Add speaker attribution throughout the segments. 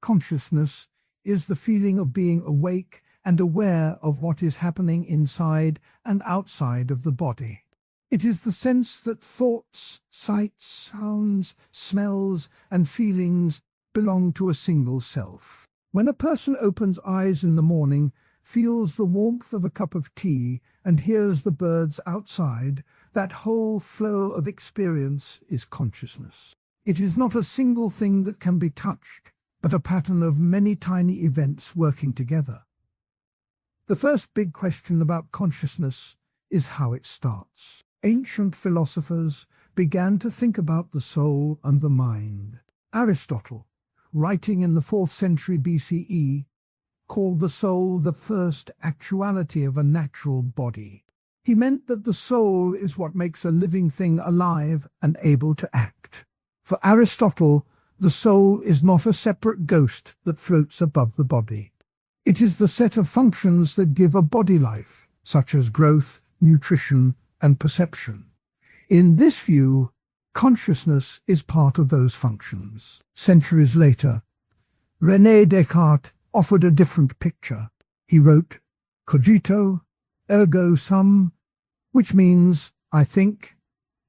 Speaker 1: Consciousness is the feeling of being awake and aware of what is happening inside and outside of the body. It is the sense that thoughts, sights, sounds, smells, and feelings belong to a single self. When a person opens eyes in the morning, feels the warmth of a cup of tea, and hears the birds outside, that whole flow of experience is consciousness. It is not a single thing that can be touched, but a pattern of many tiny events working together. The first big question about consciousness is how it starts. Ancient philosophers began to think about the soul and the mind. Aristotle, writing in the 4th century BCE, called the soul the first actuality of a natural body. He meant that the soul is what makes a living thing alive and able to act. For Aristotle, the soul is not a separate ghost that floats above the body. It is the set of functions that give a body life, such as growth, nutrition, and perception. In this view, consciousness is part of those functions. Centuries later, René Descartes offered a different picture. He wrote, "Cogito, ergo sum," which means, I think,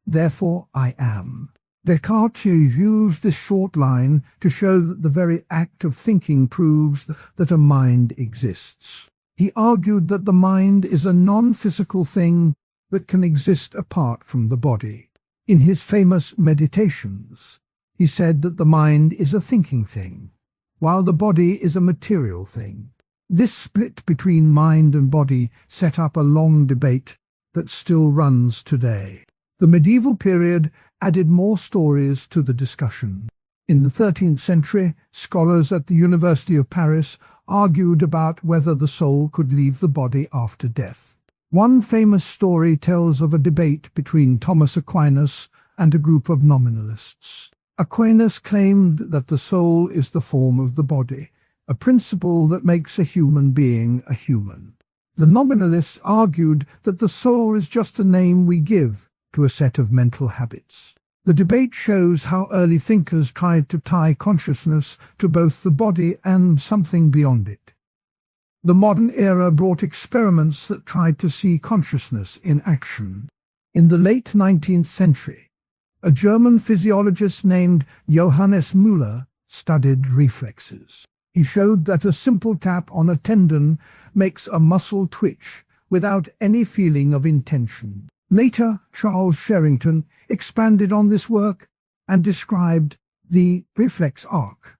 Speaker 1: therefore I am. Descartes used this short line to show that the very act of thinking proves that a mind exists. He argued that the mind is a non-physical thing that can exist apart from the body. In his famous Meditations, he said that the mind is a thinking thing, while the body is a material thing. This split between mind and body set up a long debate that still runs today. The medieval period added more stories to the discussion. In the 13th century, scholars at the University of Paris argued about whether the soul could leave the body after death. One famous story tells of a debate between Thomas Aquinas and a group of nominalists. Aquinas claimed that the soul is the form of the body, a principle that makes a human being a human. The nominalists argued that the soul is just a name we give to a set of mental habits. The debate shows how early thinkers tried to tie consciousness to both the body and something beyond it. The modern era brought experiments that tried to see consciousness in action. In the late 19th century, a German physiologist named Johannes Müller studied reflexes. He showed that a simple tap on a tendon makes a muscle twitch without any feeling of intention. Later, Charles Sherrington expanded on this work and described the reflex arc,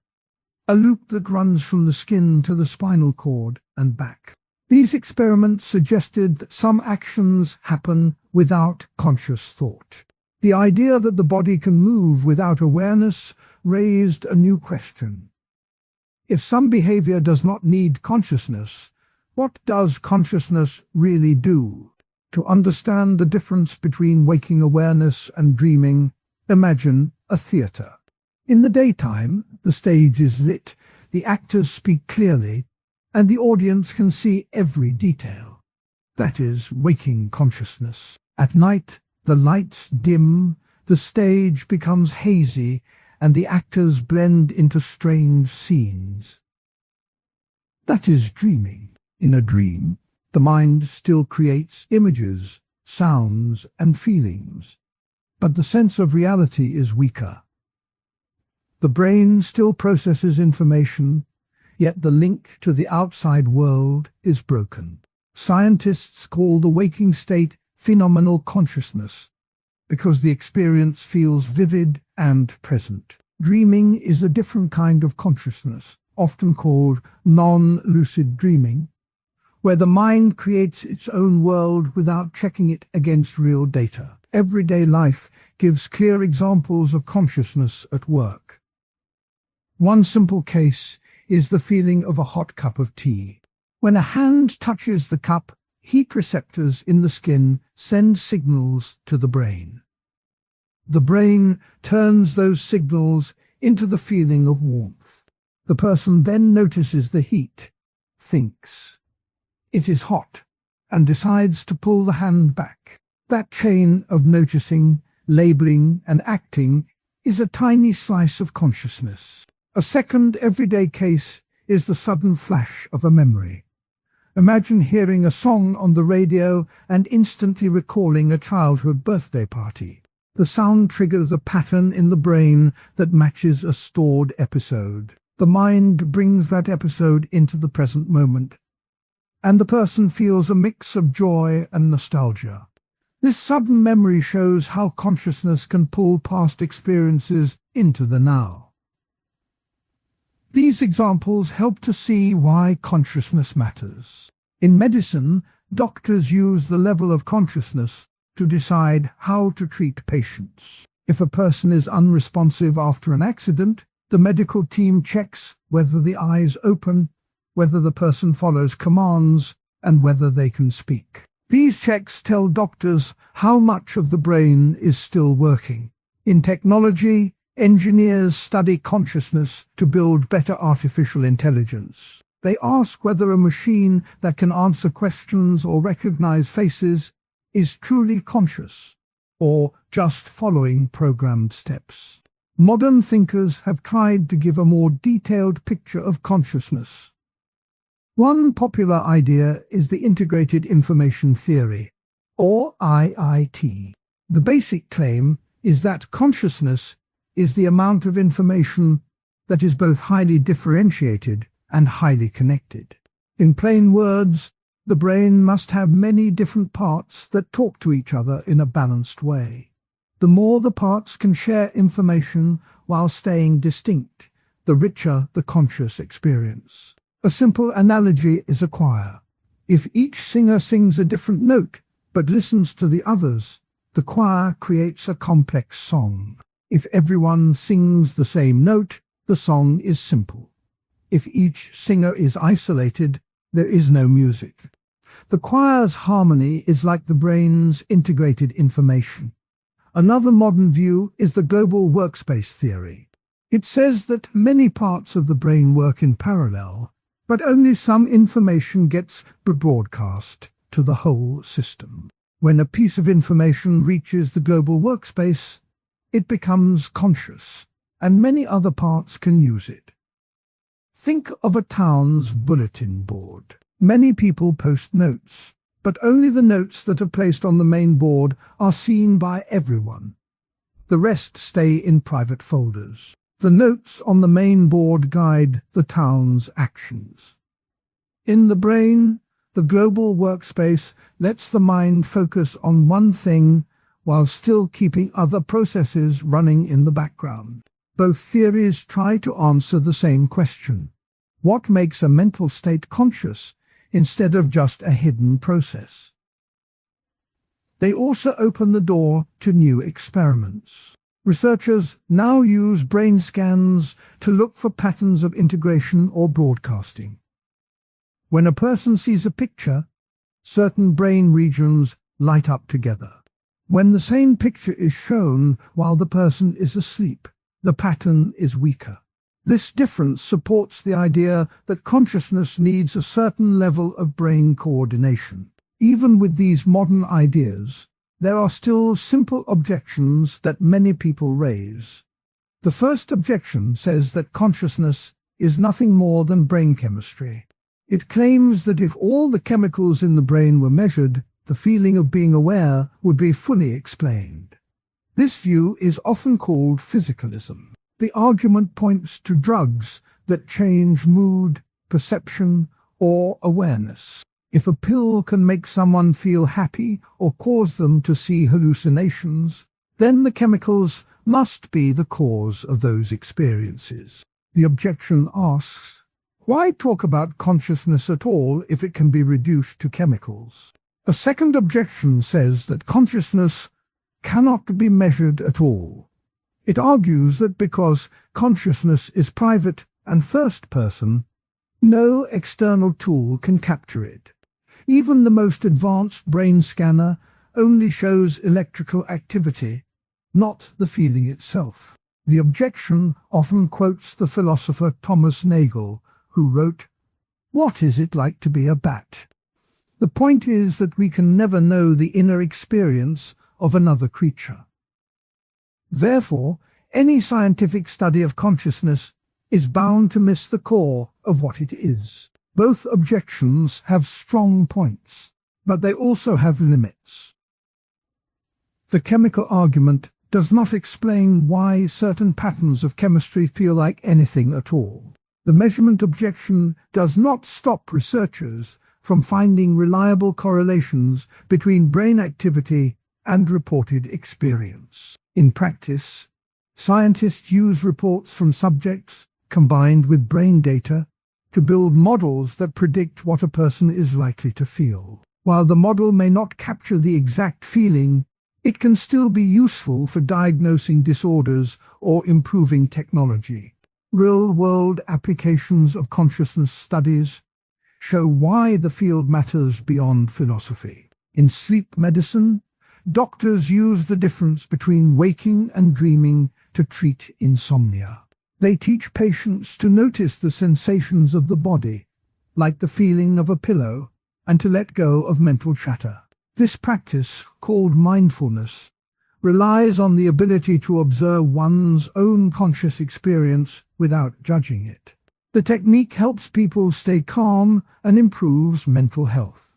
Speaker 1: a loop that runs from the skin to the spinal cord and back. These experiments suggested that some actions happen without conscious thought. The idea that the body can move without awareness raised a new question. If some behavior does not need consciousness, what does consciousness really do? To understand the difference between waking awareness and dreaming, imagine a theatre. In the daytime, the stage is lit, the actors speak clearly, and the audience can see every detail. That is waking consciousness. At night, the lights dim, the stage becomes hazy, and the actors blend into strange scenes. That is dreaming. In a dream, the mind still creates images, sounds, and feelings, but the sense of reality is weaker. The brain still processes information, yet the link to the outside world is broken. Scientists call the waking state phenomenal consciousness because the experience feels vivid and present. Dreaming is a different kind of consciousness, often called non-lucid dreaming, where the mind creates its own world without checking it against real data. Everyday life gives clear examples of consciousness at work. One simple case is the feeling of a hot cup of tea. When a hand touches the cup, heat receptors in the skin send signals to the brain. The brain turns those signals into the feeling of warmth. The person then notices the heat, thinks it is hot, and decides to pull the hand back. That chain of noticing, labeling, and acting is a tiny slice of consciousness. A second everyday case is the sudden flash of a memory. Imagine hearing a song on the radio and instantly recalling a childhood birthday party. The sound triggers a pattern in the brain that matches a stored episode. The mind brings that episode into the present moment, and the person feels a mix of joy and nostalgia. This sudden memory shows how consciousness can pull past experiences into the now. These examples help to see why consciousness matters. In medicine, doctors use the level of consciousness to decide how to treat patients. If a person is unresponsive after an accident, the medical team checks whether the eyes open, whether the person follows commands, and whether they can speak. These checks tell doctors how much of the brain is still working. In technology, engineers study consciousness to build better artificial intelligence. They ask whether a machine that can answer questions or recognize faces is truly conscious, or just following programmed steps. Modern thinkers have tried to give a more detailed picture of consciousness. One popular idea is the integrated information theory, or IIT. The basic claim is that consciousness is the amount of information that is both highly differentiated and highly connected. In plain words, the brain must have many different parts that talk to each other in a balanced way. The more the parts can share information while staying distinct, the richer the conscious experience. A simple analogy is a choir. If each singer sings a different note but listens to the others, the choir creates a complex song. If everyone sings the same note, the song is simple. If each singer is isolated, there is no music. The choir's harmony is like the brain's integrated information. Another modern view is the global workspace theory. It says that many parts of the brain work in parallel, but only some information gets broadcast to the whole system. When a piece of information reaches the global workspace, it becomes conscious, and many other parts can use it. Think of a town's bulletin board. Many people post notes, but only the notes that are placed on the main board are seen by everyone. The rest stay in private folders. The notes on the main board guide the town's actions. In the brain, the global workspace lets the mind focus on one thing while still keeping other processes running in the background. Both theories try to answer the same question: what makes a mental state conscious instead of just a hidden process? They also open the door to new experiments. Researchers now use brain scans to look for patterns of integration or broadcasting. When a person sees a picture, certain brain regions light up together. When the same picture is shown while the person is asleep, the pattern is weaker. This difference supports the idea that consciousness needs a certain level of brain coordination. Even with these modern ideas, there are still simple objections that many people raise. The first objection says that consciousness is nothing more than brain chemistry. It claims that if all the chemicals in the brain were measured, the feeling of being aware would be fully explained. This view is often called physicalism. The argument points to drugs that change mood, perception, or awareness. If a pill can make someone feel happy or cause them to see hallucinations, then the chemicals must be the cause of those experiences. The objection asks, why talk about consciousness at all if it can be reduced to chemicals? A second objection says that consciousness cannot be measured at all. It argues that because consciousness is private and first person, no external tool can capture it. Even the most advanced brain scanner only shows electrical activity, not the feeling itself. The objection often quotes the philosopher Thomas Nagel, who wrote, "What is it like to be a bat?" The point is that we can never know the inner experience of another creature. Therefore, any scientific study of consciousness is bound to miss the core of what it is. Both objections have strong points, but they also have limits. The chemical argument does not explain why certain patterns of chemistry feel like anything at all. The measurement objection does not stop researchers from finding reliable correlations between brain activity and reported experience. In practice, scientists use reports from subjects combined with brain data to build models that predict what a person is likely to feel. While the model may not capture the exact feeling, it can still be useful for diagnosing disorders or improving technology. Real-world applications of consciousness studies show why the field matters beyond philosophy. In sleep medicine, doctors use the difference between waking and dreaming to treat insomnia. They teach patients to notice the sensations of the body, like the feeling of a pillow, and to let go of mental chatter. This practice, called mindfulness, relies on the ability to observe one's own conscious experience without judging it. The technique helps people stay calm and improves mental health.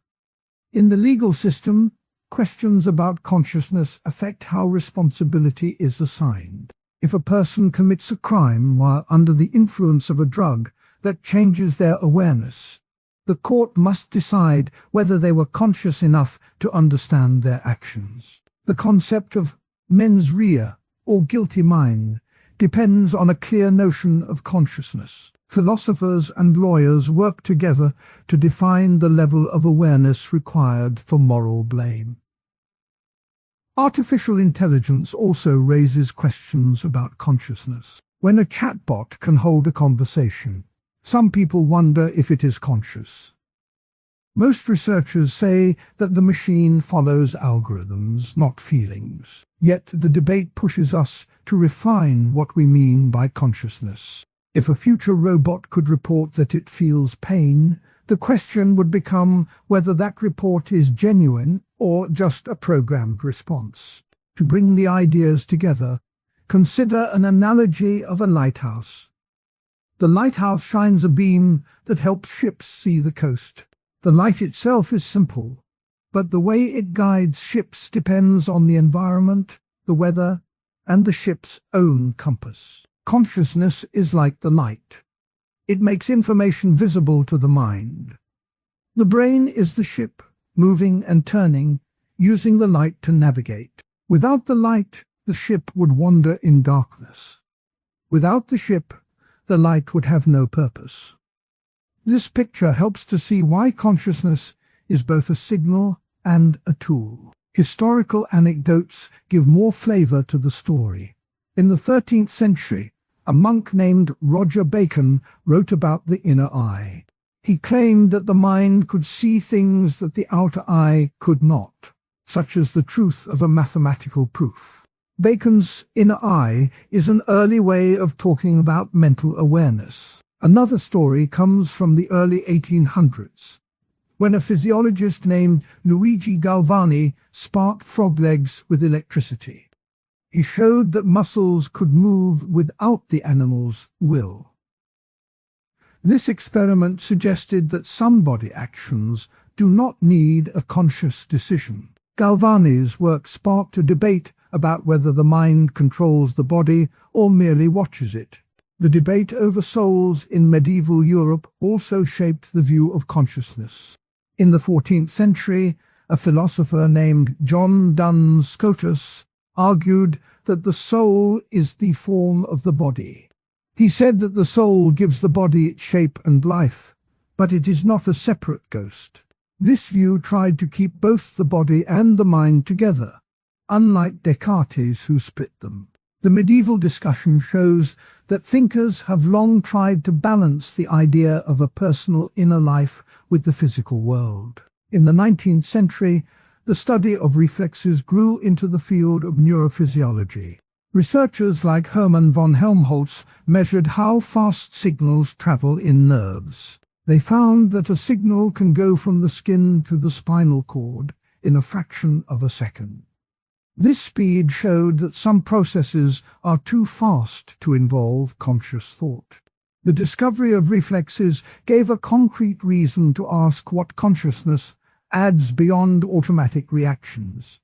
Speaker 1: In the legal system, questions about consciousness affect how responsibility is assigned. If a person commits a crime while under the influence of a drug that changes their awareness, the court must decide whether they were conscious enough to understand their actions. The concept of mens rea, or guilty mind, depends on a clear notion of consciousness. Philosophers and lawyers work together to define the level of awareness required for moral blame. Artificial intelligence also raises questions about consciousness. When a chatbot can hold a conversation, some people wonder if it is conscious. Most researchers say that the machine follows algorithms, not feelings. Yet the debate pushes us to refine what we mean by consciousness. If a future robot could report that it feels pain, the question would become whether that report is genuine or just a programmed response. To bring the ideas together, consider an analogy of a lighthouse. The lighthouse shines a beam that helps ships see the coast. The light itself is simple, but the way it guides ships depends on the environment, the weather, and the ship's own compass. Consciousness is like the light. It makes information visible to the mind. The brain is the ship, moving and turning, using the light to navigate. Without the light, the ship would wander in darkness. Without the ship, the light would have no purpose. This picture helps to see why consciousness is both a signal and a tool. Historical anecdotes give more flavor to the story. In the 13th century, a monk named Roger Bacon wrote about the inner eye. He claimed that the mind could see things that the outer eye could not, such as the truth of a mathematical proof. Bacon's inner eye is an early way of talking about mental awareness. Another story comes from the early 1800s, when a physiologist named Luigi Galvani sparked frog legs with electricity. He showed that muscles could move without the animal's will. This experiment suggested that some body actions do not need a conscious decision. Galvani's work sparked a debate about whether the mind controls the body or merely watches it. The debate over souls in medieval Europe also shaped the view of consciousness. In the 14th century, a philosopher named John Duns Scotus argued that the soul is the form of the body. He said that the soul gives the body its shape and life, but it is not a separate ghost. This view tried to keep both the body and the mind together, unlike Descartes, who split them. The medieval discussion shows that thinkers have long tried to balance the idea of a personal inner life with the physical world. In the 19th century, the study of reflexes grew into the field of neurophysiology. Researchers like Hermann von Helmholtz measured how fast signals travel in nerves. They found that a signal can go from the skin to the spinal cord in a fraction of a second. This speed showed that some processes are too fast to involve conscious thought. The discovery of reflexes gave a concrete reason to ask what consciousness adds beyond automatic reactions.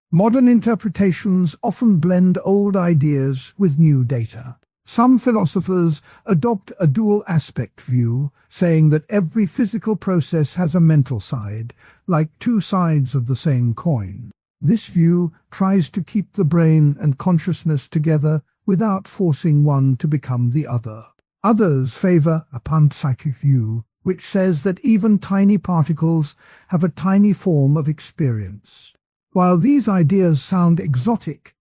Speaker 1: Modern interpretations often blend old ideas with new data. Some philosophers adopt a dual-aspect view, saying that every physical process has a mental side, like two sides of the same coin. This view tries to keep the brain and consciousness together without forcing one to become the other. Others favor a panpsychic view, which says that even tiny particles have a tiny form of experience. While these ideas sound exotic,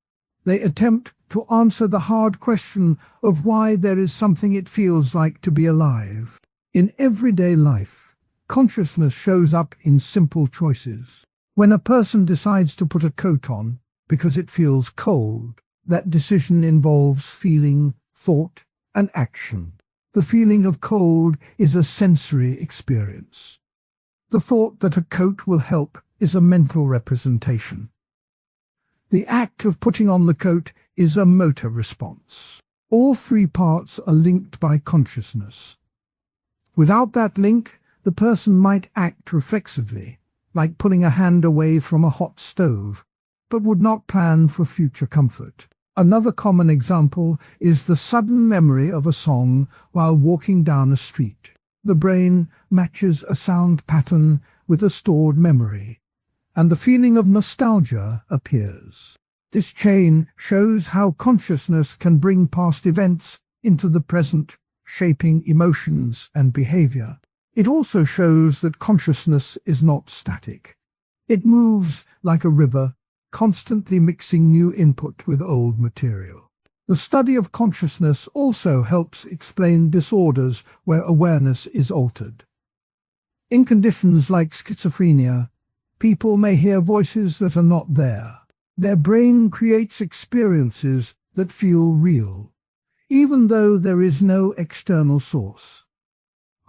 Speaker 1: they attempt to answer the hard question of why there is something it feels like to be alive. In everyday life, consciousness shows up in simple choices. When a person decides to put a coat on because it feels cold, that decision involves feeling, thought, and action. The feeling of cold is a sensory experience. The thought that a coat will help is a mental representation. The act of putting on the coat is a motor response. All three parts are linked by consciousness. Without that link, the person might act reflexively, like pulling a hand away from a hot stove, but would not plan for future comfort. Another common example is the sudden memory of a song while walking down a street. The brain matches a sound pattern with a stored memory, and the feeling of nostalgia appears. This chain shows how consciousness can bring past events into the present, shaping emotions and behavior. It also shows that consciousness is not static. It moves like a river, constantly mixing new input with old material. The study of consciousness also helps explain disorders where awareness is altered. In conditions like schizophrenia, people may hear voices that are not there. Their brain creates experiences that feel real, even though there is no external source.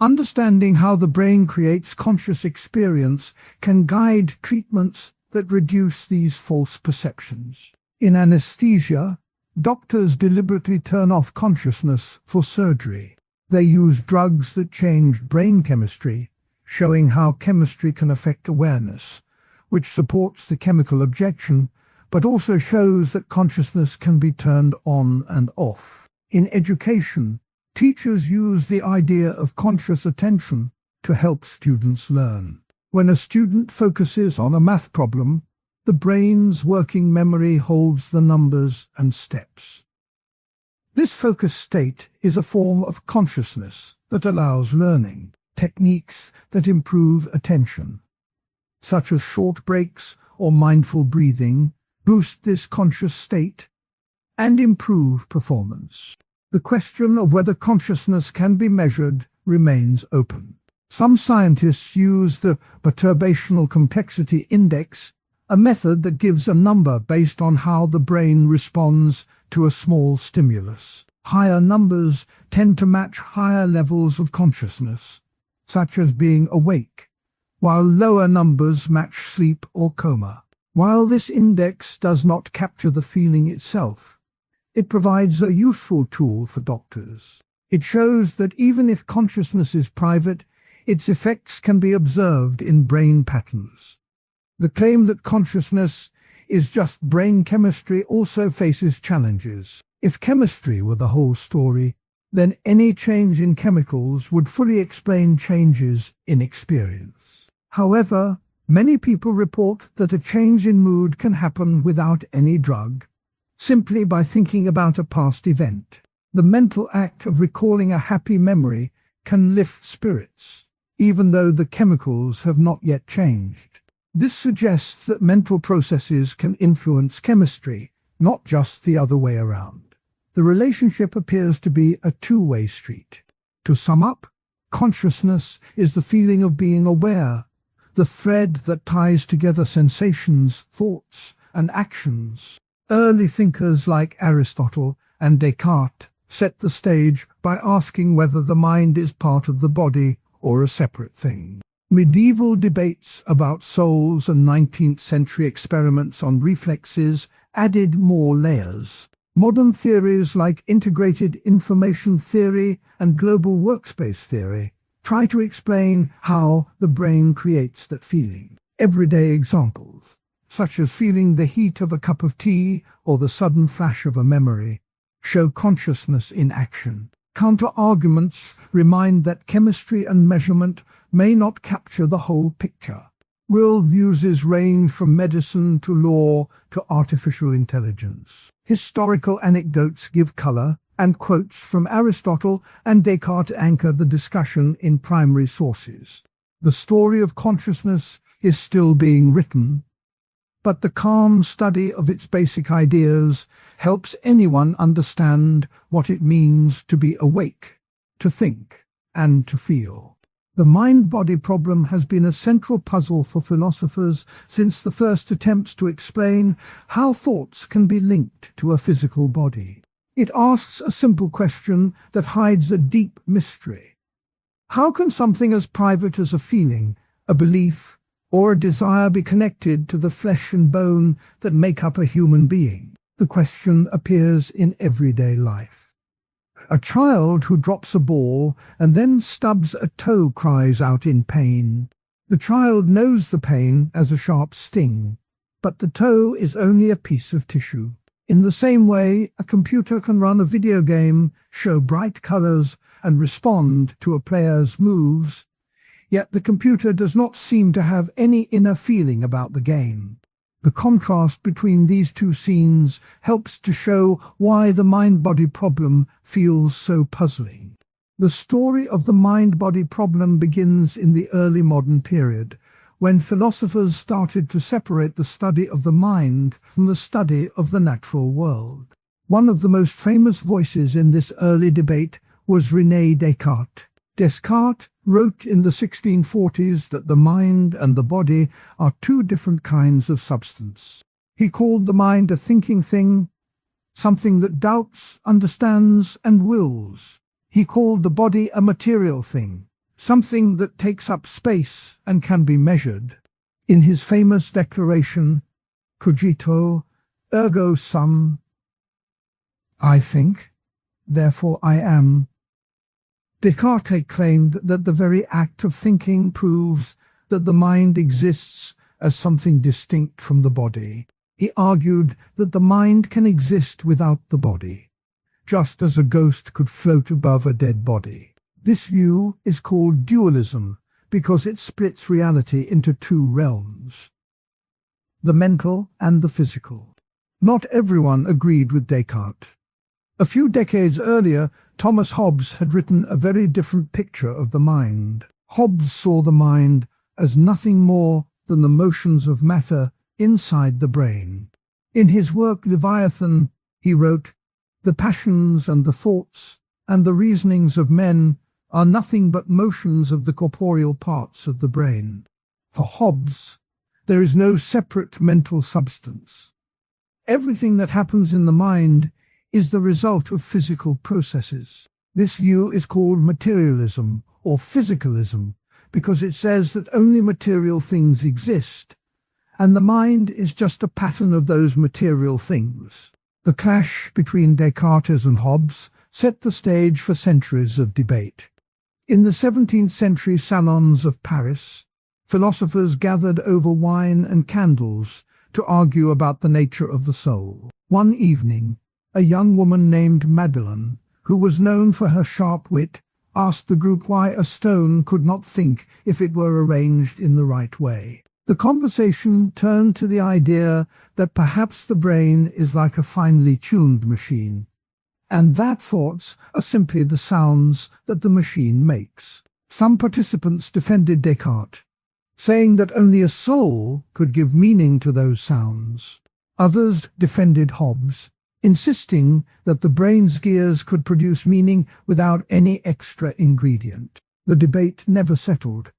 Speaker 1: Understanding how the brain creates conscious experience can guide treatments that reduce these false perceptions. In anesthesia, doctors deliberately turn off consciousness for surgery. They use drugs that change brain chemistry, showing how chemistry can affect awareness, which supports the chemical objection, but also shows that consciousness can be turned on and off. In education, teachers use the idea of conscious attention to help students learn. When a student focuses on a math problem, the brain's working memory holds the numbers and steps. This focused state is a form of consciousness that allows learning. Techniques that improve attention, such as short breaks or mindful breathing, boost this conscious state and improve performance. The question of whether consciousness can be measured remains open. Some scientists use the perturbational complexity index, a method that gives a number based on how the brain responds to a small stimulus. Higher numbers tend to match higher levels of consciousness, such as being awake, while lower numbers match sleep or coma. While this index does not capture the feeling itself, it provides a useful tool for doctors. It shows that even if consciousness is private, its effects can be observed in brain patterns. The claim that consciousness is just brain chemistry also faces challenges. If chemistry were the whole story, then any change in chemicals would fully explain changes in experience. However, many people report that a change in mood can happen without any drug, simply by thinking about a past event. The mental act of recalling a happy memory can lift spirits, even though the chemicals have not yet changed. This suggests that mental processes can influence chemistry, not just the other way around. The relationship appears to be a two-way street. To sum up, consciousness is the feeling of being aware, the thread that ties together sensations, thoughts, and actions. Early thinkers like Aristotle and Descartes set the stage by asking whether the mind is part of the body or a separate thing. Medieval debates about souls and 19th-century experiments on reflexes added more layers. Modern theories like integrated information theory and global workspace theory try to explain how the brain creates that feeling. Everyday examples, such as feeling the heat of a cup of tea or the sudden flash of a memory, show consciousness in action. Counter-arguments remind that chemistry and measurement may not capture the whole picture. Worldviews range from medicine to law to artificial intelligence. Historical anecdotes give color, and quotes from Aristotle and Descartes anchor the discussion in primary sources. The story of consciousness is still being written, but the calm study of its basic ideas helps anyone understand what it means to be awake, to think, and to feel. The mind-body problem has been a central puzzle for philosophers since the first attempts to explain how thoughts can be linked to a physical body. It asks a simple question that hides a deep mystery. How can something as private as a feeling, a belief, or a desire be connected to the flesh and bone that make up a human being? The question appears in everyday life. A child who drops a ball and then stubs a toe cries out in pain. The child knows the pain as a sharp sting, but the toe is only a piece of tissue. In the same way, a computer can run a video game, show bright colors, and respond to a player's moves, yet the computer does not seem to have any inner feeling about the game. The contrast between these two scenes helps to show why the mind-body problem feels so puzzling. The story of the mind-body problem begins in the early modern period, when philosophers started to separate the study of the mind from the study of the natural world. One of the most famous voices in this early debate was René Descartes. Descartes wrote in the 1640s that the mind and the body are two different kinds of substance. He called the mind a thinking thing, something that doubts, understands, and wills. He called the body a material thing, something that takes up space and can be measured. In his famous declaration, cogito, ergo sum, I think, therefore I am, Descartes claimed that the very act of thinking proves that the mind exists as something distinct from the body. He argued that the mind can exist without the body, just as a ghost could float above a dead body. This view is called dualism because it splits reality into two realms, the mental and the physical. Not everyone agreed with Descartes. A few decades earlier, Thomas Hobbes had written a very different picture of the mind. Hobbes saw the mind as nothing more than the motions of matter inside the brain. In his work Leviathan, he wrote, "The passions and the thoughts and the reasonings of men are nothing but motions of the corporeal parts of the brain." For Hobbes, there is no separate mental substance. Everything that happens in the mind is the result of physical processes. This view is called materialism or physicalism because it says that only material things exist, and the mind is just a pattern of those material things. The clash between Descartes and Hobbes set the stage for centuries of debate. In the 17th century salons of Paris, philosophers gathered over wine and candles to argue about the nature of the soul. One evening, a young woman named Madeleine, who was known for her sharp wit, asked the group why a stone could not think if it were arranged in the right way. The conversation turned to the idea that perhaps the brain is like a finely tuned machine, and that thoughts are simply the sounds that the machine makes. Some participants defended Descartes, saying that only a soul could give meaning to those sounds. Others defended Hobbes, insisting that the brain's gears could produce meaning without any extra ingredient. The debate never settled,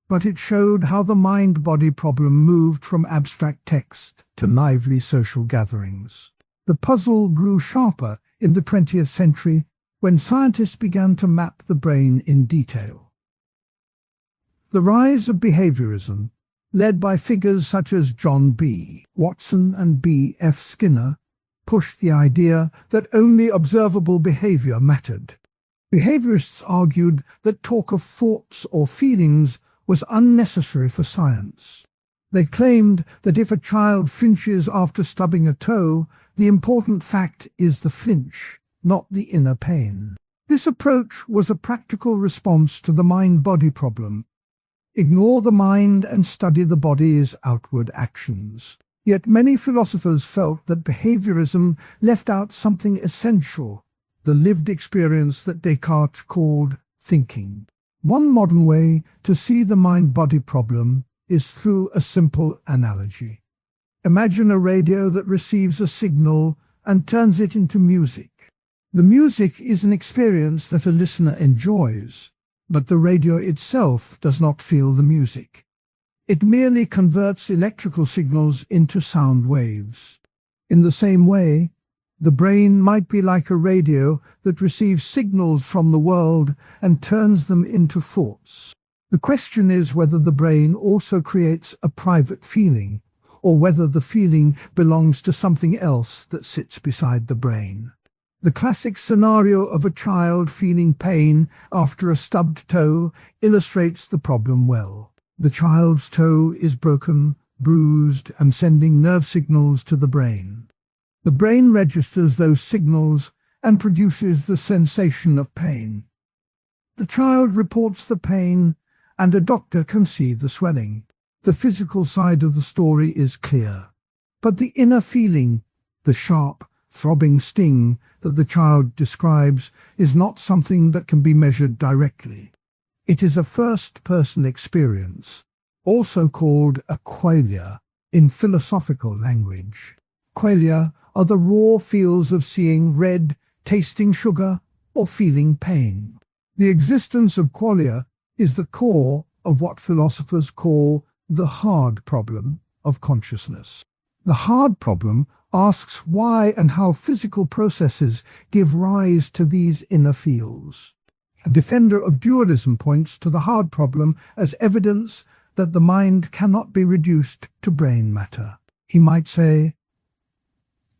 Speaker 1: but it showed how the mind-body problem moved from abstract text to lively social gatherings. The puzzle grew sharper in the 20th century when scientists began to map the brain in detail. The rise of behaviorism, led by figures such as John B. Watson and B. F. Skinner, pushed the idea that only observable behavior mattered. Behaviorists argued that talk of thoughts or feelings was unnecessary for science. They claimed that if a child flinches after stubbing a toe, the important fact is the flinch, not the inner pain. This approach was a practical response to the mind-body problem. Ignore the mind and study the body's outward actions. Yet many philosophers felt that behaviorism left out something essential, the lived experience that Descartes called thinking. One modern way to see the mind-body problem is through a simple analogy. Imagine a radio that receives a signal and turns it into music. The music is an experience that a listener enjoys, but the radio itself does not feel the music. It merely converts electrical signals into sound waves. In the same way, the brain might be like a radio that receives signals from the world and turns them into thoughts. The question is whether the brain also creates a private feeling, or whether the feeling belongs to something else that sits beside the brain. The classic scenario of a child feeling pain after a stubbed toe illustrates the problem well. The child's toe is broken, bruised, and sending nerve signals to the brain. The brain registers those signals and produces the sensation of pain. The child reports the pain, and a doctor can see the swelling. The physical side of the story is clear. But the inner feeling, the sharp, throbbing sting that the child describes, is not something that can be measured directly. It is a first-person experience, also called a qualia in philosophical language. Qualia are the raw feels of seeing red, tasting sugar, or feeling pain. The existence of qualia is the core of what philosophers call the hard problem of consciousness. The hard problem asks why and how physical processes give rise to these inner feels. A defender of dualism points to the hard problem as evidence that the mind cannot be reduced to brain matter. He might say,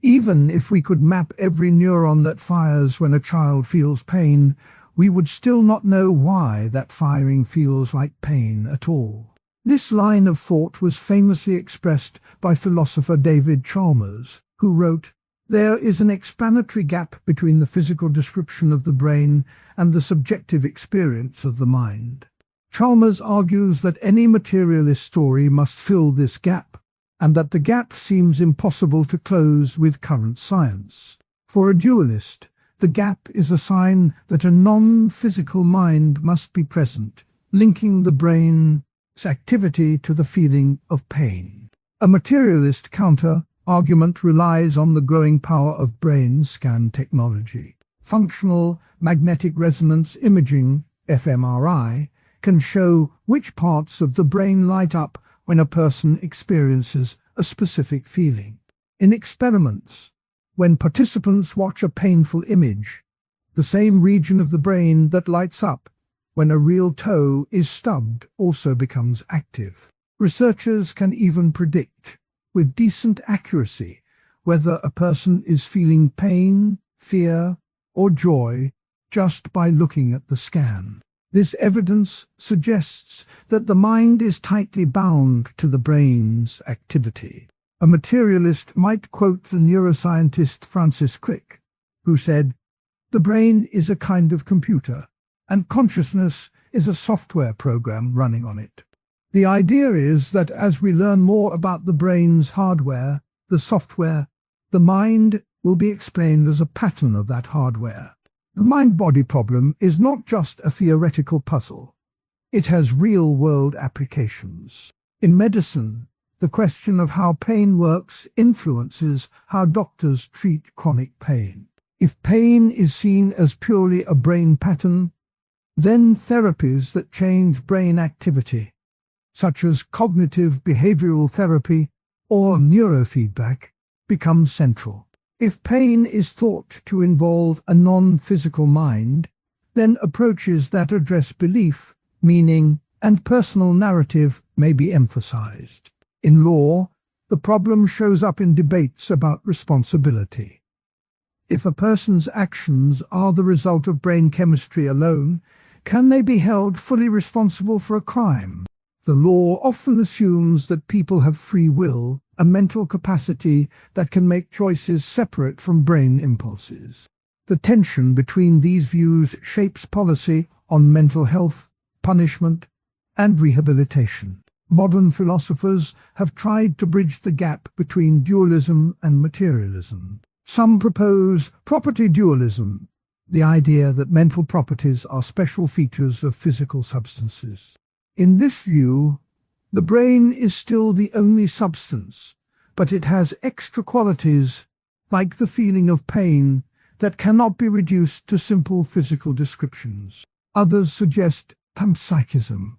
Speaker 1: even if we could map every neuron that fires when a child feels pain, we would still not know why that firing feels like pain at all. This line of thought was famously expressed by philosopher David Chalmers, who wrote, "There is an explanatory gap between the physical description of the brain and the subjective experience of the mind." Chalmers argues that any materialist story must fill this gap, and that the gap seems impossible to close with current science. For a dualist, the gap is a sign that a non-physical mind must be present, linking the brain's activity to the feeling of pain. A materialist counter-argument relies on the growing power of brain scan technology. Functional magnetic resonance imaging, fMRI, can show which parts of the brain light up when a person experiences a specific feeling. In experiments, when participants watch a painful image, the same region of the brain that lights up when a real toe is stubbed also becomes active. Researchers can even predict, with decent accuracy, whether a person is feeling pain, fear, or joy just by looking at the scan. This evidence suggests that the mind is tightly bound to the brain's activity. A materialist might quote the neuroscientist Francis Crick, who said, "The brain is a kind of computer, and consciousness is a software program running on it." The idea is that as we learn more about the brain's hardware, the software, the mind will be explained as a pattern of that hardware. The mind-body problem is not just a theoretical puzzle. It has real-world applications. In medicine, the question of how pain works influences how doctors treat chronic pain. If pain is seen as purely a brain pattern, then therapies that change brain activity, such as cognitive behavioral therapy or neurofeedback, become central. If pain is thought to involve a non-physical mind, then approaches that address belief, meaning, and personal narrative may be emphasized. In law, the problem shows up in debates about responsibility. If a person's actions are the result of brain chemistry alone, can they be held fully responsible for a crime? The law often assumes that people have free will, a mental capacity that can make choices separate from brain impulses. The tension between these views shapes policy on mental health, punishment, and rehabilitation. Modern philosophers have tried to bridge the gap between dualism and materialism. Some propose property dualism, the idea that mental properties are special features of physical substances. In this view, the brain is still the only substance, but it has extra qualities, like the feeling of pain, that cannot be reduced to simple physical descriptions. Others suggest panpsychism,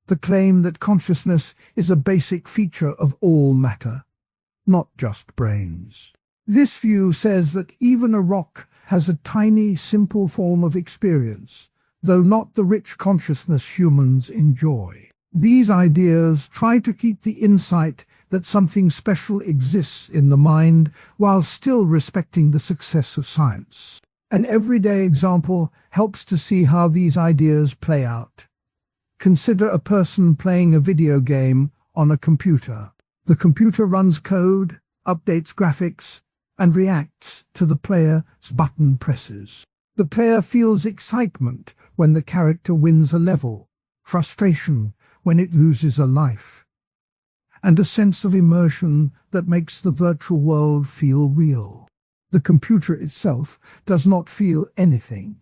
Speaker 1: the claim that consciousness is a basic feature of all matter, not just brains. This view says that even a rock has a tiny, simple form of experience, though not the rich consciousness humans enjoy. These ideas try to keep the insight that something special exists in the mind while still respecting the success of science. An everyday example helps to see how these ideas play out. Consider a person playing a video game on a computer. The computer runs code, updates graphics, and reacts to the player's button presses. The player feels excitement when the character wins a level, frustration when it loses a life, and a sense of immersion that makes the virtual world feel real. The computer itself does not feel anything.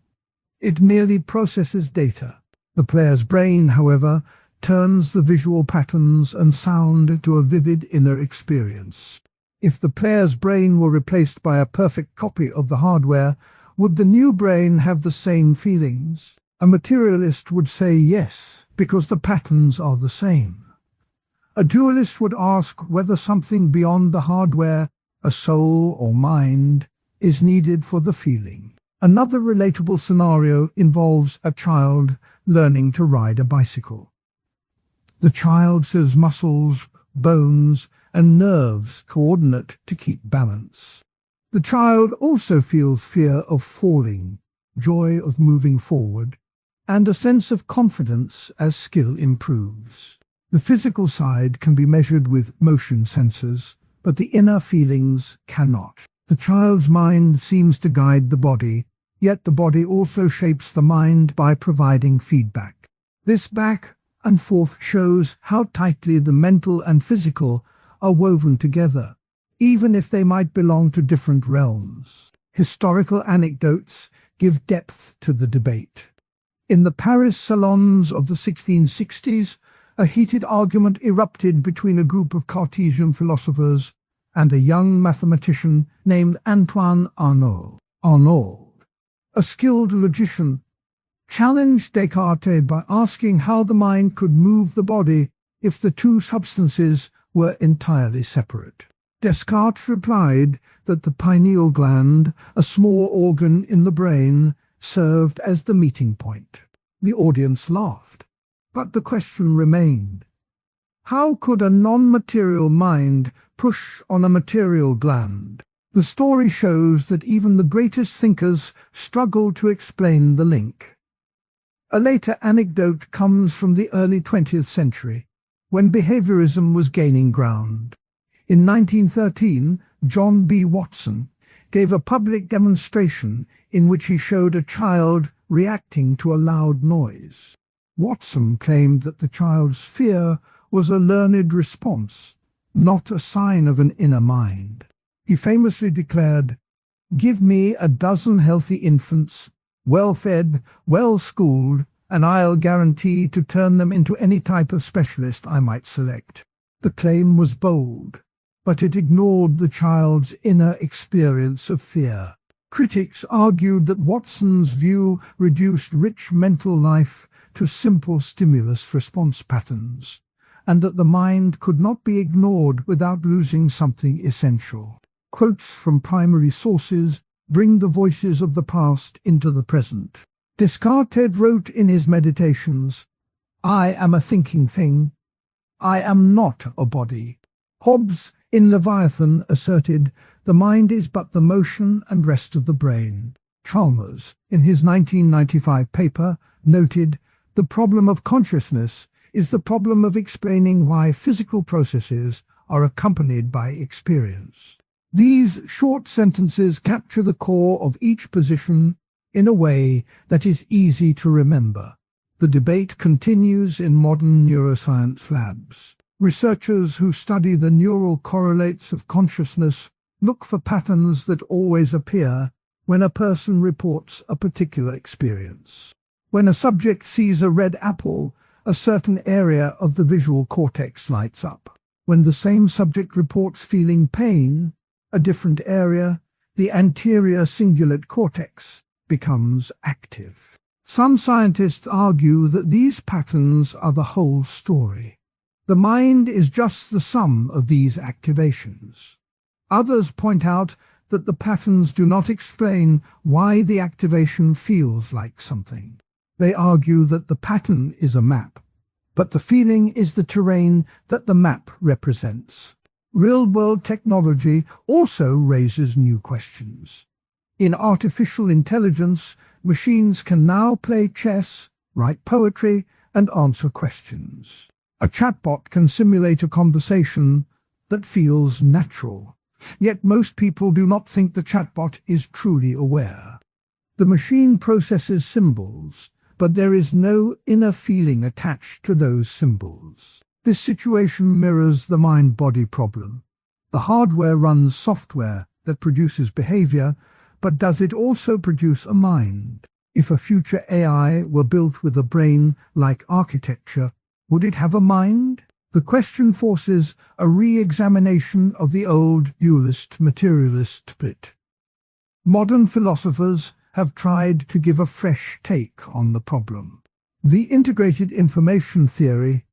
Speaker 1: It merely processes data. The player's brain, however, turns the visual patterns and sound into a vivid inner experience. If the player's brain were replaced by a perfect copy of the hardware, would the new brain have the same feelings? A materialist would say yes, because the patterns are the same. A dualist would ask whether something beyond the hardware, a soul or mind, is needed for the feeling. Another relatable scenario involves a child learning to ride a bicycle. The child's muscles, bones, and nerves coordinate to keep balance. The child also feels fear of falling, joy of moving forward, and a sense of confidence as skill improves. The physical side can be measured with motion sensors, but the inner feelings cannot. The child's mind seems to guide the body, yet the body also shapes the mind by providing feedback. This back and forth shows how tightly the mental and physical are woven together, even if they might belong to different realms. Historical anecdotes give depth to the debate. In the Paris salons of the 1660s, a heated argument erupted between a group of Cartesian philosophers and a young mathematician named Antoine Arnauld. Arnauld, a skilled logician, challenged Descartes by asking how the mind could move the body if the two substances were entirely separate. Descartes replied that the pineal gland, a small organ in the brain, served as the meeting point. The audience laughed, but the question remained. How could a non-material mind push on a material gland? The story shows that even the greatest thinkers struggle to explain the link. A later anecdote comes from the early 20th century, when behaviorism was gaining ground. In 1913, John B. Watson gave a public demonstration in which he showed a child reacting to a loud noise. Watson claimed that the child's fear was a learned response, not a sign of an inner mind. He famously declared, "Give me a dozen healthy infants, well-fed, well-schooled, and I'll guarantee to turn them into any type of specialist I might select." The claim was bold, but it ignored the child's inner experience of fear. Critics argued that Watson's view reduced rich mental life to simple stimulus-response patterns, and that the mind could not be ignored without losing something essential. Quotes from primary sources bring the voices of the past into the present. Descartes wrote in his Meditations, "I am a thinking thing. I am not a body." Hobbes in Leviathan asserted The mind is but the motion and rest of the brain. Chalmers, in his 1995 paper, noted, "The problem of consciousness is the problem of explaining why physical processes are accompanied by experience." These short sentences capture the core of each position in a way that is easy to remember. The debate continues in modern neuroscience labs. Researchers who study the neural correlates of consciousness look for patterns that always appear when a person reports a particular experience. When a subject sees a red apple, a certain area of the visual cortex lights up. When the same subject reports feeling pain, a different area, the anterior cingulate cortex, becomes active. Some scientists argue that these patterns are the whole story. The mind is just the sum of these activations. Others point out that the patterns do not explain why the activation feels like something. They argue that the pattern is a map, but the feeling is the terrain that the map represents. Real-world technology also raises new questions. In artificial intelligence, machines can now play chess, write poetry, and answer questions. A chatbot can simulate a conversation that feels natural. Yet most people do not think the chatbot is truly aware. The machine processes symbols, but there is no inner feeling attached to those symbols. This situation mirrors the mind-body problem. The hardware runs software that produces behavior, but does it also produce a mind? If a future AI were built with a brain-like architecture, would it have a mind? The question forces a re-examination of the old dualist-materialist split. Modern philosophers have tried to give a fresh take on the problem. The integrated information theory,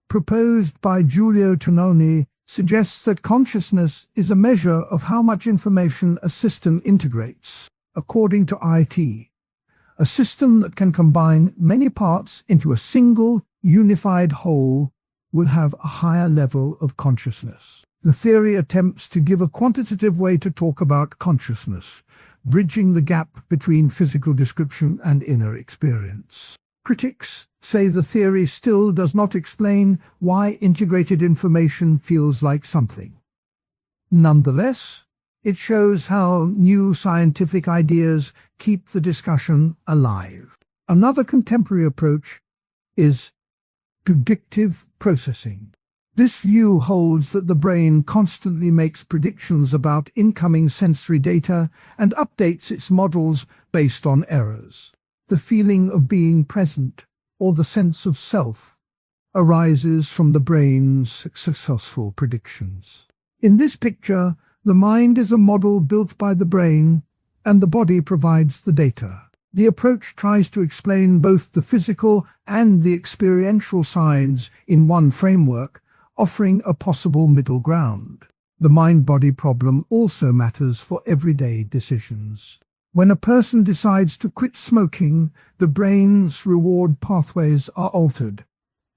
Speaker 1: proposed by Giulio Tononi, suggests that consciousness is a measure of how much information a system integrates. According to IT, a system that can combine many parts into a single, unified whole will have a higher level of consciousness. The theory attempts to give a quantitative way to talk about consciousness, bridging the gap between physical description and inner experience. Critics say the theory still does not explain why integrated information feels like something. Nonetheless, it shows how new scientific ideas keep the discussion alive. Another contemporary approach is predictive processing. This view holds that the brain constantly makes predictions about incoming sensory data and updates its models based on errors. The feeling of being present, or the sense of self, arises from the brain's successful predictions. In this picture, the mind is a model built by the brain, and the body provides the data. The approach tries to explain both the physical and the experiential sides in one framework, offering a possible middle ground. The mind-body problem also matters for everyday decisions. When a person decides to quit smoking, the brain's reward pathways are altered,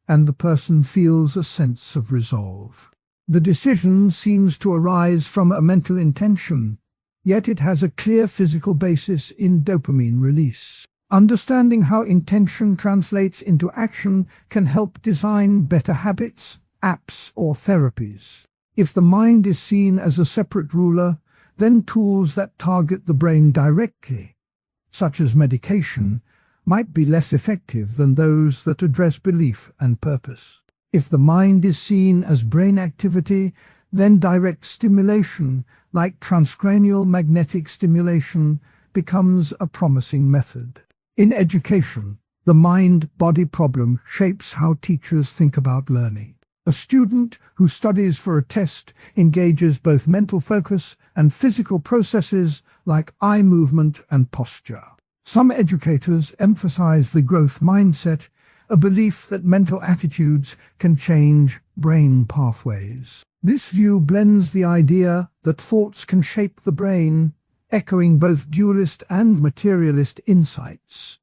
Speaker 1: and the person feels a sense of resolve. The decision seems to arise from a mental intention, yet it has a clear physical basis in dopamine release. Understanding how intention translates into action can help design better habits, apps, or therapies. If the mind is seen as a separate ruler, then tools that target the brain directly, such as medication, might be less effective than those that address belief and purpose. If the mind is seen as brain activity, then direct stimulation, like transcranial magnetic stimulation, becomes a promising method. In education, the mind-body problem shapes how teachers think about learning. A student who studies for a test engages both mental focus and physical processes like eye movement and posture. Some educators emphasize the growth mindset, a belief that mental attitudes can change brain pathways. This view blends the idea that thoughts can shape the brain, echoing both dualist and materialist insights.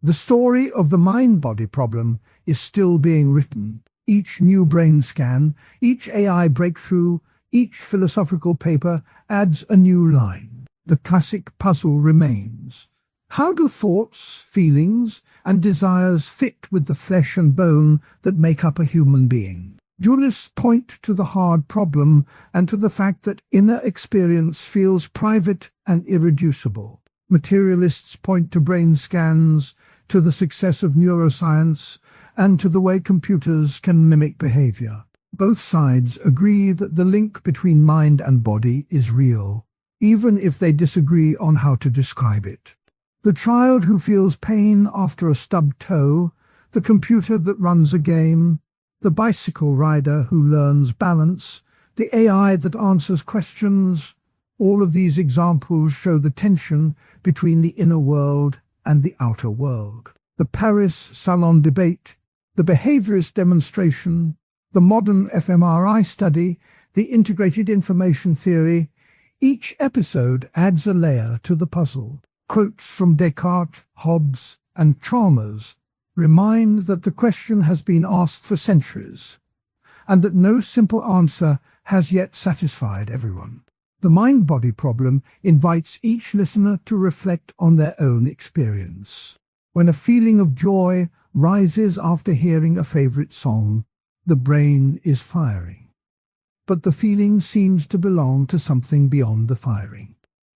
Speaker 1: The story of the mind-body problem is still being written. Each new brain scan, each AI breakthrough, Each philosophical paper adds a new line. The classic puzzle remains. How do thoughts, feelings, and desires fit with the flesh and bone that make up a human being? Dualists point to the hard problem and to the fact that inner experience feels private and irreducible. Materialists point to brain scans, to the success of neuroscience, and to the way computers can mimic behavior. Both sides agree that the link between mind and body is real, even if they disagree on how to describe it. The child who feels pain after a stubbed toe, the computer that runs a game, the bicycle rider who learns balance, the AI that answers questions, all of these examples show the tension between the inner world and the outer world. The Paris Salon debate, the behaviorist demonstration, the modern fMRI study, the integrated information theory, each episode adds a layer to the puzzle. Quotes from Descartes, Hobbes, and Chalmers remind that the question has been asked for centuries, and that no simple answer has yet satisfied everyone. The mind-body problem invites each listener to reflect on their own experience. When a feeling of joy rises after hearing a favorite song, the brain is firing. But the feeling seems to belong to something beyond the firing.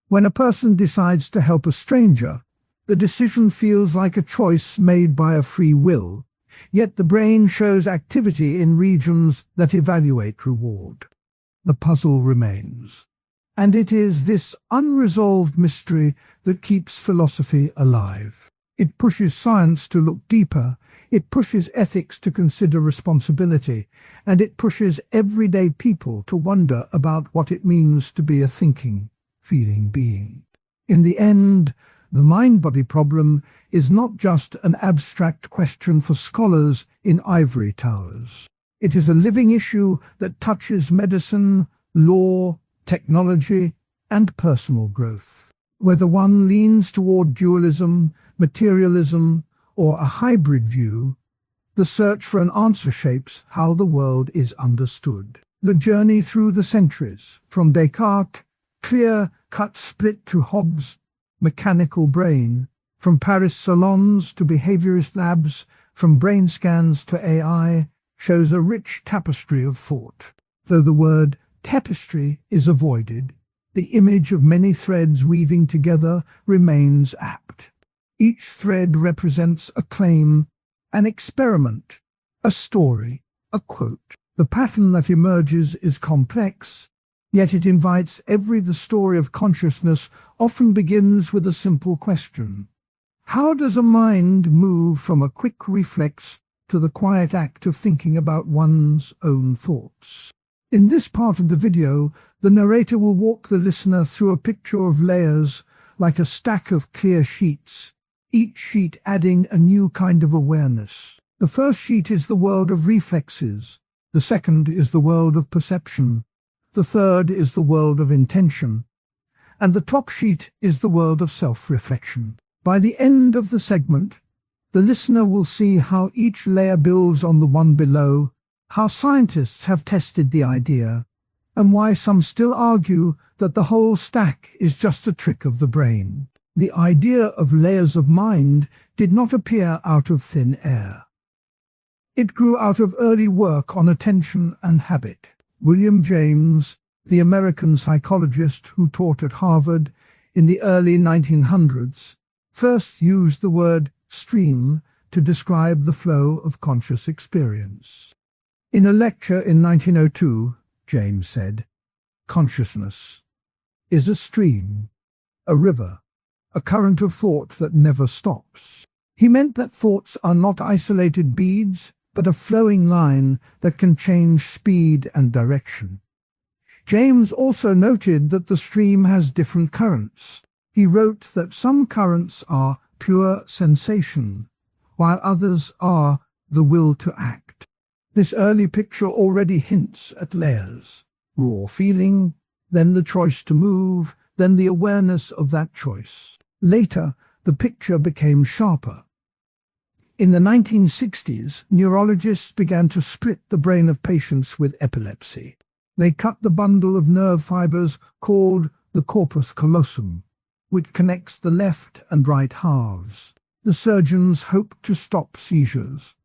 Speaker 1: When a person decides to help a stranger, the decision feels like a choice made by a free will, yet the brain shows activity in regions that evaluate reward. The puzzle remains. And it is this unresolved mystery that keeps philosophy alive. It pushes science to look deeper, it pushes ethics to consider responsibility, and it pushes everyday people to wonder about what it means to be a thinking, feeling being. In the end, the mind-body problem is not just an abstract question for scholars in ivory towers. It is a living issue that touches medicine, law, technology, and personal growth. Whether one leans toward dualism, materialism, or a hybrid view, the search for an answer shapes how the world is understood. The journey through the centuries, from Descartes, clear-cut split to Hobbes, mechanical brain, from Paris salons to behaviorist labs, from brain scans to AI, shows a rich tapestry of thought. Though the word tapestry is avoided, the image of many threads weaving together remains apt. Each thread represents a claim, an experiment, a story, a quote. The pattern that emerges is complex, yet it invites the story of consciousness often begins with a simple question. How does a mind move from a quick reflex to the quiet act of thinking about one's own thoughts? In this part of the video, the narrator will walk the listener through a picture of layers like a stack of clear sheets, each sheet adding a new kind of awareness. The first sheet is the world of reflexes, the second is the world of perception, the third is the world of intention, and the top sheet is the world of self-reflection. By the end of the segment, the listener will see how each layer builds on the one below, how scientists have tested the idea, and why some still argue that the whole stack is just a trick of the brain. The idea of layers of mind did not appear out of thin air. It grew out of early work on attention and habit. William James, the American psychologist who taught at Harvard in the early 1900s, first used the word stream to describe the flow of conscious experience. In a lecture in 1902, James said, "Consciousness is a stream, a river, a current of thought that never stops." He meant that thoughts are not isolated beads, but a flowing line that can change speed and direction. James also noted that the stream has different currents. He wrote that some currents are pure sensation, while others are the will to act. This early picture already hints at layers: raw feeling, then the choice to move, then the awareness of that choice. Later, the picture became sharper. In the 1960s, neurologists began to split the brain of patients with epilepsy. They cut the bundle of nerve fibers called the corpus callosum, which connects the left and right halves. The surgeons hoped to stop seizures,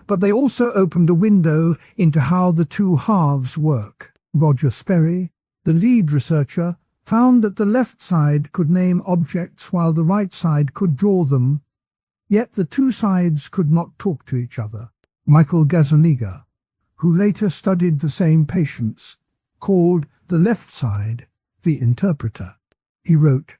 Speaker 1: but they also opened a window into how the two halves work. Roger Sperry, the lead researcher, found that the left side could name objects while the right side could draw them, yet the two sides could not talk to each other. Michael Gazzaniga, who later studied the same patients, called the left side the interpreter. He wrote,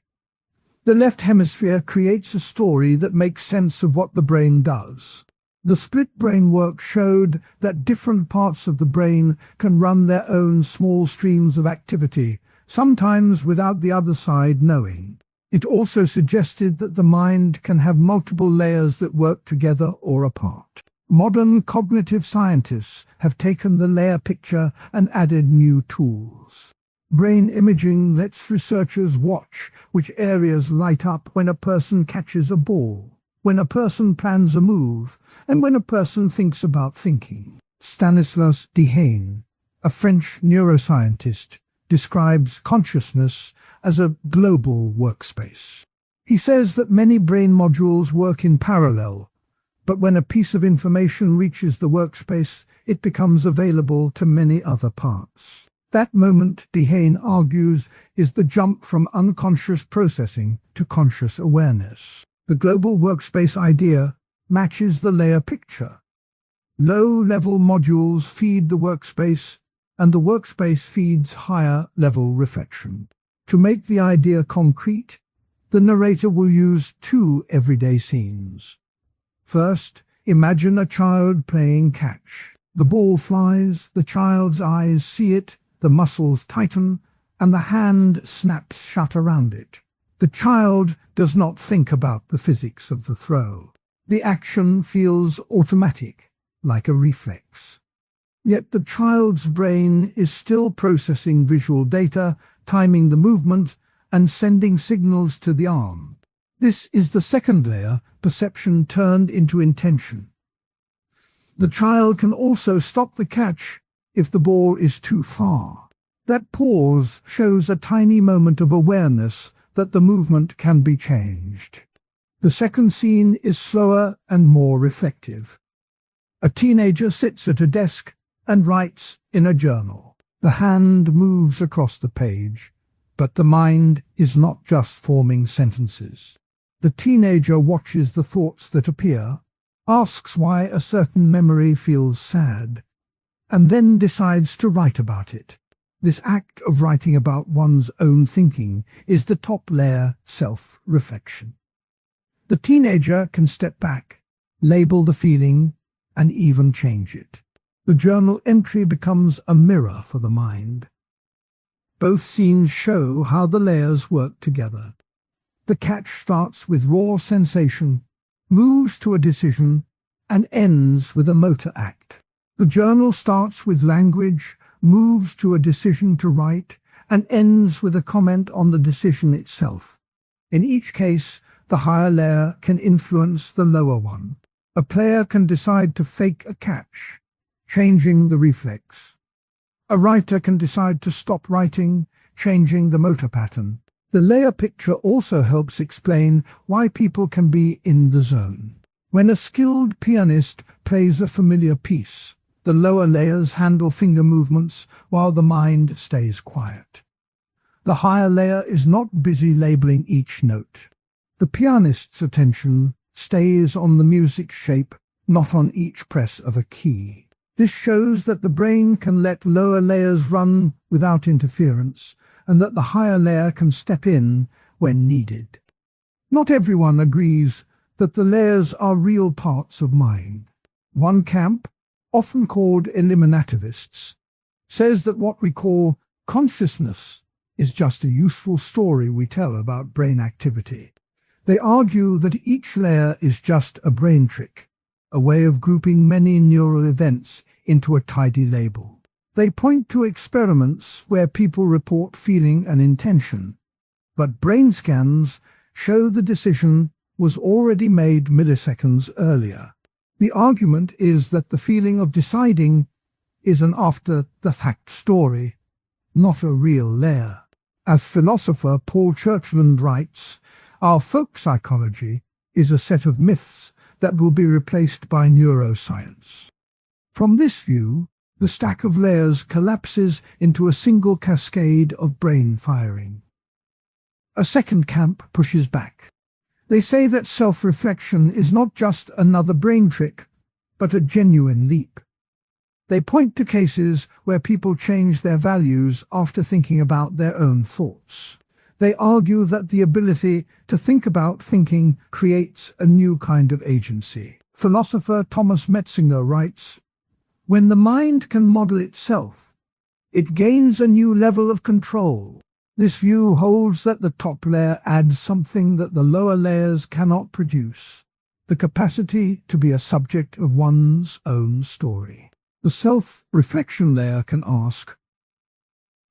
Speaker 1: "The left hemisphere creates a story that makes sense of what the brain does. The split brain work showed that different parts of the brain can run their own small streams of activity, sometimes without the other side knowing. It also suggested that the mind can have multiple layers that work together or apart. Modern cognitive scientists have taken the layer picture and added new tools. Brain imaging lets researchers watch which areas light up when a person catches a ball, when a person plans a move, and when a person thinks about thinking." Stanislas Dehaene, a French neuroscientist, describes consciousness as a global workspace. He says that many brain modules work in parallel, but when a piece of information reaches the workspace, it becomes available to many other parts. That moment, Dehaene argues, is the jump from unconscious processing to conscious awareness. The global workspace idea matches the layer picture. Low-level modules feed the workspace, and the workspace feeds higher-level reflection. To make the idea concrete, the narrator will use two everyday scenes. First, imagine a child playing catch. The ball flies, the child's eyes see it, the muscles tighten, and the hand snaps shut around it. The child does not think about the physics of the throw. The action feels automatic, like a reflex. Yet the child's brain is still processing visual data, timing the movement, and sending signals to the arm. This is the second layer, perception turned into intention. The child can also stop the catch if the ball is too far. That pause shows a tiny moment of awareness that the movement can be changed. The second scene is slower and more reflective. A teenager sits at a desk and writes in a journal. The hand moves across the page, but the mind is not just forming sentences. The teenager watches the thoughts that appear, asks why a certain memory feels sad, and then decides to write about it. This act of writing about one's own thinking is the top layer, self-reflection. The teenager can step back, label the feeling, and even change it. The journal entry becomes a mirror for the mind. Both scenes show how the layers work together. The catch starts with raw sensation, moves to a decision, and ends with a motor act. The journal starts with language, moves to a decision to write, and ends with a comment on the decision itself. In each case, the higher layer can influence the lower one. A player can decide to fake a catch, changing the reflex. A writer can decide to stop writing, changing the motor pattern. The layer picture also helps explain why people can be in the zone. When a skilled pianist plays a familiar piece, the lower layers handle finger movements while the mind stays quiet. The higher layer is not busy labeling each note. The pianist's attention stays on the music shape, not on each press of a key. This shows that the brain can let lower layers run without interference, and that the higher layer can step in when needed. Not everyone agrees that the layers are real parts of mind. One camp, often called eliminativists, says that what we call consciousness is just a useful story we tell about brain activity. They argue that each layer is just a brain trick, a way of grouping many neural events into a tidy label. They point to experiments where people report feeling and intention, but brain scans show the decision was already made milliseconds earlier. The argument is that the feeling of deciding is an after-the-fact story, not a real layer. As philosopher Paul Churchland writes, our folk psychology is a set of myths that will be replaced by neuroscience. From this view, the stack of layers collapses into a single cascade of brain firing. A second camp pushes back. They say that self-reflection is not just another brain trick, but a genuine leap. They point to cases where people change their values after thinking about their own thoughts. They argue that the ability to think about thinking creates a new kind of agency. Philosopher Thomas Metzinger writes, "When the mind can model itself, it gains a new level of control." This view holds that the top layer adds something that the lower layers cannot produce, the capacity to be a subject of one's own story. The self-reflection layer can ask,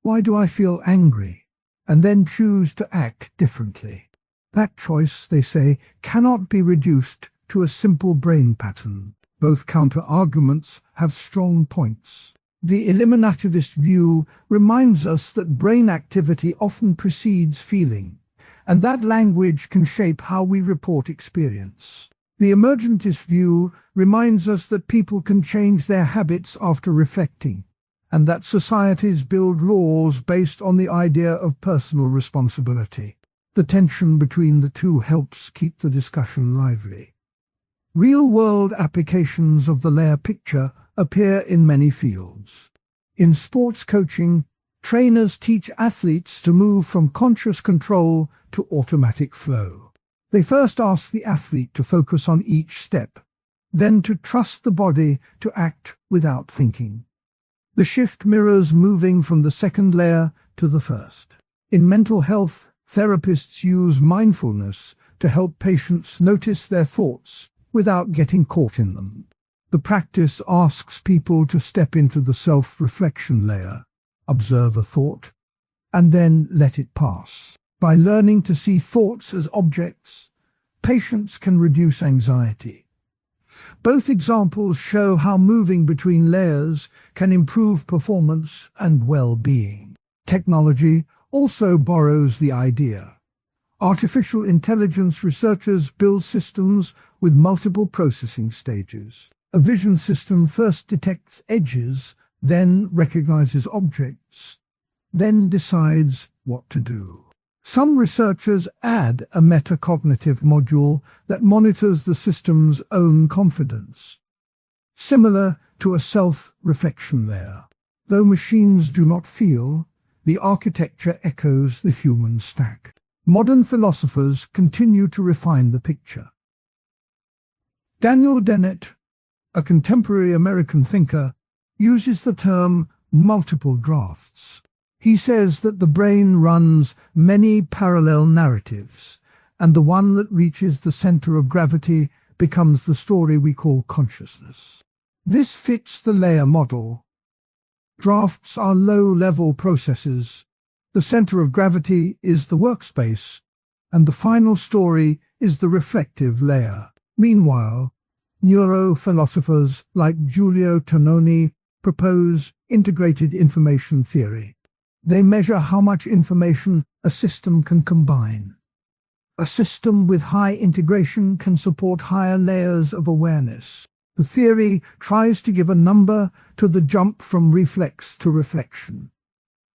Speaker 1: "Why do I feel angry?" and then choose to act differently. That choice, they say, cannot be reduced to a simple brain pattern. Both counter-arguments have strong points. The eliminativist view reminds us that brain activity often precedes feeling, and that language can shape how we report experience. The emergentist view reminds us that people can change their habits after reflecting, and that societies build laws based on the idea of personal responsibility. The tension between the two helps keep the discussion lively. Real-world applications of the layer picture appear in many fields. In sports coaching, trainers teach athletes to move from conscious control to automatic flow. They first ask the athlete to focus on each step, then to trust the body to act without thinking. The shift mirrors moving from the second layer to the first. In mental health, therapists use mindfulness to help patients notice their thoughts without getting caught in them. The practice asks people to step into the self-reflection layer, observe a thought, and then let it pass. By learning to see thoughts as objects, patients can reduce anxiety. Both examples show how moving between layers can improve performance and well-being. Technology also borrows the idea. Artificial intelligence researchers build systems with multiple processing stages. A vision system first detects edges, then recognizes objects, then decides what to do. Some researchers add a metacognitive module that monitors the system's own confidence, similar to a self-reflection layer. Though machines do not feel, the architecture echoes the human stack. Modern philosophers continue to refine the picture. Daniel Dennett, a contemporary American thinker, uses the term multiple drafts. He says that the brain runs many parallel narratives, and the one that reaches the center of gravity becomes the story we call consciousness. This fits the layer model. Drafts are low-level processes. The center of gravity is the workspace, and the final story is the reflective layer. Meanwhile, neurophilosophers like Giulio Tononi propose integrated information theory. They measure how much information a system can combine. A system with high integration can support higher layers of awareness. The theory tries to give a number to the jump from reflex to reflection.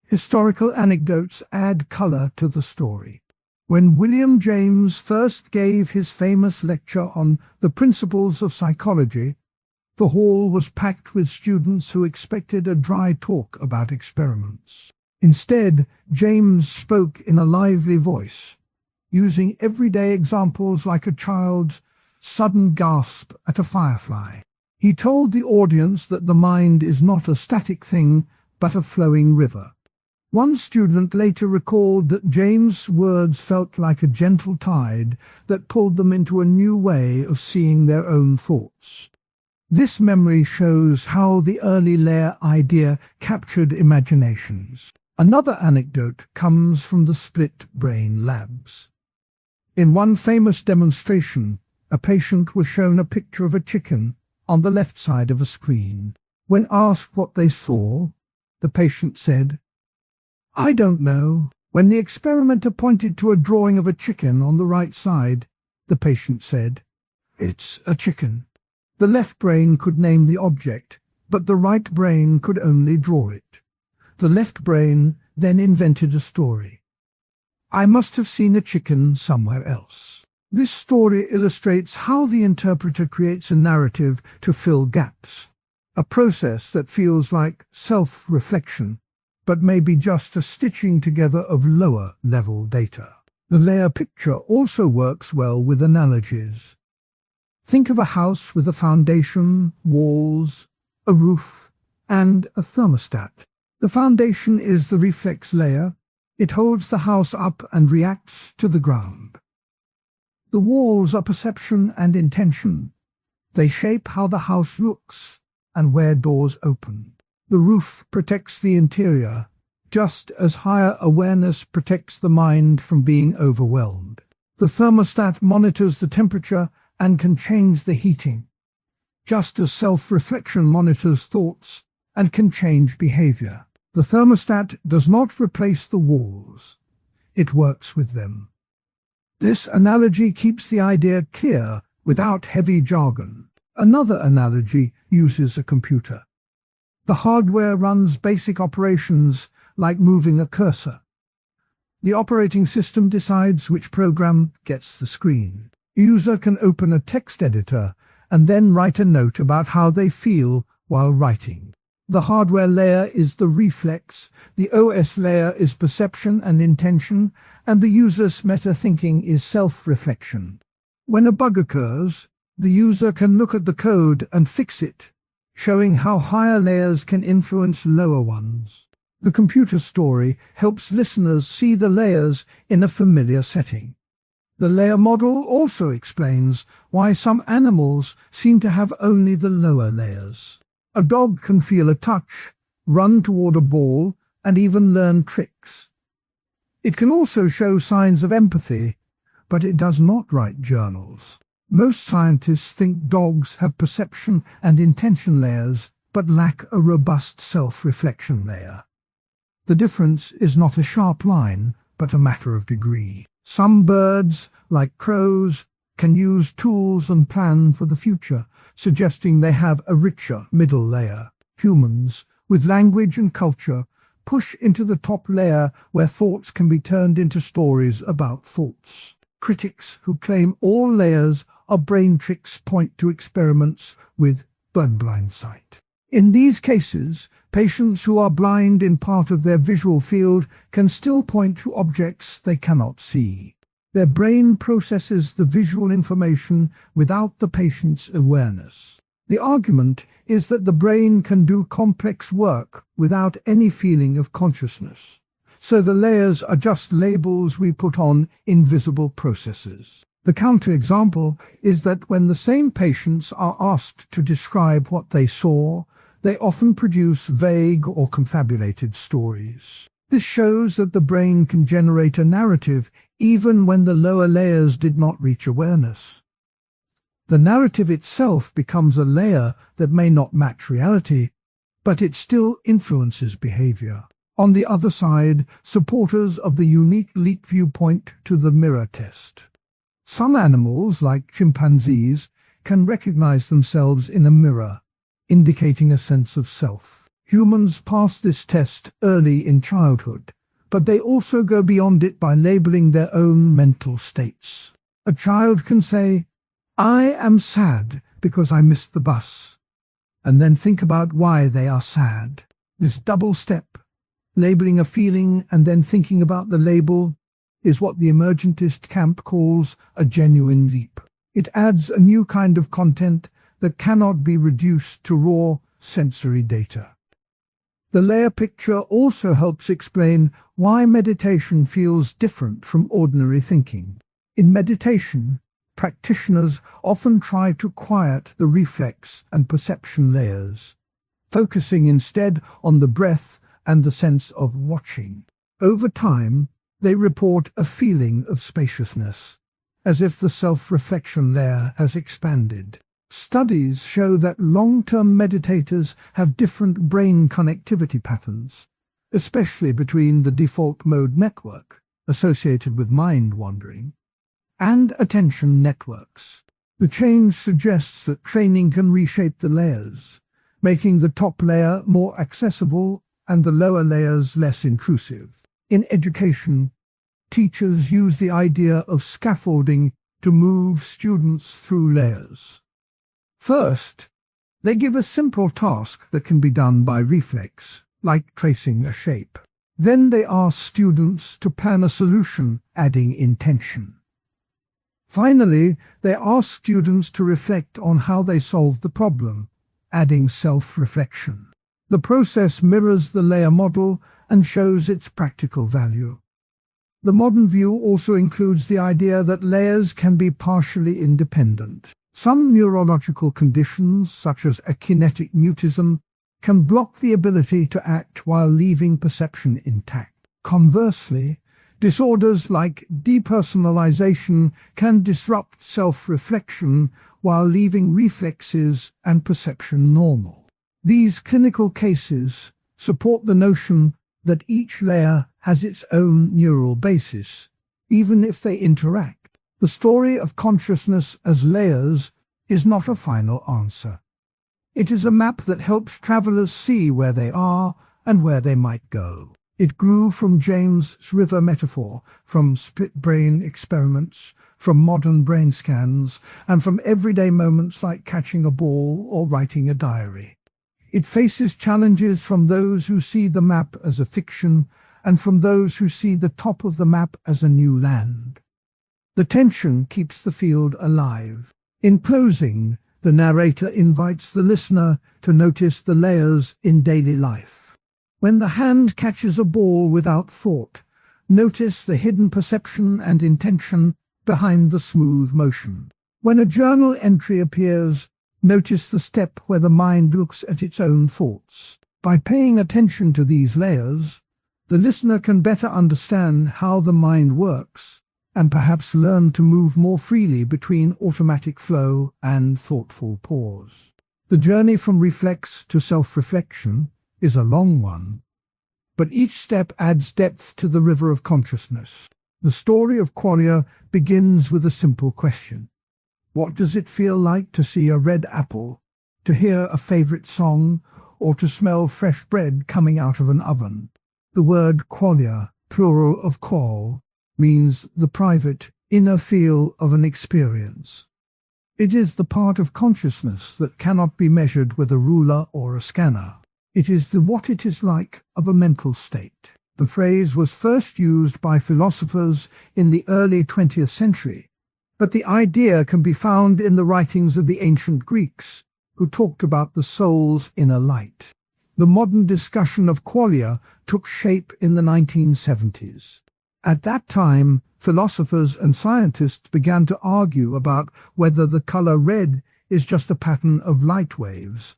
Speaker 1: Historical anecdotes add color to the story. When William James first gave his famous lecture on the principles of psychology, the hall was packed with students who expected a dry talk about experiments. Instead, James spoke in a lively voice, using everyday examples like a child's sudden gasp at a firefly. He told the audience that the mind is not a static thing, but a flowing river. One student later recalled that James' words felt like a gentle tide that pulled them into a new way of seeing their own thoughts. This memory shows how the early layer idea captured imaginations. Another anecdote comes from the split brain labs. In one famous demonstration, a patient was shown a picture of a chicken on the left side of a screen. When asked what they saw, the patient said, I don't know. When the experimenter pointed to a drawing of a chicken on the right side, the patient said, "It's a chicken." The left brain could name the object, but the right brain could only draw it. The left brain then invented a story. "I must have seen a chicken somewhere else." This story illustrates how the interpreter creates a narrative to fill gaps, a process that feels like self-reflection, but may be just a stitching together of lower-level data. The layer picture also works well with analogies. Think of a house with a foundation, walls, a roof, and a thermostat. The foundation is the reflex layer. It holds the house up and reacts to the ground. The walls are perception and intention. They shape how the house looks and where doors open. The roof protects the interior, just as higher awareness protects the mind from being overwhelmed. The thermostat monitors the temperature and can change the heating, just as self-reflection monitors thoughts and can change behavior. The thermostat does not replace the walls. It works with them. This analogy keeps the idea clear without heavy jargon. Another analogy uses a computer. The hardware runs basic operations like moving a cursor. The operating system decides which program gets the screen. A user can open a text editor and then write a note about how they feel while writing. The hardware layer is the reflex, the OS layer is perception and intention, and the user's meta-thinking is self-reflection. When a bug occurs, the user can look at the code and fix it, showing how higher layers can influence lower ones. The computer story helps listeners see the layers in a familiar setting. The layer model also explains why some animals seem to have only the lower layers. A dog can feel a touch, run toward a ball, and even learn tricks. It can also show signs of empathy, but it does not write journals. Most scientists think dogs have perception and intention layers, but lack a robust self-reflection layer. The difference is not a sharp line, but a matter of degree. Some birds, like crows, can use tools and plan for the future, suggesting they have a richer middle layer. Humans, with language and culture, push into the top layer where thoughts can be turned into stories about thoughts. Critics who claim all layers are brain tricks point to experiments with blind sight. In these cases, patients who are blind in part of their visual field can still point to objects they cannot see. Their brain processes the visual information without the patient's awareness. The argument is that the brain can do complex work without any feeling of consciousness. So the layers are just labels we put on invisible processes. The counterexample is that when the same patients are asked to describe what they saw, they often produce vague or confabulated stories. This shows that the brain can generate a narrative even when the lower layers did not reach awareness. The narrative itself becomes a layer that may not match reality, but it still influences behavior. On the other side, supporters of the unique leap viewpoint to the mirror test. Some animals, like chimpanzees, can recognize themselves in a mirror, indicating a sense of self. Humans pass this test early in childhood, but they also go beyond it by labeling their own mental states. A child can say, "I am sad because I missed the bus," and then think about why they are sad. This double step, labeling a feeling and then thinking about the label, is what the emergentist camp calls a genuine leap. It adds a new kind of content that cannot be reduced to raw sensory data. The layer picture also helps explain why meditation feels different from ordinary thinking. In meditation, practitioners often try to quiet the reflex and perception layers, focusing instead on the breath and the sense of watching. Over time, they report a feeling of spaciousness, as if the self-reflection layer has expanded. Studies show that long-term meditators have different brain connectivity patterns. especially between the default mode network, associated with mind wandering, and attention networks. The change suggests that training can reshape the layers, making the top layer more accessible and the lower layers less intrusive. In education, teachers use the idea of scaffolding to move students through layers. First, they give a simple task that can be done by reflex, like tracing a shape. Then they ask students to plan a solution, adding intention. Finally, they ask students to reflect on how they solved the problem, adding self-reflection. The process mirrors the layer model and shows its practical value. The modern view also includes the idea that layers can be partially independent. Some neurological conditions, such as akinetic mutism, can block the ability to act while leaving perception intact. Conversely, disorders like depersonalization can disrupt self-reflection while leaving reflexes and perception normal. These clinical cases support the notion that each layer has its own neural basis, even if they interact. The story of consciousness as layers is not a final answer. It is a map that helps travelers see where they are and where they might go. It grew from James' river metaphor, from split brain experiments, from modern brain scans, and from everyday moments like catching a ball or writing a diary. It faces challenges from those who see the map as a fiction and from those who see the top of the map as a new land. The tension keeps the field alive. In closing, the narrator invites the listener to notice the layers in daily life. When the hand catches a ball without thought, notice the hidden perception and intention behind the smooth motion. When a journal entry appears, notice the step where the mind looks at its own thoughts. By paying attention to these layers, the listener can better understand how the mind works and perhaps learn to move more freely between automatic flow and thoughtful pause. The journey from reflex to self-reflection is a long one, but each step adds depth to the river of consciousness. The story of qualia begins with a simple question. What does it feel like to see a red apple, to hear a favorite song, or to smell fresh bread coming out of an oven? The word qualia, plural of qual, means the private, inner feel of an experience. It is the part of consciousness that cannot be measured with a ruler or a scanner. It is the what it is like of a mental state. The phrase was first used by philosophers in the early 20th century, but the idea can be found in the writings of the ancient Greeks, who talked about the soul's inner light. The modern discussion of qualia took shape in the 1970s. At that time, philosophers and scientists began to argue about whether the color red is just a pattern of light waves,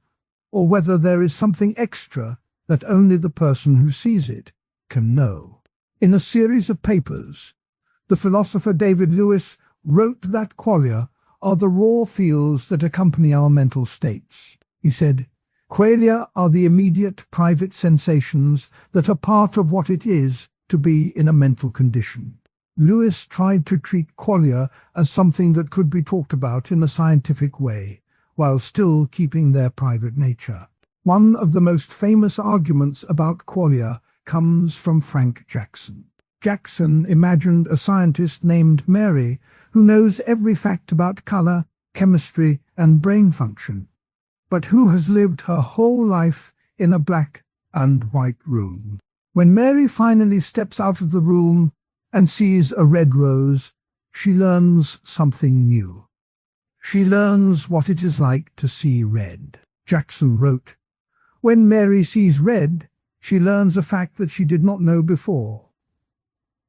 Speaker 1: or whether there is something extra that only the person who sees it can know. In a series of papers, the philosopher David Lewis wrote that qualia are the raw feels that accompany our mental states. He said, "Qualia are the immediate private sensations that are part of what it is to be in a mental condition." Lewis tried to treat qualia as something that could be talked about in a scientific way, while still keeping their private nature. One of the most famous arguments about qualia comes from Frank Jackson. Jackson imagined a scientist named Mary who knows every fact about color, chemistry, and brain function, but who has lived her whole life in a black and white room. When Mary finally steps out of the room and sees a red rose, she learns something new. She learns what it is like to see red. Jackson wrote, "When Mary sees red, she learns a fact that she did not know before."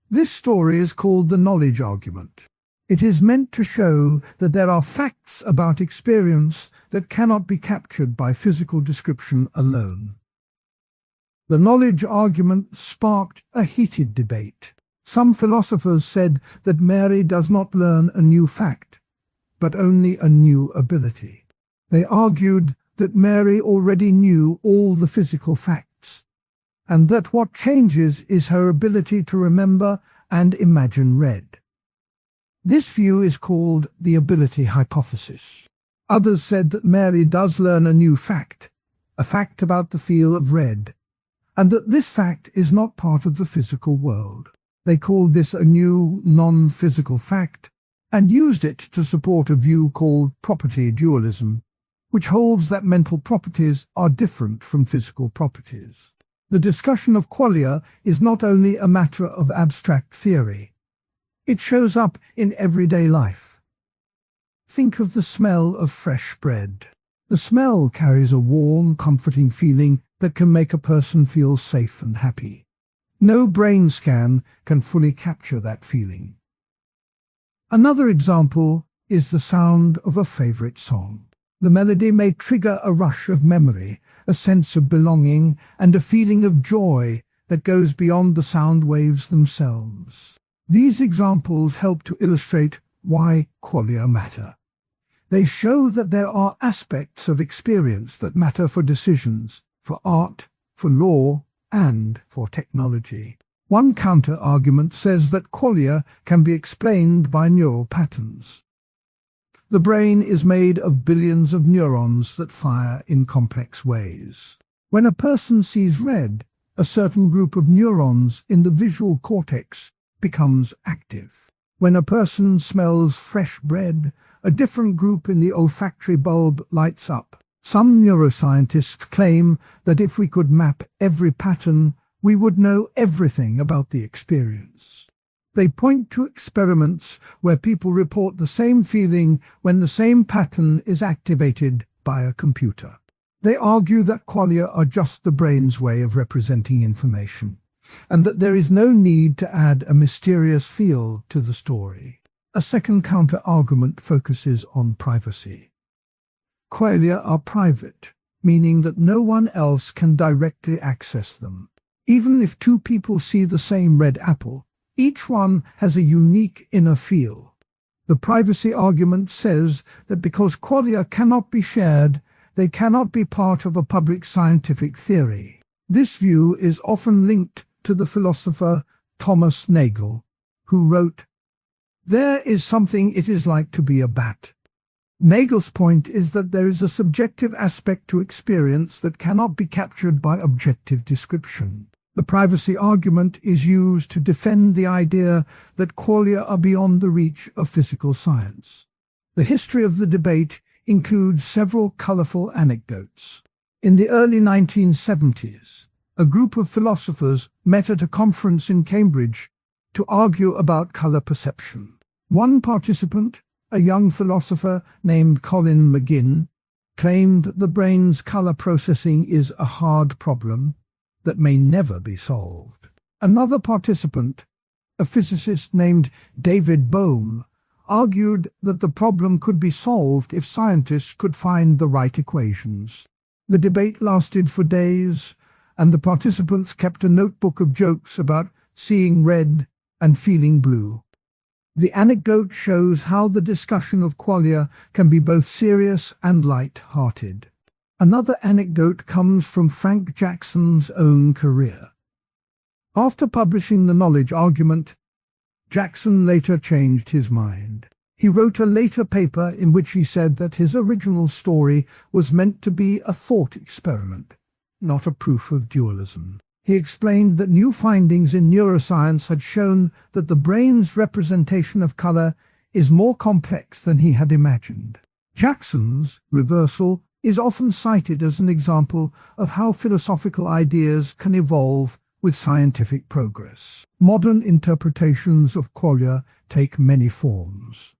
Speaker 1: This story is called the knowledge argument. It is meant to show that there are facts about experience that cannot be captured by physical description alone. The knowledge argument sparked a heated debate. Some philosophers said that Mary does not learn a new fact, but only a new ability. They argued that Mary already knew all the physical facts, and that what changes is her ability to remember and imagine red. This view is called the ability hypothesis. Others said that Mary does learn a new fact, a fact about the feel of red, and that this fact is not part of the physical world. They called this a new, non-physical fact, and used it to support a view called property dualism, which holds that mental properties are different from physical properties. The discussion of qualia is not only a matter of abstract theory. It shows up in everyday life. Think of the smell of fresh bread. The smell carries a warm, comforting feeling that can make a person feel safe and happy. No brain scan can fully capture that feeling. Another example is the sound of a favorite song. The melody may trigger a rush of memory, a sense of belonging, and a feeling of joy that goes beyond the sound waves themselves. These examples help to illustrate why qualia matter. They show that there are aspects of experience that matter for decisions, for art, for law, and for technology. One counter-argument says that qualia can be explained by neural patterns. The brain is made of billions of neurons that fire in complex ways. When a person sees red, a certain group of neurons in the visual cortex becomes active. When a person smells fresh bread, a different group in the olfactory bulb lights up. Some neuroscientists claim that if we could map every pattern, we would know everything about the experience. They point to experiments where people report the same feeling when the same pattern is activated by a computer. They argue that qualia are just the brain's way of representing information, and that there is no need to add a mysterious feel to the story. A second counter-argument focuses on privacy. Qualia are private, meaning that no one else can directly access them. Even if two people see the same red apple, each one has a unique inner feel. The privacy argument says that because qualia cannot be shared, they cannot be part of a public scientific theory. This view is often linked to the philosopher Thomas Nagel, who wrote, "There is something it is like to be a bat." Nagel's point is that there is a subjective aspect to experience that cannot be captured by objective description. The privacy argument is used to defend the idea that qualia are beyond the reach of physical science. The history of the debate includes several colorful anecdotes. In the early 1970s, a group of philosophers met at a conference in Cambridge to argue about color perception. One participant, a young philosopher named Colin McGinn, claimed that the brain's color processing is a hard problem that may never be solved. Another participant, a physicist named David Bohm, argued that the problem could be solved if scientists could find the right equations. The debate lasted for days, and the participants kept a notebook of jokes about seeing red and feeling blue. The anecdote shows how the discussion of qualia can be both serious and light-hearted. Another anecdote comes from Frank Jackson's own career. After publishing The Knowledge Argument, Jackson later changed his mind. He wrote a later paper in which he said that his original story was meant to be a thought experiment, not a proof of dualism. He explained that new findings in neuroscience had shown that the brain's representation of color is more complex than he had imagined. Jackson's reversal is often cited as an example of how philosophical ideas can evolve with scientific progress. Modern interpretations of qualia take many forms.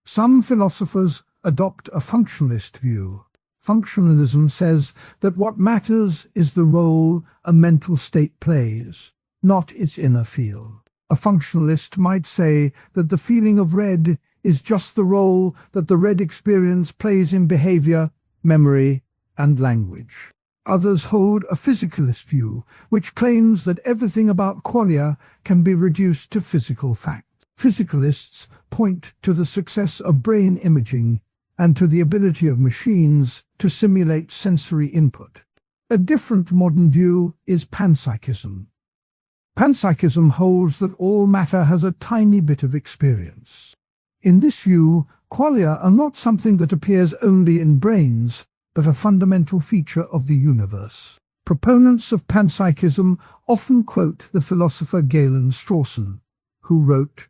Speaker 1: Some philosophers adopt a functionalist view. Functionalism says that what matters is the role a mental state plays, not its inner feel. A functionalist might say that the feeling of red is just the role that the red experience plays in behavior, memory, and language. Others hold a physicalist view, which claims that everything about qualia can be reduced to physical facts. Physicalists point to the success of brain imaging and to the ability of machines to simulate sensory input. A different modern view is panpsychism. Panpsychism holds that all matter has a tiny bit of experience. In this view, qualia are not something that appears only in brains, but a fundamental feature of the universe. Proponents of panpsychism often quote the philosopher Galen Strawson, who wrote,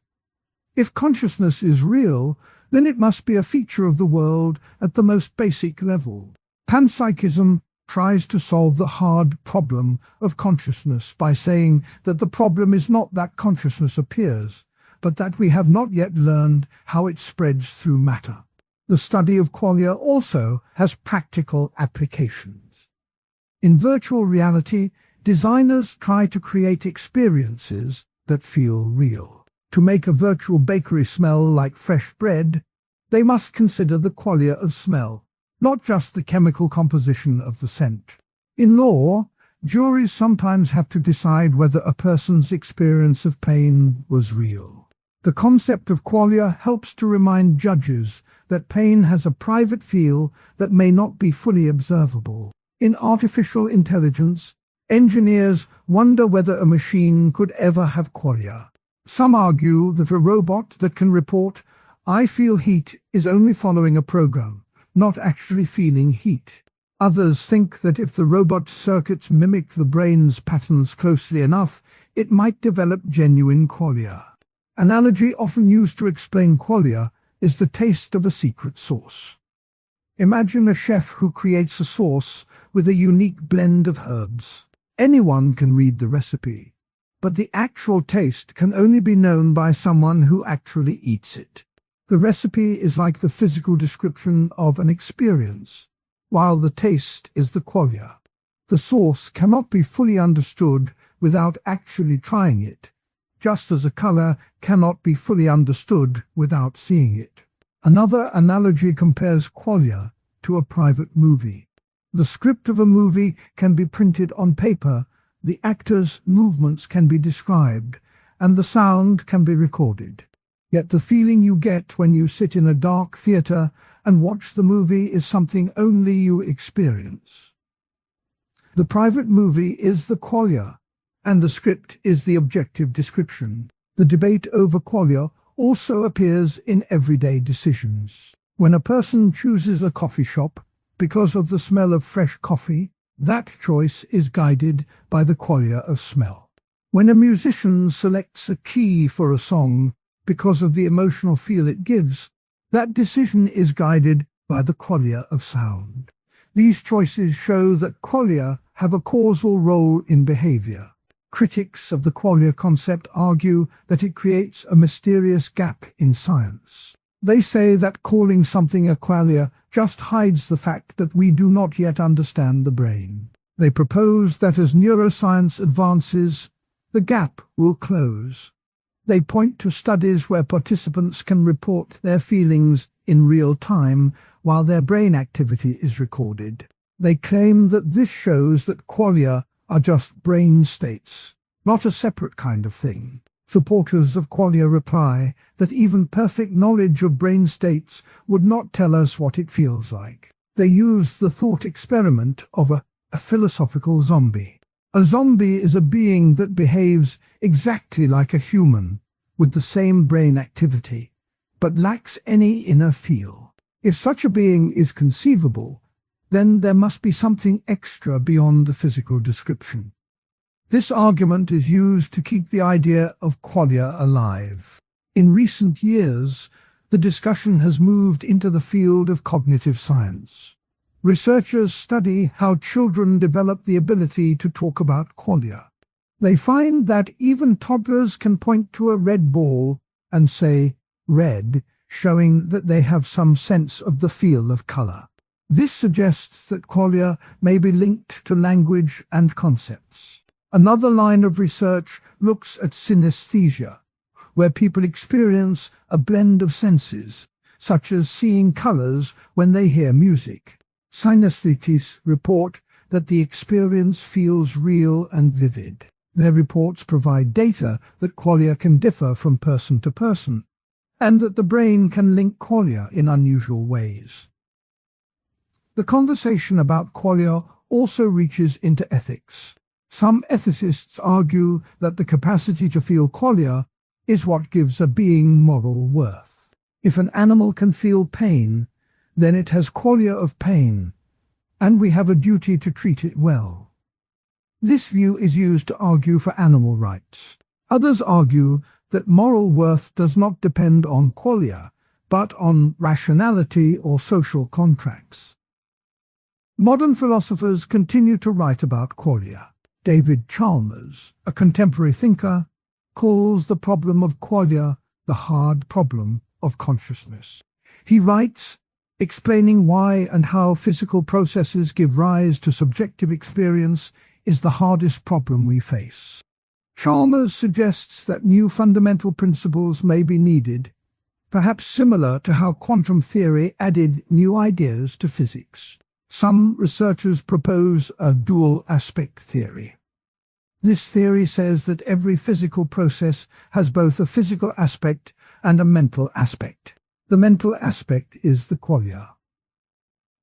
Speaker 1: "If consciousness is real, then it must be a feature of the world at the most basic level." Panpsychism tries to solve the hard problem of consciousness by saying that the problem is not that consciousness appears, but that we have not yet learned how it spreads through matter. The study of qualia also has practical applications. In virtual reality, designers try to create experiences that feel real. To make a virtual bakery smell like fresh bread, they must consider the qualia of smell, not just the chemical composition of the scent. In law, juries sometimes have to decide whether a person's experience of pain was real. The concept of qualia helps to remind judges that pain has a private feel that may not be fully observable. In artificial intelligence, engineers wonder whether a machine could ever have qualia. Some argue that a robot that can report, "I feel heat," is only following a program, not actually feeling heat. Others think that if the robot circuits mimic the brain's patterns closely enough, it might develop genuine qualia. Analogy often used to explain qualia is the taste of a secret sauce. Imagine a chef who creates a sauce with a unique blend of herbs. Anyone can read the recipe, but the actual taste can only be known by someone who actually eats it. The recipe is like the physical description of an experience, while the taste is the qualia. The sauce cannot be fully understood without actually trying it, just as a color cannot be fully understood without seeing it. Another analogy compares qualia to a private movie. The script of a movie can be printed on paper, the actors' movements can be described, and the sound can be recorded. Yet the feeling you get when you sit in a dark theater and watch the movie is something only you experience. The private movie is the qualia, and the script is the objective description. The debate over qualia also appears in everyday decisions. When a person chooses a coffee shop because of the smell of fresh coffee, that choice is guided by the qualia of smell. When a musician selects a key for a song because of the emotional feel it gives, that decision is guided by the qualia of sound. These choices show that qualia have a causal role in behavior. Critics of the qualia concept argue that it creates a mysterious gap in science. They say that calling something a qualia just hides the fact that we do not yet understand the brain. They propose that as neuroscience advances, the gap will close. They point to studies where participants can report their feelings in real time while their brain activity is recorded. They claim that this shows that qualia are just brain states, not a separate kind of thing. Supporters of qualia reply that even perfect knowledge of brain states would not tell us what it feels like. They use the thought experiment of a philosophical zombie. A zombie is a being that behaves exactly like a human, with the same brain activity, but lacks any inner feel. If such a being is conceivable, then there must be something extra beyond the physical description. This argument is used to keep the idea of qualia alive. In recent years, the discussion has moved into the field of cognitive science. Researchers study how children develop the ability to talk about qualia. They find that even toddlers can point to a red ball and say, "red," showing that they have some sense of the feel of color. This suggests that qualia may be linked to language and concepts. Another line of research looks at synesthesia, where people experience a blend of senses, such as seeing colors when they hear music. Synesthetes report that the experience feels real and vivid. Their reports provide data that qualia can differ from person to person, and that the brain can link qualia in unusual ways. The conversation about qualia also reaches into ethics. Some ethicists argue that the capacity to feel qualia is what gives a being moral worth. If an animal can feel pain, then it has qualia of pain, and we have a duty to treat it well. This view is used to argue for animal rights. Others argue that moral worth does not depend on qualia, but on rationality or social contracts. Modern philosophers continue to write about qualia. David Chalmers, a contemporary thinker, calls the problem of qualia the hard problem of consciousness. He writes, explaining why and how physical processes give rise to subjective experience is the hardest problem we face. Chalmers suggests that new fundamental principles may be needed, perhaps similar to how quantum theory added new ideas to physics. Some researchers propose a dual-aspect theory. This theory says that every physical process has both a physical aspect and a mental aspect. The mental aspect is the qualia.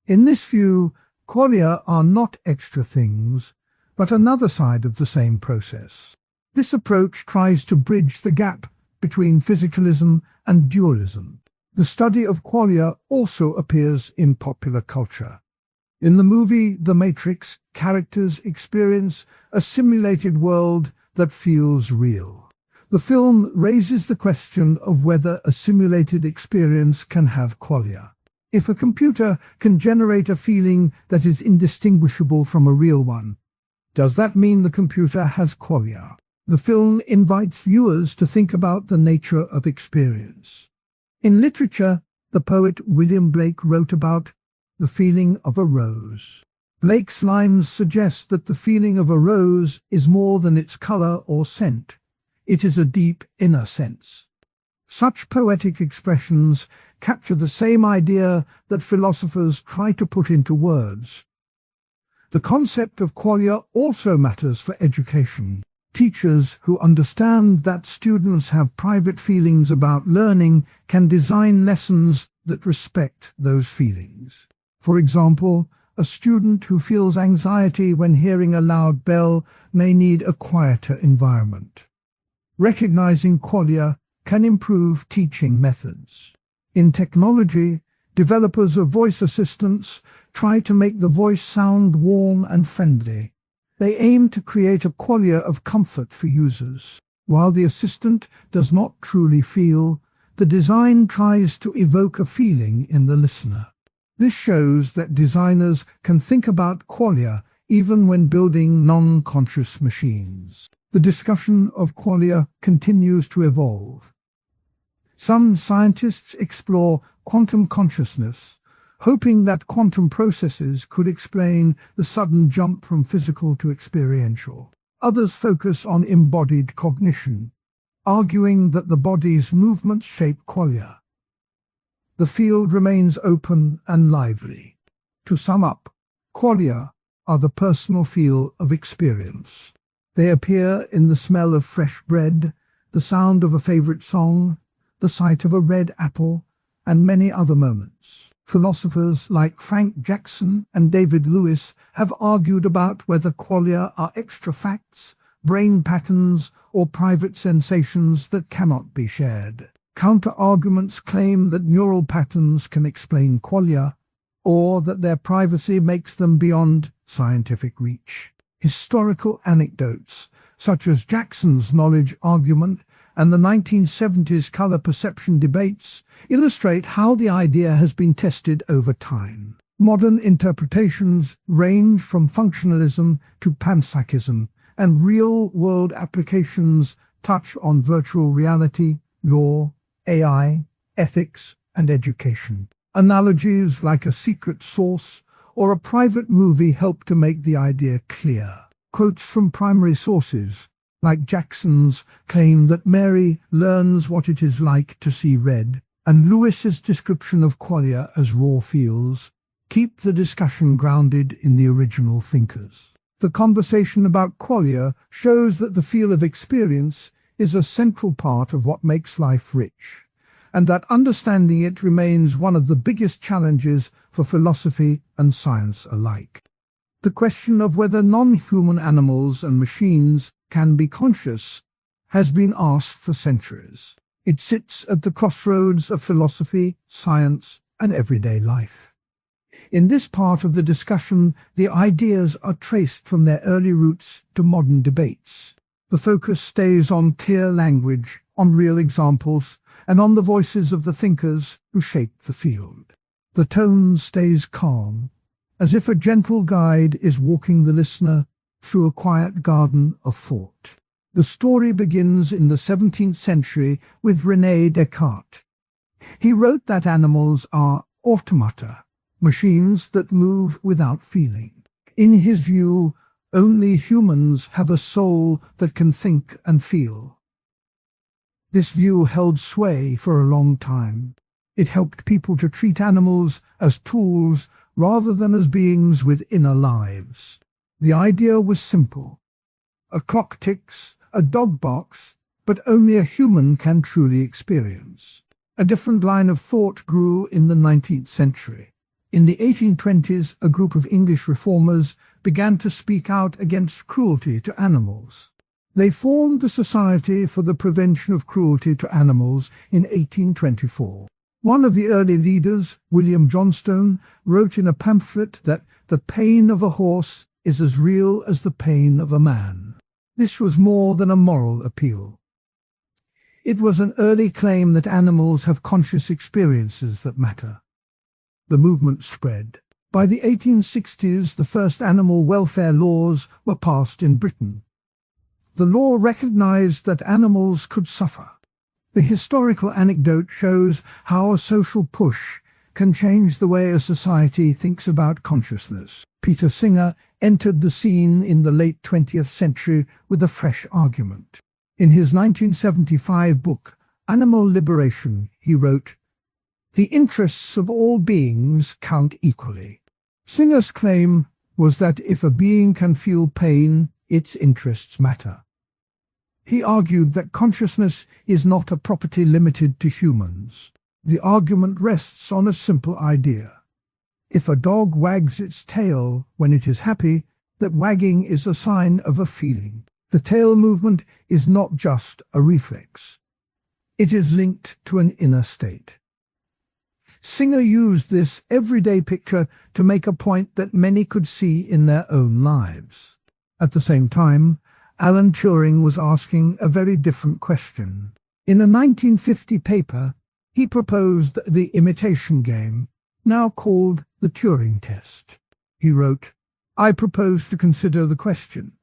Speaker 1: In this view, qualia are not extra things, but another side of the same process. This approach tries to bridge the gap between physicalism and dualism. The study of qualia also appears in popular culture. In the movie The Matrix, characters experience a simulated world that feels real. The film raises the question of whether a simulated experience can have qualia. If a computer can generate a feeling that is indistinguishable from a real one, does that mean the computer has qualia? The film invites viewers to think about the nature of experience. In literature, the poet William Blake wrote about the feeling of a rose. Blake's lines suggest that the feeling of a rose is more than its color or scent. It is a deep inner sense. Such poetic expressions capture the same idea that philosophers try to put into words. The concept of qualia also matters for education. Teachers who understand that students have private feelings about learning can design lessons that respect those feelings. For example, a student who feels anxiety when hearing a loud bell may need a quieter environment. Recognizing qualia can improve teaching methods. In technology, developers of voice assistants try to make the voice sound warm and friendly. They aim to create a qualia of comfort for users. While the assistant does not truly feel, the design tries to evoke a feeling in the listener. This shows that designers can think about qualia even when building non-conscious machines. The discussion of qualia continues to evolve. Some scientists explore quantum consciousness, hoping that quantum processes could explain the sudden jump from physical to experiential. Others focus on embodied cognition, arguing that the body's movements shape qualia. The field remains open and lively. To sum up, qualia are the personal feel of experience. They appear in the smell of fresh bread, the sound of a favorite song, the sight of a red apple, and many other moments. Philosophers like Frank Jackson and David Lewis have argued about whether qualia are extra facts, brain patterns, or private sensations that cannot be shared. Counter-arguments claim that neural patterns can explain qualia, or that their privacy makes them beyond scientific reach. Historical anecdotes, such as Jackson's knowledge argument and the 1970s color perception debates, illustrate how the idea has been tested over time. Modern interpretations range from functionalism to panpsychism, and real-world applications touch on virtual reality, law, AI, ethics, and education. Analogies like a secret source or a private movie help to make the idea clear. Quotes from primary sources, like Jackson's claim that Mary learns what it is like to see red, and Lewis's description of qualia as raw feels, keep the discussion grounded in the original thinkers. The conversation about qualia shows that the feel of experience is a central part of what makes life rich, and that understanding it remains one of the biggest challenges for philosophy and science alike. The question of whether non-human animals and machines can be conscious has been asked for centuries. It sits at the crossroads of philosophy, science, and everyday life. In this part of the discussion, the ideas are traced from their early roots to modern debates. The focus stays on clear language, on real examples, and on the voices of the thinkers who shaped the field. The tone stays calm, as if a gentle guide is walking the listener through a quiet garden of thought. The story begins in the 17th century with René Descartes. He wrote that animals are automata, machines that move without feeling. In his view, only humans have a soul that can think and feel. This view held sway for a long time. It helped people to treat animals as tools rather than as beings with inner lives. The idea was simple. A clock ticks, a dog barks, but only a human can truly experience. A different line of thought grew in the 19th century. In the 1820s, a group of English reformers began to speak out against cruelty to animals. They formed the Society for the Prevention of Cruelty to Animals in 1824. One of the early leaders, William Johnstone, wrote in a pamphlet that the pain of a horse is as real as the pain of a man. This was more than a moral appeal. It was an early claim that animals have conscious experiences that matter. The movement spread. By the 1860s, the first animal welfare laws were passed in Britain. The law recognized that animals could suffer. The historical anecdote shows how a social push can change the way a society thinks about consciousness. Peter Singer entered the scene in the late 20th century with a fresh argument. In his 1975 book, Animal Liberation, he wrote, "The interests of all beings count equally." Singer's claim was that if a being can feel pain, its interests matter. He argued that consciousness is not a property limited to humans. The argument rests on a simple idea. If a dog wags its tail when it is happy, that wagging is a sign of a feeling. The tail movement is not just a reflex. It is linked to an inner state. Singer used this everyday picture to make a point that many could see in their own lives. At the same time, Alan Turing was asking a very different question. In a 1950 paper, he proposed the imitation game, now called the Turing test. He wrote, "I propose to consider the question,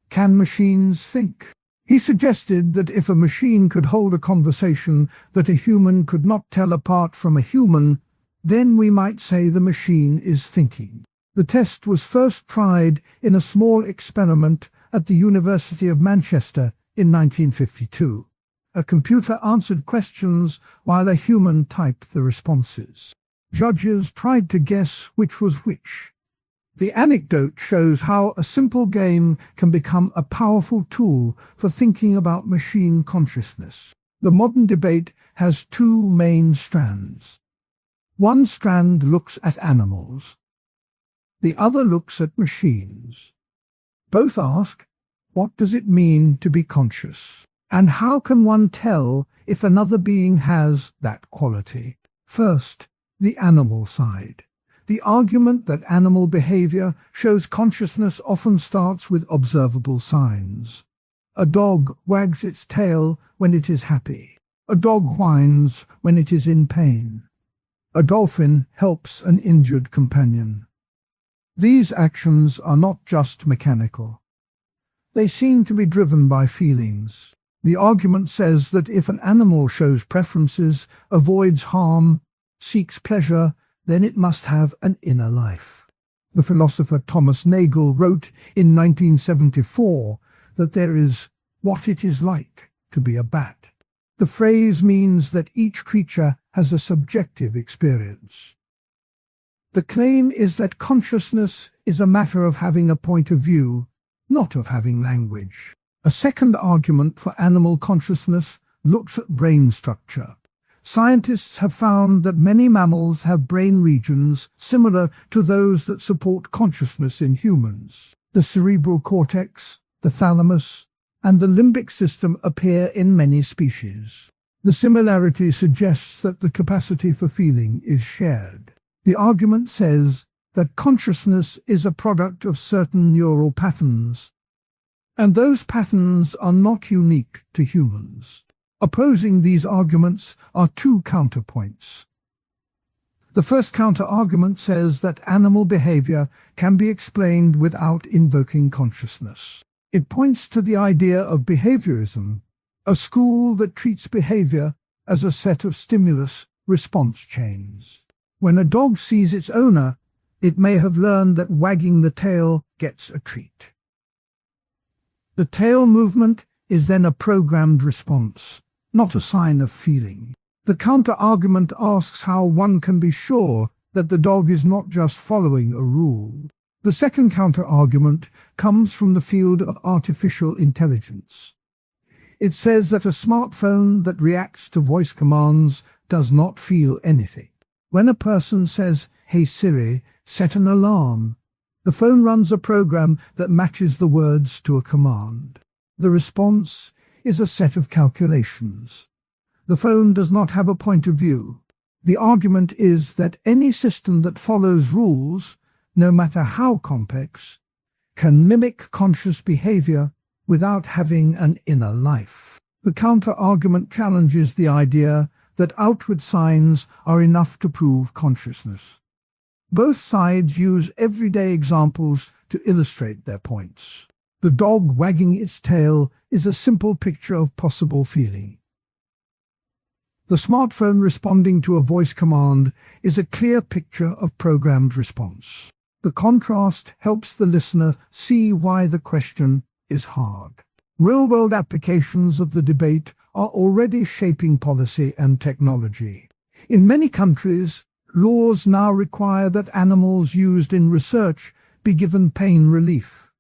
Speaker 1: can machines think?" He suggested that if a machine could hold a conversation that a human could not tell apart from a human, then we might say the machine is thinking. The test was first tried in a small experiment at the University of Manchester in 1952. A computer answered questions while a human typed the responses. Judges tried to guess which was which. The anecdote shows how a simple game can become a powerful tool for thinking about machine consciousness. The modern debate has two main strands. One strand looks at animals. The other looks at machines. Both ask, what does it mean to be conscious? And how can one tell if another being has that quality? First, the animal side. The argument that animal behavior shows consciousness often starts with observable signs. A dog wags its tail when it is happy. A dog whines when it is in pain. A dolphin helps an injured companion. These actions are not just mechanical. They seem to be driven by feelings. The argument says that if an animal shows preferences, avoids harm, seeks pleasure, then it must have an inner life. The philosopher Thomas Nagel wrote in 1974 that there is what it is like to be a bat. The phrase means that each creature has a subjective experience. The claim is that consciousness is a matter of having a point of view, not of having language. A second argument for animal consciousness looks at brain structure. Scientists have found that many mammals have brain regions similar to those that support consciousness in humans. The cerebral cortex, the thalamus, and the limbic system appear in many species. The similarity suggests that the capacity for feeling is shared. The argument says that consciousness is a product of certain neural patterns, and those patterns are not unique to humans. Opposing these arguments are two counterpoints. The first counter-argument says that animal behavior can be explained without invoking consciousness. It points to the idea of behaviorism, a school that treats behavior as a set of stimulus-response chains. When a dog sees its owner, it may have learned that wagging the tail gets a treat. The tail movement is then a programmed response, not a sign of feeling. The counter-argument asks how one can be sure that the dog is not just following a rule. The second counter-argument comes from the field of artificial intelligence. It says that a smartphone that reacts to voice commands does not feel anything. When a person says, "Hey Siri, set an alarm," the phone runs a program that matches the words to a command. The response is a set of calculations. The phone does not have a point of view. The argument is that any system that follows rules, no matter how complex, can mimic conscious behavior without having an inner life. The counter-argument challenges the idea that outward signs are enough to prove consciousness. Both sides use everyday examples to illustrate their points. The dog wagging its tail is a simple picture of possible feeling. The smartphone responding to a voice command is a clear picture of programmed response. The contrast helps the listener see why the question is hard. Real-world applications of the debate are already shaping policy and technology. In many countries, laws now require that animals used in research be given pain relief.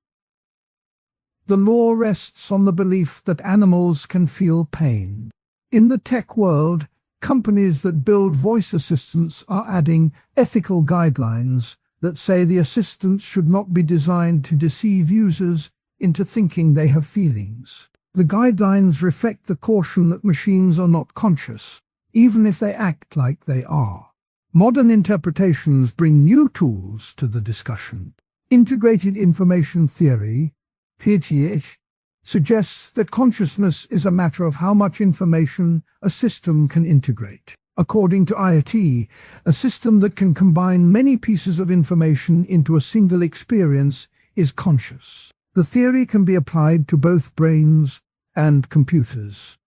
Speaker 1: The law rests on the belief that animals can feel pain. In the tech world, companies that build voice assistants are adding ethical guidelines that say the assistants should not be designed to deceive users into thinking they have feelings. The guidelines reflect the caution that machines are not conscious, even if they act like they are. Modern interpretations bring new tools to the discussion. Integrated information theory, TIT, suggests that consciousness is a matter of how much information a system can integrate. According to IoT, a system that can combine many pieces of information into a single experience is conscious. The theory can be applied to both brains and computers.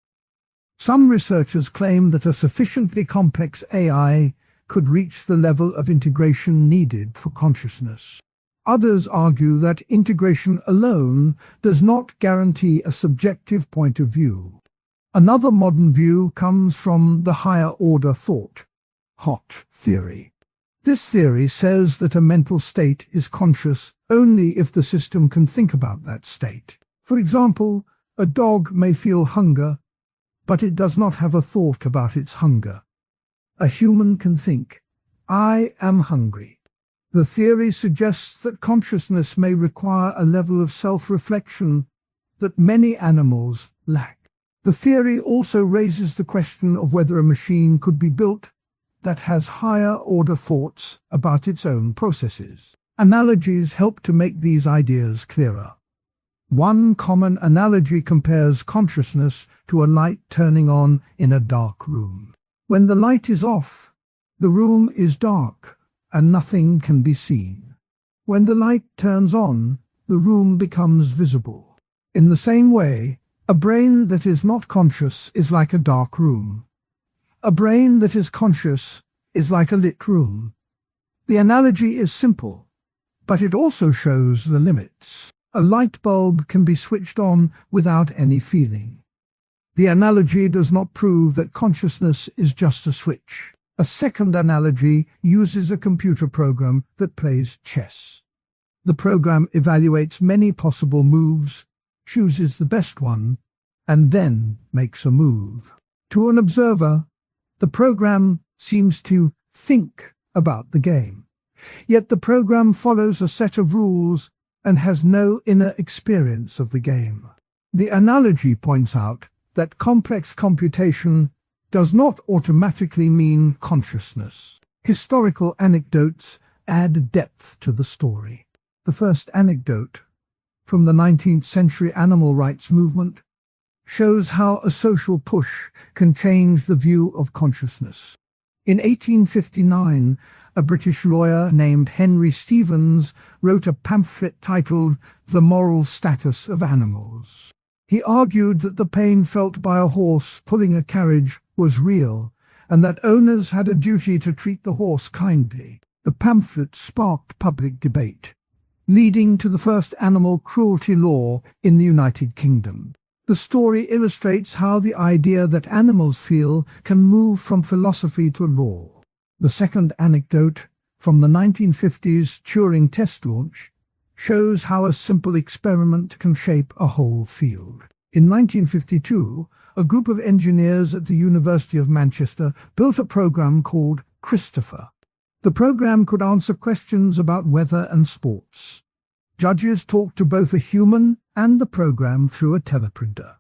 Speaker 1: Some researchers claim that a sufficiently complex AI could reach the level of integration needed for consciousness. Others argue that integration alone does not guarantee a subjective point of view. Another modern view comes from the higher-order thought, HOT theory. This theory says that a mental state is conscious only if the system can think about that state. For example, a dog may feel hunger, but it does not have a thought about its hunger. A human can think, "I am hungry." The theory suggests that consciousness may require a level of self-reflection that many animals lack. The theory also raises the question of whether a machine could be built that has higher-order thoughts about its own processes. Analogies help to make these ideas clearer. One common analogy compares consciousness to a light turning on in a dark room. When the light is off, the room is dark and nothing can be seen. When the light turns on, the room becomes visible. In the same way, a brain that is not conscious is like a dark room. A brain that is conscious is like a lit room. The analogy is simple, but it also shows the limits. A light bulb can be switched on without any feeling. The analogy does not prove that consciousness is just a switch. A second analogy uses a computer program that plays chess. The program evaluates many possible moves, chooses the best one, and then makes a move. To an observer, The program seems to think about the game. Yet the program follows a set of rules and has no inner experience of the game. The analogy points out that complex computation does not automatically mean consciousness. Historical anecdotes add depth to the story. The first anecdote, from the 19th century animal rights movement, shows how a social push can change the view of consciousness. In 1859, a British lawyer named Henry Stevens wrote a pamphlet titled The Moral Status of Animals. He argued that the pain felt by a horse pulling a carriage was real, and that owners had a duty to treat the horse kindly. The pamphlet sparked public debate, leading to the first animal cruelty law in the United Kingdom. The story illustrates how the idea that animals feel can move from philosophy to law. The second anecdote, from the 1950s Turing test launch, shows how a simple experiment can shape a whole field. In 1952, a group of engineers at the University of Manchester built a program called Christopher. The program could answer questions about weather and sports. Judges talked to both a human and the program through a teleprinter.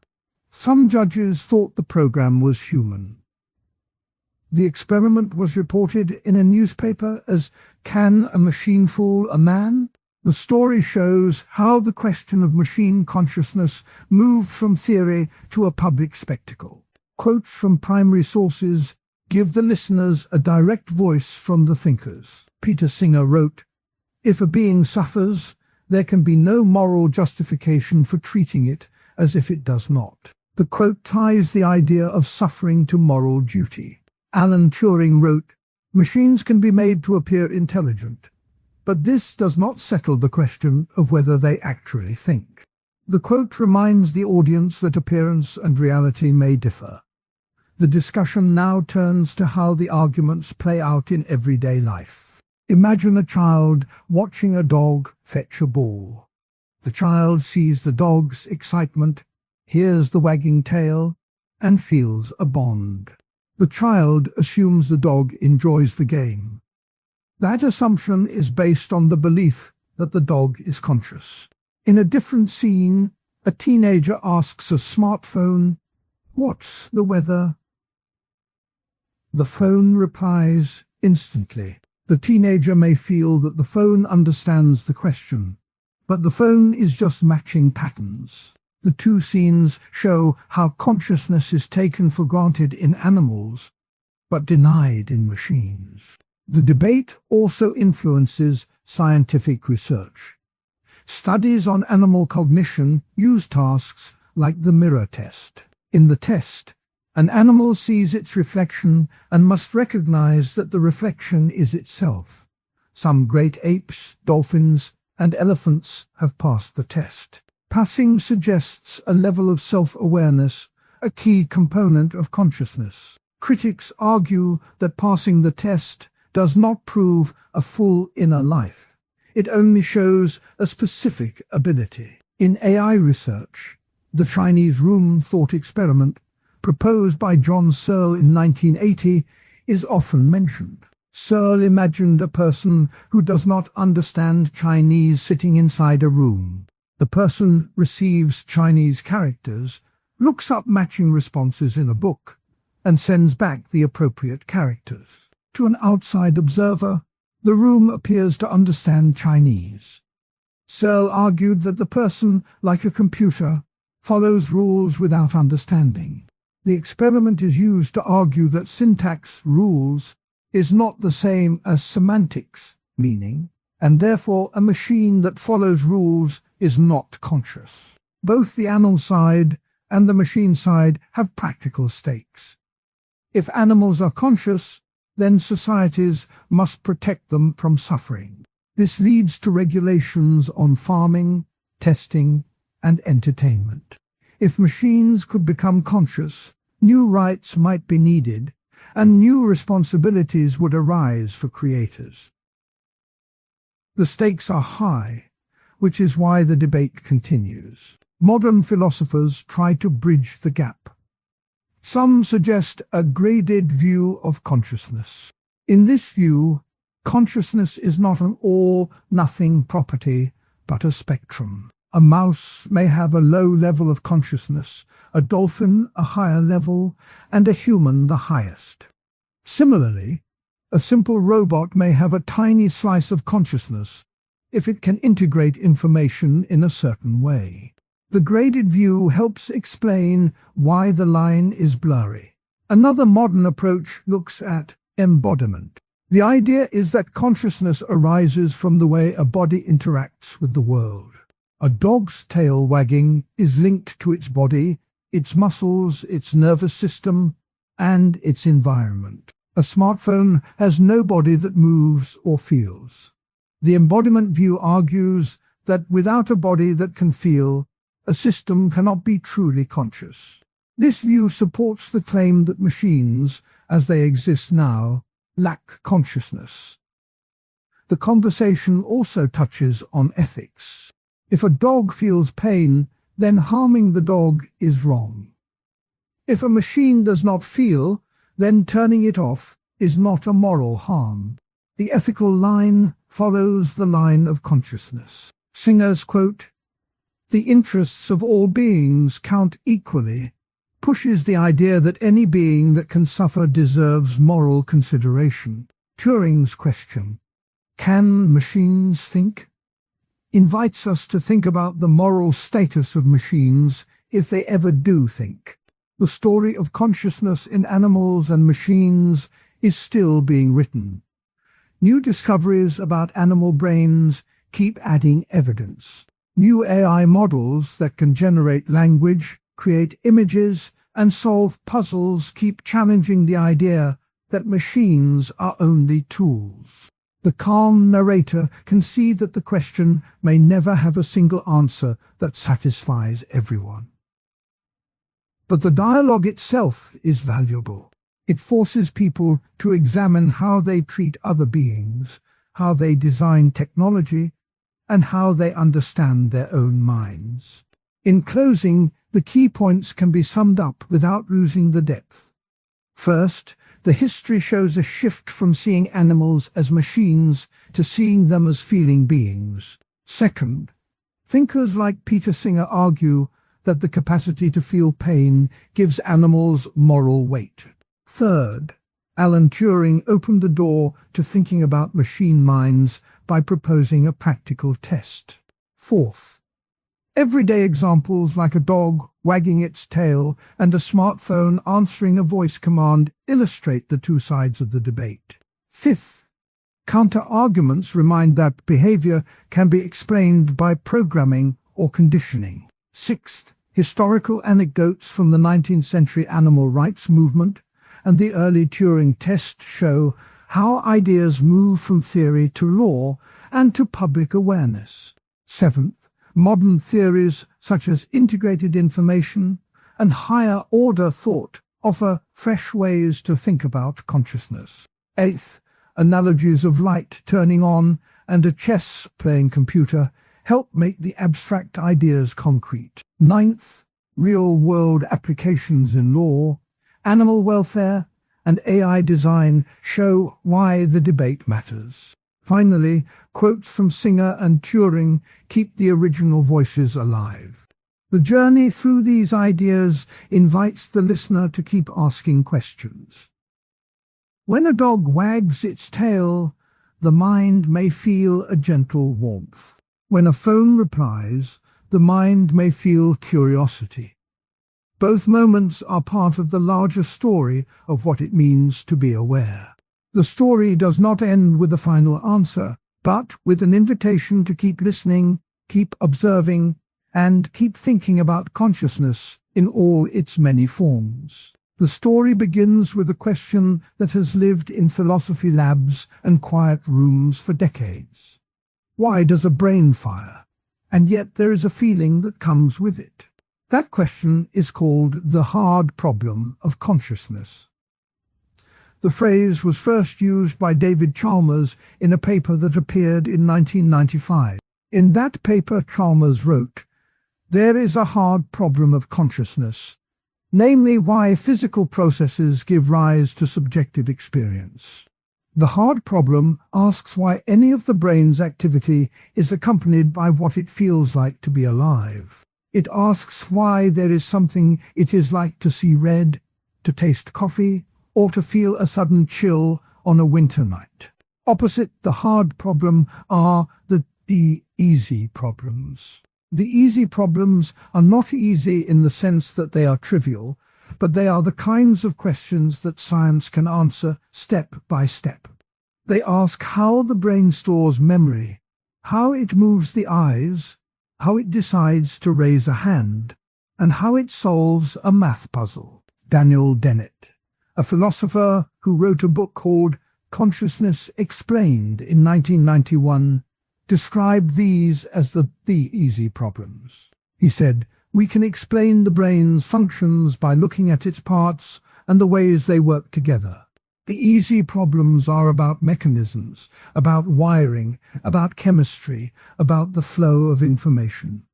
Speaker 1: Some judges thought the program was human. The experiment was reported in a newspaper as "Can a Machine Fool a Man?" The story shows how the question of machine consciousness moved from theory to a public spectacle. Quotes from primary sources give the listeners a direct voice from the thinkers. Peter Singer wrote, "If a being suffers, there can be no moral justification for treating it as if it does not." The quote ties the idea of suffering to moral duty. Alan Turing wrote, "Machines can be made to appear intelligent, but this does not settle the question of whether they actually think." The quote reminds the audience that appearance and reality may differ. The discussion now turns to how the arguments play out in everyday life. Imagine a child watching a dog fetch a ball. The child sees the dog's excitement, hears the wagging tail, and feels a bond. The child assumes the dog enjoys the game. That assumption is based on the belief that the dog is conscious. In a different scene, a teenager asks a smartphone, "What's the weather?" The phone replies instantly. The teenager may feel that the phone understands the question, but the phone is just matching patterns. The two scenes show how consciousness is taken for granted in animals, but denied in machines. The debate also influences scientific research. Studies on animal cognition use tasks like the mirror test. In the test, an animal sees its reflection and must recognize that the reflection is itself. Some great apes, dolphins, and elephants have passed the test. Passing suggests a level of self-awareness, a key component of consciousness. Critics argue that passing the test does not prove a full inner life. It only shows a specific ability. In AI research, the Chinese room thought experiment, proposed by John Searle in 1980, is often mentioned. Searle imagined a person who does not understand Chinese sitting inside a room. The person receives Chinese characters, looks up matching responses in a book, and sends back the appropriate characters. To an outside observer, the room appears to understand Chinese. Searle argued that the person, like a computer, follows rules without understanding. The experiment is used to argue that syntax, rules, is not the same as semantics, meaning, and therefore a machine that follows rules is not conscious. Both the animal side and the machine side have practical stakes. If animals are conscious, then societies must protect them from suffering. This leads to regulations on farming, testing, and entertainment. If machines could become conscious, new rights might be needed, and new responsibilities would arise for creators. The stakes are high, which is why the debate continues. Modern philosophers try to bridge the gap. Some suggest a graded view of consciousness. In this view, consciousness is not an all-nothing property, but a spectrum. A mouse may have a low level of consciousness, a dolphin a higher level, and a human the highest. Similarly, a simple robot may have a tiny slice of consciousness if it can integrate information in a certain way. The graded view helps explain why the line is blurry. Another modern approach looks at embodiment. The idea is that consciousness arises from the way a body interacts with the world. A dog's tail wagging is linked to its body, its muscles, its nervous system, and its environment. A smartphone has no body that moves or feels. The embodiment view argues that without a body that can feel, a system cannot be truly conscious. This view supports the claim that machines, as they exist now, lack consciousness. The conversation also touches on ethics. If a dog feels pain, then harming the dog is wrong. If a machine does not feel, then turning it off is not a moral harm. The ethical line follows the line of consciousness. Singer's quote, "The interests of all beings count equally," pushes the idea that any being that can suffer deserves moral consideration. Turing's question, "Can machines think?" invites us to think about the moral status of machines if they ever do think. The story of consciousness in animals and machines is still being written. New discoveries about animal brains keep adding evidence. New AI models that can generate language, create images, and solve puzzles keep challenging the idea that machines are only tools. The calm narrator can see that the question may never have a single answer that satisfies everyone. But the dialogue itself is valuable. It forces people to examine how they treat other beings, how they design technology, and how they understand their own minds. In closing, the key points can be summed up without losing the depth. First, the history shows a shift from seeing animals as machines to seeing them as feeling beings. Second, thinkers like Peter Singer argue that the capacity to feel pain gives animals moral weight. Third, Alan Turing opened the door to thinking about machine minds by proposing a practical test. Fourth, everyday examples like a dog wagging its tail and a smartphone answering a voice command illustrate the two sides of the debate. Fifth, counter-arguments remind that behavior can be explained by programming or conditioning. Sixth, historical anecdotes from the 19th century animal rights movement and the early Turing test show how ideas move from theory to law and to public awareness. Seventh, modern theories such as integrated information and higher-order thought offer fresh ways to think about consciousness. Eighth, analogies of light turning on and a chess-playing computer help make the abstract ideas concrete. Ninth, real-world applications in law, animal welfare, and AI design show why the debate matters. Finally, quotes from Singer and Turing keep the original voices alive. The journey through these ideas invites the listener to keep asking questions. When a dog wags its tail, the mind may feel a gentle warmth. When a phone replies, the mind may feel curiosity. Both moments are part of the larger story of what it means to be aware. The story does not end with a final answer, but with an invitation to keep listening, keep observing, and keep thinking about consciousness in all its many forms. The story begins with a question that has lived in philosophy labs and quiet rooms for decades. Why does a brain fire? And yet there is a feeling that comes with it. That question is called the hard problem of consciousness. The phrase was first used by David Chalmers in a paper that appeared in 1995. In that paper, Chalmers wrote, "There is a hard problem of consciousness, namely why physical processes give rise to subjective experience. The hard problem asks why any of the brain's activity is accompanied by what it feels like to be alive. It asks why there is something it is like to see red, to taste coffee, or to feel a sudden chill on a winter night. Opposite the hard problem are the easy problems. The easy problems are not easy in the sense that they are trivial, but they are the kinds of questions that science can answer step by step. They ask how the brain stores memory, how it moves the eyes, how it decides to raise a hand, and how it solves a math puzzle. Daniel Dennett, a philosopher who wrote a book called Consciousness Explained in 1991, described these as the easy problems. He said, "We can explain the brain's functions by looking at its parts and the ways they work together. The easy problems are about mechanisms, about wiring, about chemistry, about the flow of information.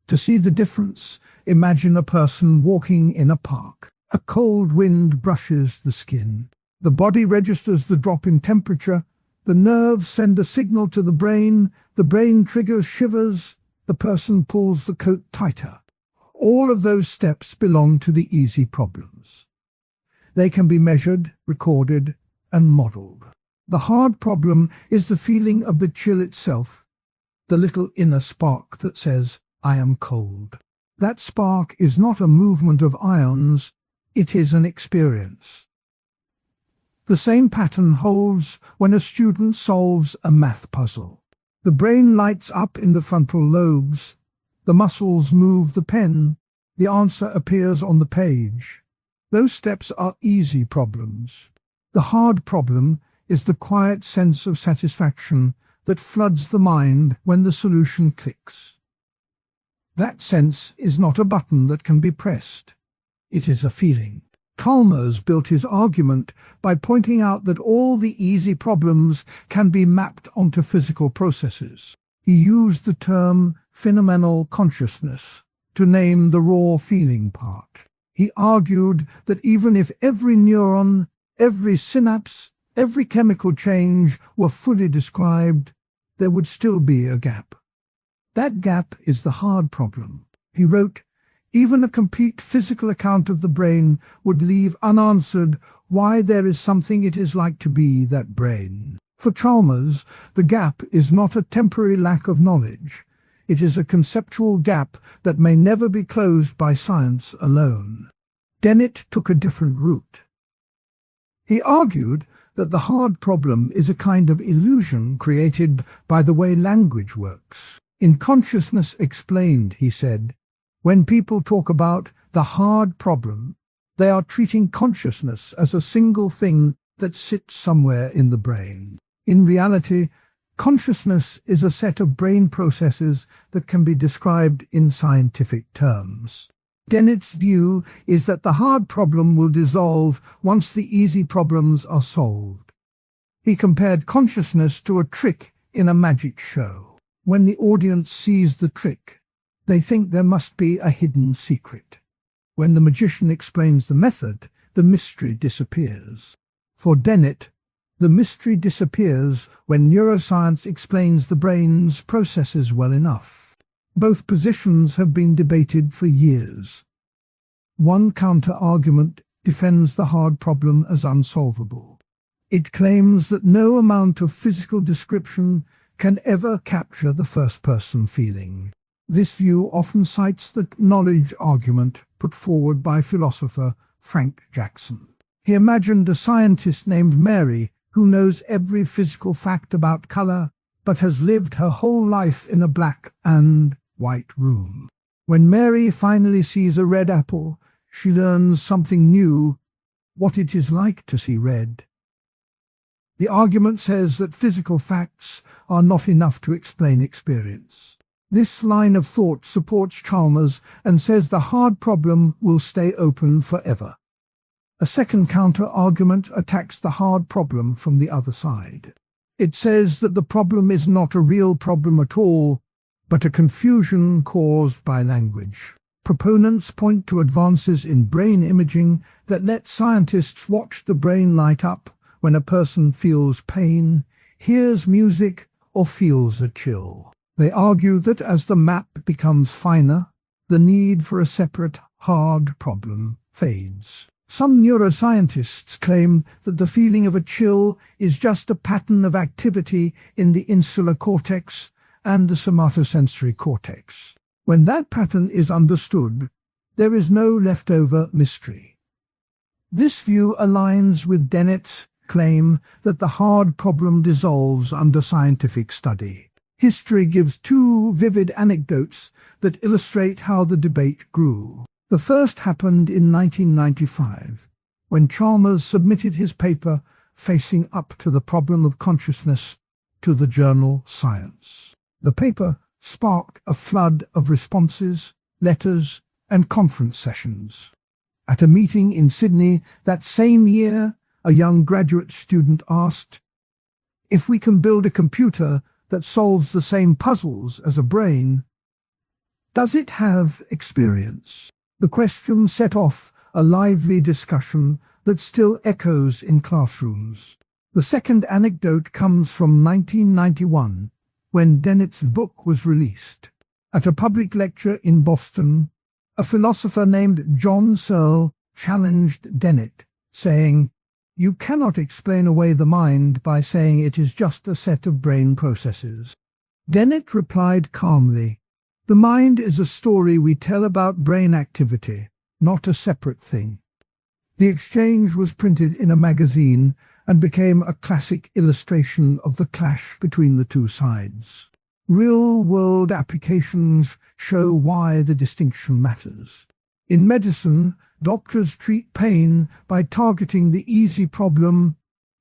Speaker 1: To see the difference, imagine a person walking in a park. A cold wind brushes the skin. The body registers the drop in temperature. The nerves send a signal to the brain triggers shivers, the person pulls the coat tighter. All of those steps belong to the easy problems. They can be measured, recorded, and modeled. The hard problem is the feeling of the chill itself, the little inner spark that says, "I am cold." That spark is not a movement of ions, it is an experience. The same pattern holds when a student solves a math puzzle. The brain lights up in the frontal lobes, the muscles move the pen, the answer appears on the page. Those steps are easy problems. The hard problem is the quiet sense of satisfaction that floods the mind when the solution clicks. That sense is not a button that can be pressed. It is a feeling. Chalmers built his argument by pointing out that all the easy problems can be mapped onto physical processes. He used the term phenomenal consciousness to name the raw feeling part. He argued that even if every neuron, every synapse, every chemical change were fully described, there would still be a gap. That gap is the hard problem. He wrote, "Even a complete physical account of the brain would leave unanswered why there is something it is like to be that brain." For Chalmers, the gap is not a temporary lack of knowledge. It is a conceptual gap that may never be closed by science alone. Dennett took a different route. He argued that the hard problem is a kind of illusion created by the way language works. In Consciousness Explained, he said, when people talk about the hard problem, they are treating consciousness as a single thing that sits somewhere in the brain. In reality, consciousness is a set of brain processes that can be described in scientific terms. Dennett's view is that the hard problem will dissolve once the easy problems are solved. He compared consciousness to a trick in a magic show. When the audience sees the trick, they think there must be a hidden secret. When the magician explains the method, the mystery disappears. For Dennett, the mystery disappears when neuroscience explains the brain's processes well enough. Both positions have been debated for years. One counter-argument defends the hard problem as unsolvable. It claims that no amount of physical description can ever capture the first-person feeling. This view often cites the knowledge argument put forward by philosopher Frank Jackson. He imagined a scientist named Mary who knows every physical fact about color, but has lived her whole life in a black and white room. When Mary finally sees a red apple, she learns something new, what it is like to see red. The argument says that physical facts are not enough to explain experience. This line of thought supports Chalmers and says the hard problem will stay open forever. A second counter-argument attacks the hard problem from the other side. It says that the problem is not a real problem at all, but a confusion caused by language. Proponents point to advances in brain imaging that let scientists watch the brain light up when a person feels pain, hears music, or feels a chill. They argue that as the map becomes finer, the need for a separate, hard problem fades. Some neuroscientists claim that the feeling of a chill is just a pattern of activity in the insular cortex and the somatosensory cortex. When that pattern is understood, there is no leftover mystery. This view aligns with Dennett's claim that the hard problem dissolves under scientific study. History gives two vivid anecdotes that illustrate how the debate grew. The first happened in 1995, when Chalmers submitted his paper Facing Up to the Problem of Consciousness to the journal Science. The paper sparked a flood of responses, letters, and conference sessions. At a meeting in Sydney that same year, a young graduate student asked, "If we can build a computer that solves the same puzzles as a brain, does it have experience?" The question set off a lively discussion that still echoes in classrooms. The second anecdote comes from 1991, when Dennett's book was released. At a public lecture in Boston, a philosopher named John Searle challenged Dennett, saying, "You cannot explain away the mind by saying it is just a set of brain processes." Dennett replied calmly, "The mind is a story we tell about brain activity, not a separate thing." The exchange was printed in a magazine and became a classic illustration of the clash between the two sides. Real-world applications show why the distinction matters. In medicine, doctors treat pain by targeting the easy problem,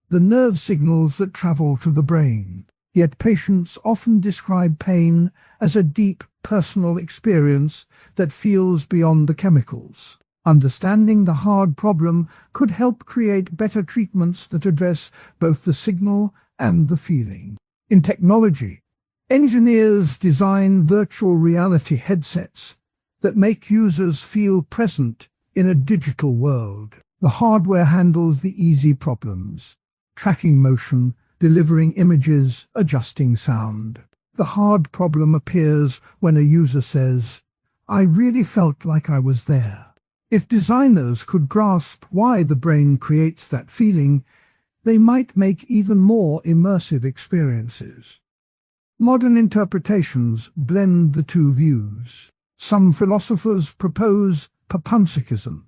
Speaker 1: the nerve signals that travel to the brain. Yet patients often describe pain as a deep personal experience that feels beyond the chemicals. Understanding the hard problem could help create better treatments that address both the signal and the feeling. In technology, engineers design virtual reality headsets that make users feel present in a digital world. The hardware handles the easy problems, tracking motion, delivering images, adjusting sound. The hard problem appears when a user says, "I really felt like I was there." If designers could grasp why the brain creates that feeling, they might make even more immersive experiences. Modern interpretations blend the two views. Some philosophers propose papanpsychism,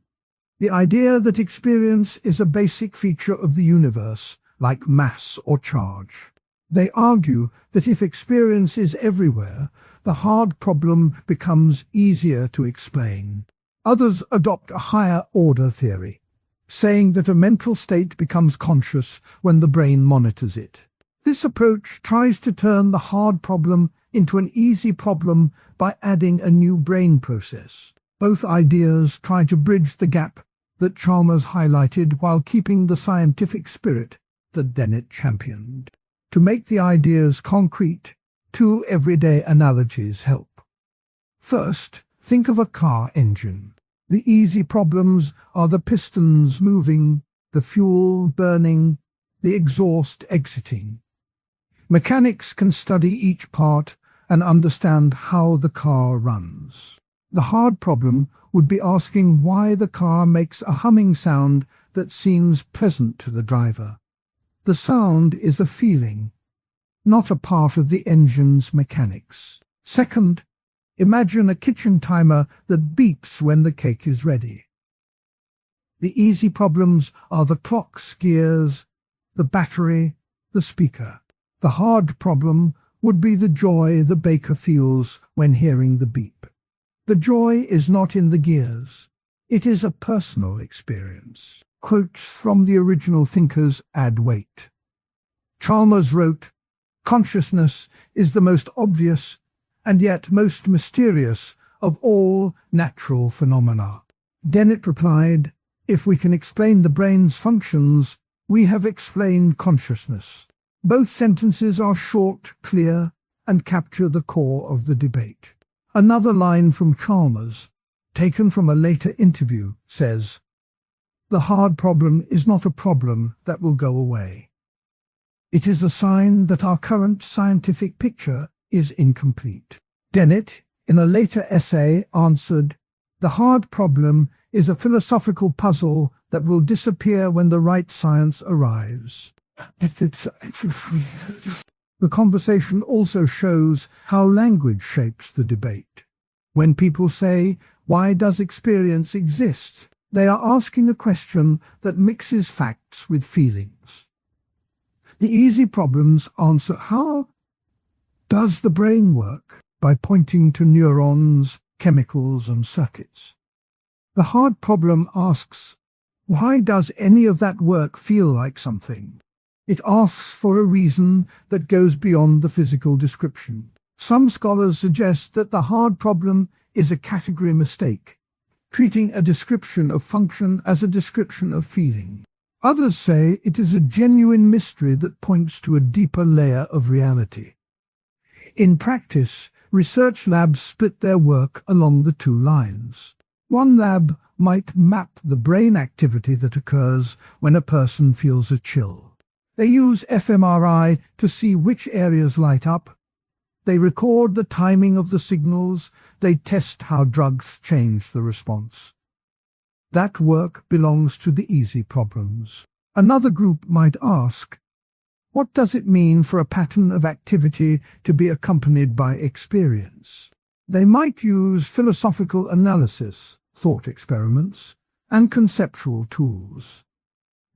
Speaker 1: the idea that experience is a basic feature of the universe, like mass or charge. They argue that if experience is everywhere, the hard problem becomes easier to explain. Others adopt a higher-order theory, saying that a mental state becomes conscious when the brain monitors it. This approach tries to turn the hard problem into an easy problem by adding a new brain process. Both ideas try to bridge the gap that Chalmers highlighted while keeping the scientific spirit that Dennett championed. To make the ideas concrete, two everyday analogies help. First, think of a car engine. The easy problems are the pistons moving, the fuel burning, the exhaust exiting. Mechanics can study each part and understand how the car runs. The hard problem would be asking why the car makes a humming sound that seems pleasant to the driver. The sound is a feeling, not a part of the engine's mechanics. Second, imagine a kitchen timer that beeps when the cake is ready. The easy problems are the clock's gears, the battery, the speaker. The hard problem would be the joy the baker feels when hearing the beep. The joy is not in the gears. It is a personal experience. Quotes from the original thinkers add weight. Chalmers wrote, "Consciousness is the most obvious and yet most mysterious of all natural phenomena." Dennett replied, "If we can explain the brain's functions, we have explained consciousness." Both sentences are short, clear, and capture the core of the debate. Another line from Chalmers, taken from a later interview, says, "The hard problem is not a problem that will go away. It is a sign that our current scientific picture is incomplete." Dennett, in a later essay, answered, "The hard problem is a philosophical puzzle that will disappear when the right science arrives." The conversation also shows how language shapes the debate. When people say, "Why does experience exist?" they are asking a question that mixes facts with feelings. The easy problems answer, "How does the brain work?" by pointing to neurons, chemicals, and circuits. The hard problem asks, "Why does any of that work feel like something?" It asks for a reason that goes beyond the physical description. Some scholars suggest that the hard problem is a category mistake, treating a description of function as a description of feeling. Others say it is a genuine mystery that points to a deeper layer of reality. In practice, research labs split their work along the two lines. One lab might map the brain activity that occurs when a person feels a chill. They use fMRI to see which areas light up. They record the timing of the signals. They test how drugs change the response. That work belongs to the easy problems. Another group might ask, what does it mean for a pattern of activity to be accompanied by experience? They might use philosophical analysis, thought experiments, and conceptual tools.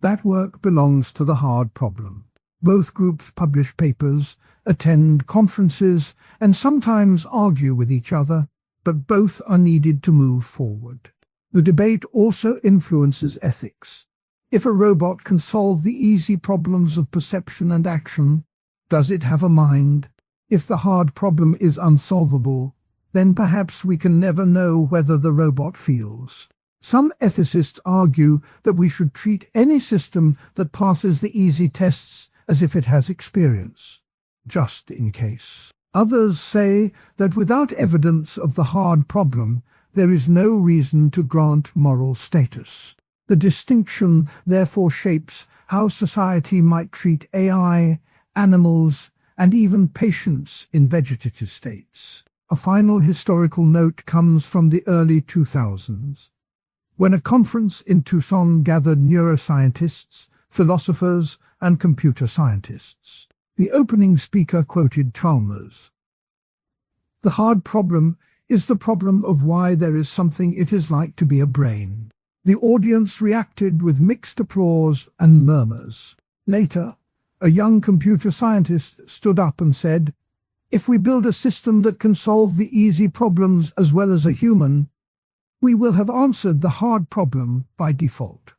Speaker 1: That work belongs to the hard problem. Both groups publish papers, attend conferences, and sometimes argue with each other, but both are needed to move forward. The debate also influences ethics. If a robot can solve the easy problems of perception and action, does it have a mind? If the hard problem is unsolvable, then perhaps we can never know whether the robot feels. Some ethicists argue that we should treat any system that passes the easy tests as if it has experience, just in case. Others say that without evidence of the hard problem, there is no reason to grant moral status. The distinction therefore shapes how society might treat AI, animals, and even patients in vegetative states. A final historical note comes from the early 2000s. When a conference in Tucson gathered neuroscientists, philosophers, and computer scientists. The opening speaker quoted Chalmers. "The hard problem is the problem of why there is something it is like to be a brain." The audience reacted with mixed applause and murmurs. Later, a young computer scientist stood up and said, "If we build a system that can solve the easy problems as well as a human, we will have answered the hard problem by default."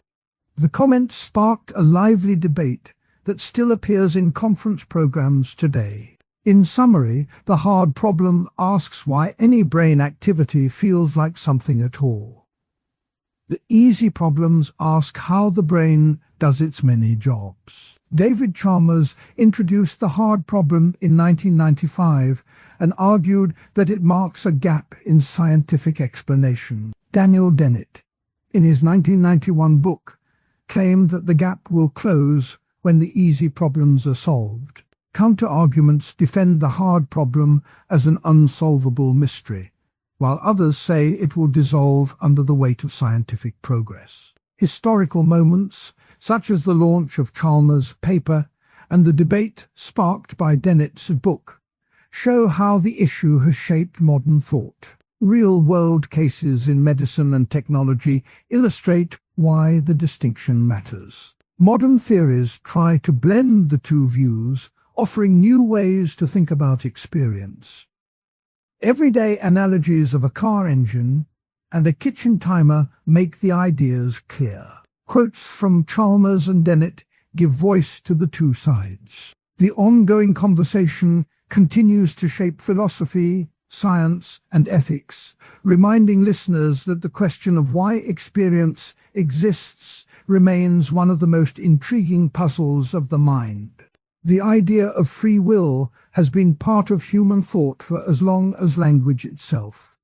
Speaker 1: The comment sparked a lively debate that still appears in conference programs today. In summary, the hard problem asks why any brain activity feels like something at all. The easy problems ask how the brain does its many jobs. David Chalmers introduced the hard problem in 1995 and argued that it marks a gap in scientific explanation. Daniel Dennett, in his 1991 book, claimed that the gap will close when the easy problems are solved. Counter-arguments defend the hard problem as an unsolvable mystery, while others say it will dissolve under the weight of scientific progress. Historical moments, such as the launch of Chalmers' paper and the debate sparked by Dennett's book, show how the issue has shaped modern thought. Real-world cases in medicine and technology illustrate why the distinction matters. Modern theories try to blend the two views, offering new ways to think about experience. Everyday analogies of a car engine and a kitchen timer make the ideas clear. Quotes from Chalmers and Dennett give voice to the two sides. The ongoing conversation continues to shape philosophy, science, and ethics, reminding listeners that the question of why experience exists remains one of the most intriguing puzzles of the mind. The idea of free will has been part of human thought for as long as language itself.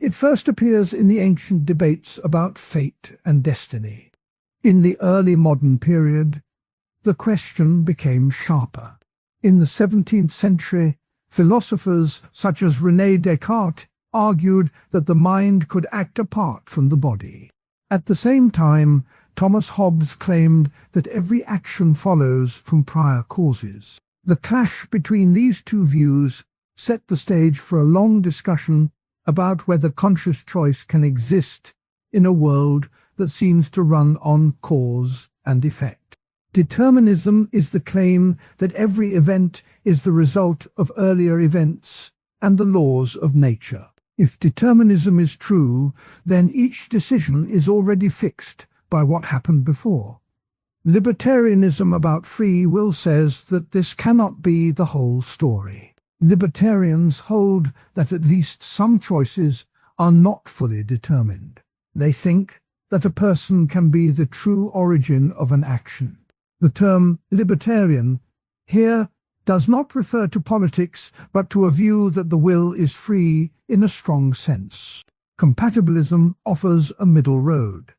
Speaker 1: It first appears in the ancient debates about fate and destiny. In the early modern period, the question became sharper. In the 17th century, philosophers such as René Descartes argued that the mind could act apart from the body. At the same time, Thomas Hobbes claimed that every action follows from prior causes. The clash between these two views set the stage for a long discussion about whether conscious choice can exist in a world that seems to run on cause and effect. Determinism is the claim that every event is the result of earlier events and the laws of nature. If determinism is true, then each decision is already fixed by what happened before. Libertarianism about free will says that this cannot be the whole story. Libertarians hold that at least some choices are not fully determined. They think that a person can be the true origin of an action. The term libertarian here does not refer to politics, but to a view that the will is free in a strong sense. Compatibilism offers a middle road.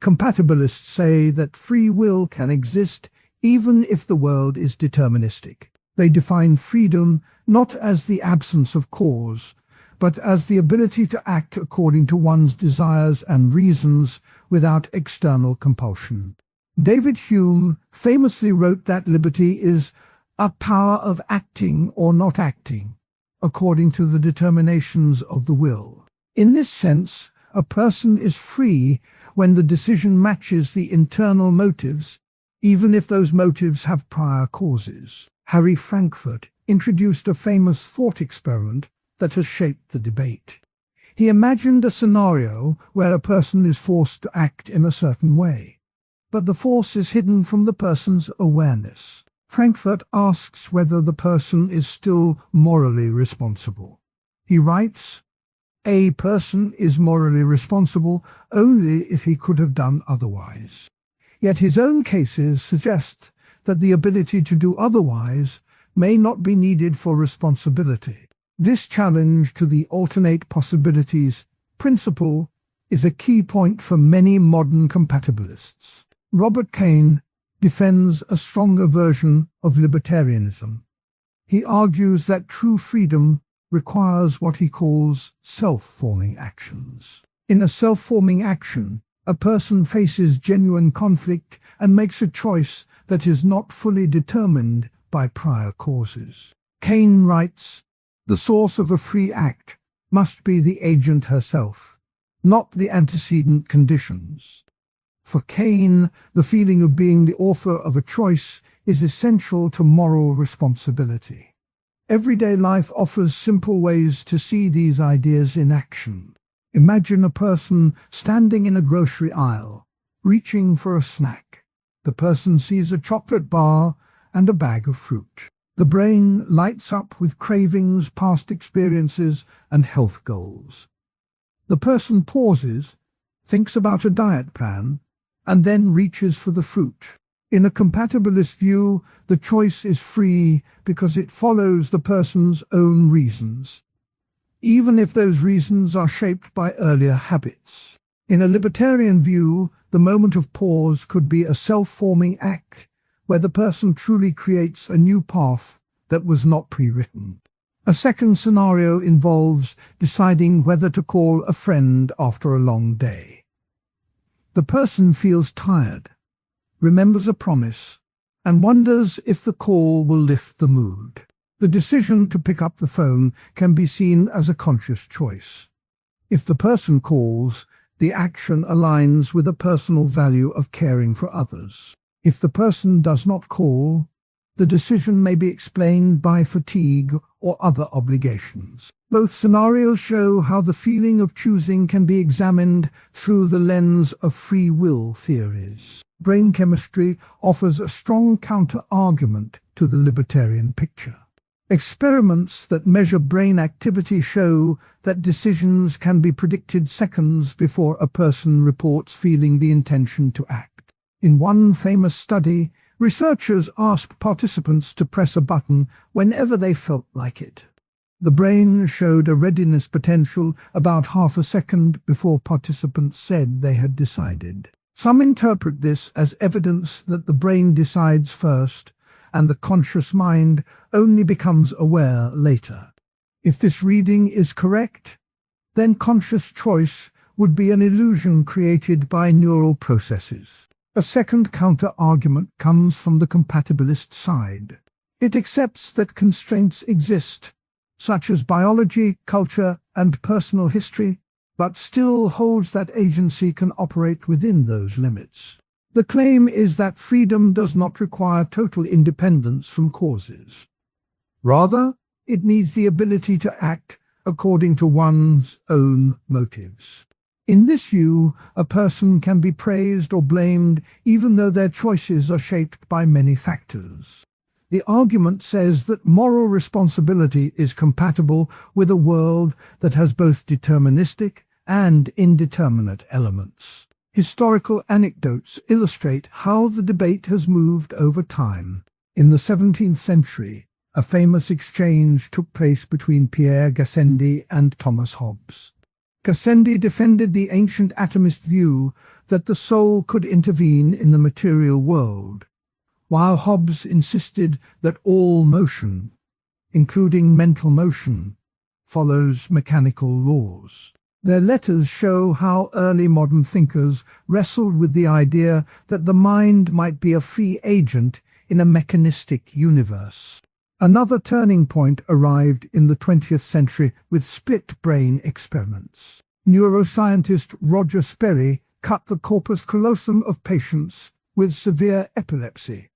Speaker 1: Compatibilists say that free will can exist even if the world is deterministic. They define freedom not as the absence of cause, but as the ability to act according to one's desires and reasons without external compulsion. David Hume famously wrote that liberty is a power of acting or not acting, according to the determinations of the will. In this sense, a person is free when the decision matches the internal motives, even if those motives have prior causes. Harry Frankfurt introduced a famous thought experiment that has shaped the debate. He imagined a scenario where a person is forced to act in a certain way, but the force is hidden from the person's awareness. Frankfurt asks whether the person is still morally responsible. He writes, "A person is morally responsible only if he could have done otherwise." Yet his own cases suggest that the ability to do otherwise may not be needed for responsibility. This challenge to the alternate possibilities principle is a key point for many modern compatibilists. Robert Caine defends a stronger version of libertarianism. He argues that true freedom requires what he calls self-forming actions. In a self-forming action, a person faces genuine conflict and makes a choice that is not fully determined by prior causes. Caine writes, "The source of a free act must be the agent herself, not the antecedent conditions." For Caine, the feeling of being the author of a choice is essential to moral responsibility. Everyday life offers simple ways to see these ideas in action. Imagine a person standing in a grocery aisle, reaching for a snack. The person sees a chocolate bar and a bag of fruit. The brain lights up with cravings, past experiences, and health goals. The person pauses, thinks about a diet plan, and then reaches for the fruit. In a compatibilist view, the choice is free because it follows the person's own reasons, even if those reasons are shaped by earlier habits. In a libertarian view, the moment of pause could be a self-forming act where the person truly creates a new path that was not pre-written. A second scenario involves deciding whether to call a friend after a long day. The person feels tired, remembers a promise, and wonders if the call will lift the mood. The decision to pick up the phone can be seen as a conscious choice. If the person calls, the action aligns with a personal value of caring for others. If the person does not call, the decision may be explained by fatigue or other obligations. Both scenarios show how the feeling of choosing can be examined through the lens of free will theories. Brain chemistry offers a strong counter-argument to the libertarian picture. Experiments that measure brain activity show that decisions can be predicted seconds before a person reports feeling the intention to act. In one famous study, researchers asked participants to press a button whenever they felt like it. The brain showed a readiness potential about half a second before participants said they had decided. Some interpret this as evidence that the brain decides first and the conscious mind only becomes aware later. If this reading is correct, then conscious choice would be an illusion created by neural processes. A second counter-argument comes from the compatibilist side. It accepts that constraints exist, such as biology, culture, and personal history, but still holds that agency can operate within those limits. The claim is that freedom does not require total independence from causes. Rather, it needs the ability to act according to one's own motives. In this view, a person can be praised or blamed even though their choices are shaped by many factors. The argument says that moral responsibility is compatible with a world that has both deterministic and indeterminate elements. Historical anecdotes illustrate how the debate has moved over time. In the 17th century, a famous exchange took place between Pierre Gassendi and Thomas Hobbes. Gassendi defended the ancient atomist view that the soul could intervene in the material world, while Hobbes insisted that all motion, including mental motion, follows mechanical laws. Their letters show how early modern thinkers wrestled with the idea that the mind might be a free agent in a mechanistic universe. Another turning point arrived in the 20th century with split brain experiments. Neuroscientist Roger Sperry cut the corpus callosum of patients with severe epilepsy,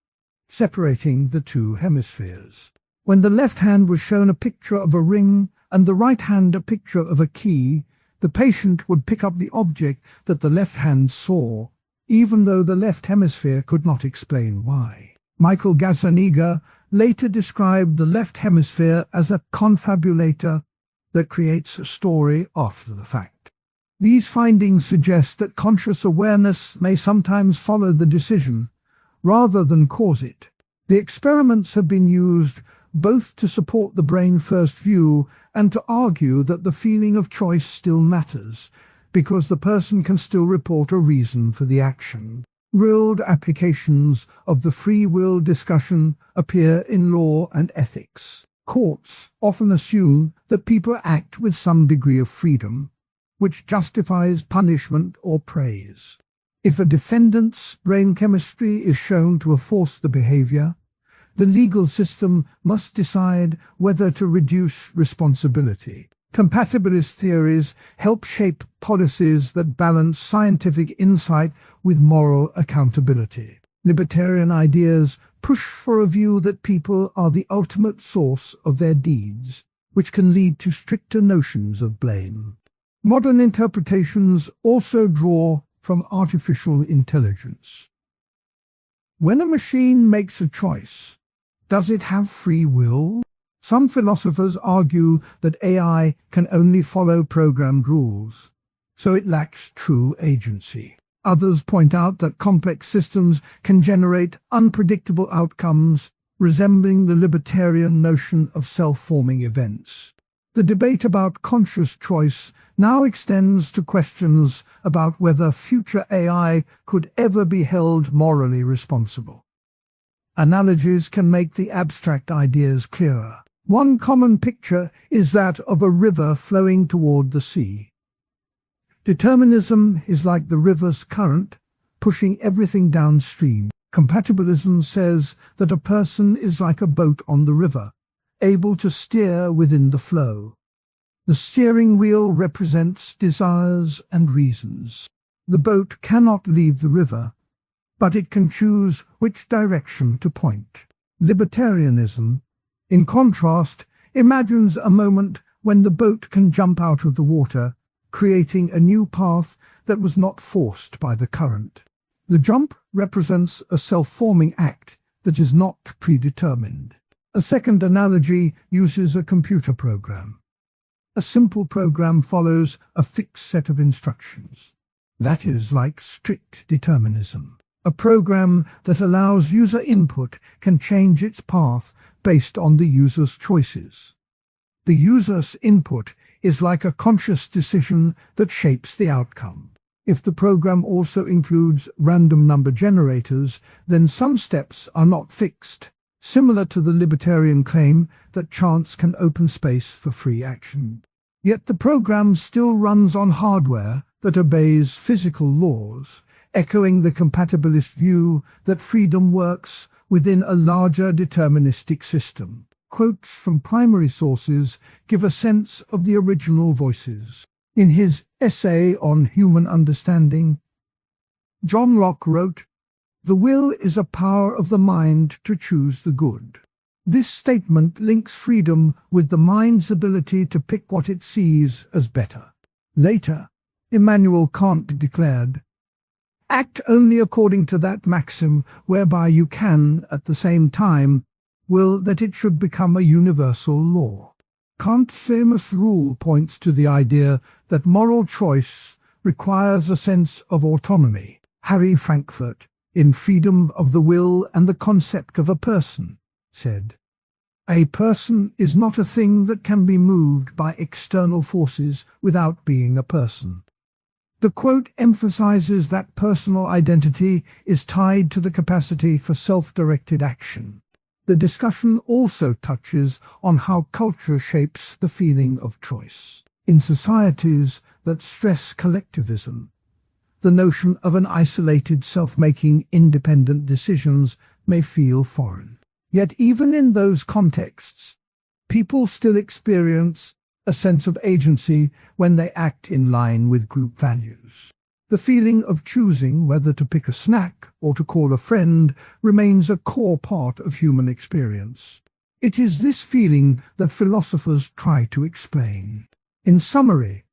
Speaker 1: separating the two hemispheres. When the left hand was shown a picture of a ring and the right hand a picture of a key, the patient would pick up the object that the left hand saw, even though the left hemisphere could not explain why. Michael Gazzaniga later described the left hemisphere as a confabulator that creates a story after the fact. These findings suggest that conscious awareness may sometimes follow the decision, rather than cause it. The experiments have been used both to support the brain-first view and to argue that the feeling of choice still matters, because the person can still report a reason for the action. Real applications of the free will discussion appear in law and ethics. Courts often assume that people act with some degree of freedom, which justifies punishment or praise. If a defendant's brain chemistry is shown to have forced the behavior, the legal system must decide whether to reduce responsibility. Compatibilist theories help shape policies that balance scientific insight with moral accountability. Libertarian ideas push for a view that people are the ultimate source of their deeds, which can lead to stricter notions of blame. Modern interpretations also draw from artificial intelligence. When a machine makes a choice, does it have free will? Some philosophers argue that AI can only follow programmed rules, so it lacks true agency. Others point out that complex systems can generate unpredictable outcomes, resembling the libertarian notion of self-forming events. The debate about conscious choice now extends to questions about whether future AI could ever be held morally responsible. Analogies can make the abstract ideas clearer. One common picture is that of a river flowing toward the sea. Determinism is like the river's current, pushing everything downstream. Compatibilism says that a person is like a boat on the river, able to steer within the flow. The steering wheel represents desires and reasons. The boat cannot leave the river, but it can choose which direction to point. Libertarianism, in contrast, imagines a moment when the boat can jump out of the water, creating a new path that was not forced by the current. The jump represents a self-forming act that is not predetermined. A second analogy uses a computer program. A simple program follows a fixed set of instructions. That is like strict determinism. A program that allows user input can change its path based on the user's choices. The user's input is like a conscious decision that shapes the outcome. If the program also includes random number generators, then some steps are not fixed, similar to the libertarian claim that chance can open space for free action. Yet the program still runs on hardware that obeys physical laws, echoing the compatibilist view that freedom works within a larger deterministic system. Quotes from primary sources give a sense of the original voices. In his essay on human understanding, John Locke wrote, "The will is a power of the mind to choose the good." This statement links freedom with the mind's ability to pick what it sees as better. Later, Immanuel Kant declared, "Act only according to that maxim whereby you can, at the same time, will that it should become a universal law." Kant's famous rule points to the idea that moral choice requires a sense of autonomy. Harry Frankfurt, in Freedom of the Will and the Concept of a Person, said, "A person is not a thing that can be moved by external forces without being a person." The quote emphasizes that personal identity is tied to the capacity for self-directed action. The discussion also touches on how culture shapes the feeling of choice. In societies that stress collectivism, the notion of an isolated self-making independent decisions may feel foreign. Yet even in those contexts, people still experience a sense of agency when they act in line with group values. The feeling of choosing whether to pick a snack or to call a friend remains a core part of human experience. It is this feeling that philosophers try to explain. In summary,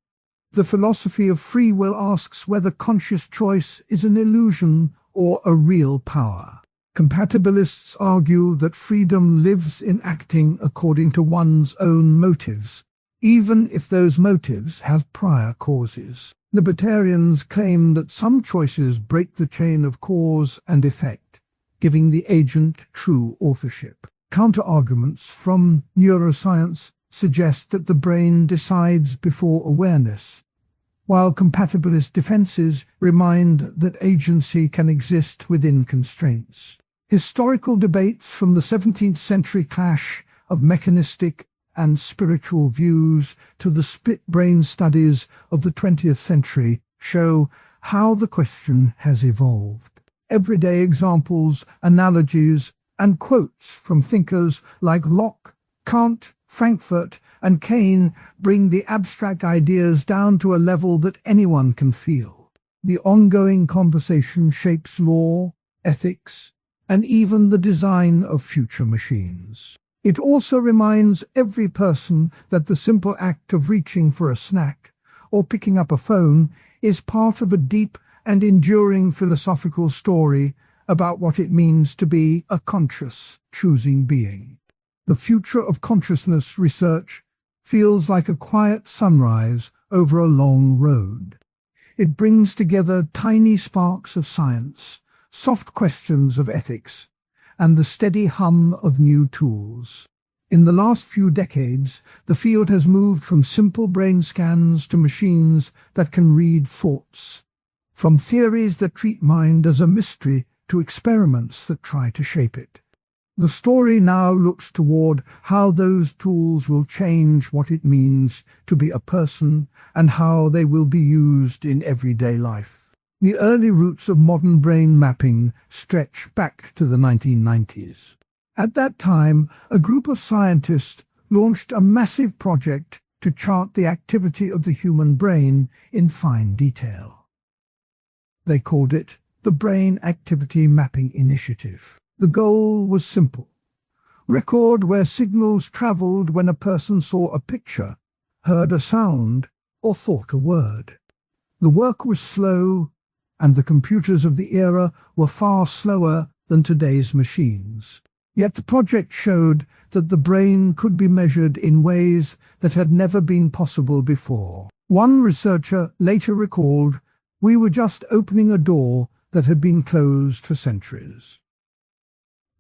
Speaker 1: the philosophy of free will asks whether conscious choice is an illusion or a real power. Compatibilists argue that freedom lives in acting according to one's own motives, even if those motives have prior causes. Libertarians claim that some choices break the chain of cause and effect, giving the agent true authorship. Counterarguments from neuroscience suggest that the brain decides before awareness, while compatibilist defenses remind that agency can exist within constraints. Historical debates from the 17th century clash of mechanistic and spiritual views to the split brain studies of the 20th century show how the question has evolved. Everyday examples, analogies, and quotes from thinkers like Locke, Kant, Frankfurt, and Kane bring the abstract ideas down to a level that anyone can feel. The ongoing conversation shapes law, ethics, and even the design of future machines. It also reminds every person that the simple act of reaching for a snack or picking up a phone is part of a deep and enduring philosophical story about what it means to be a conscious, choosing being. The future of consciousness research feels like a quiet sunrise over a long road. It brings together tiny sparks of science, soft questions of ethics, and the steady hum of new tools. In the last few decades, the field has moved from simple brain scans to machines that can read thoughts, from theories that treat mind as a mystery to experiments that try to shape it. The story now looks toward how those tools will change what it means to be a person and how they will be used in everyday life. The early roots of modern brain mapping stretch back to the 1990s. At that time, a group of scientists launched a massive project to chart the activity of the human brain in fine detail. They called it the Brain Activity Mapping Initiative. The goal was simple: record where signals traveled when a person saw a picture, heard a sound, or thought a word. The work was slow, and the computers of the era were far slower than today's machines. Yet the project showed that the brain could be measured in ways that had never been possible before. One researcher later recalled, "We were just opening a door that had been closed for centuries.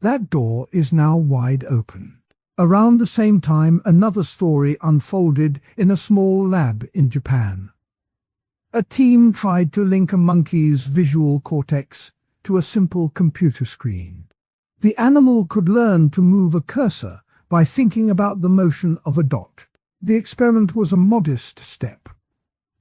Speaker 1: That door is now wide open." Around the same time, another story unfolded in a small lab in Japan. A team tried to link a monkey's visual cortex to a simple computer screen. The animal could learn to move a cursor by thinking about the motion of a dot. The experiment was a modest step,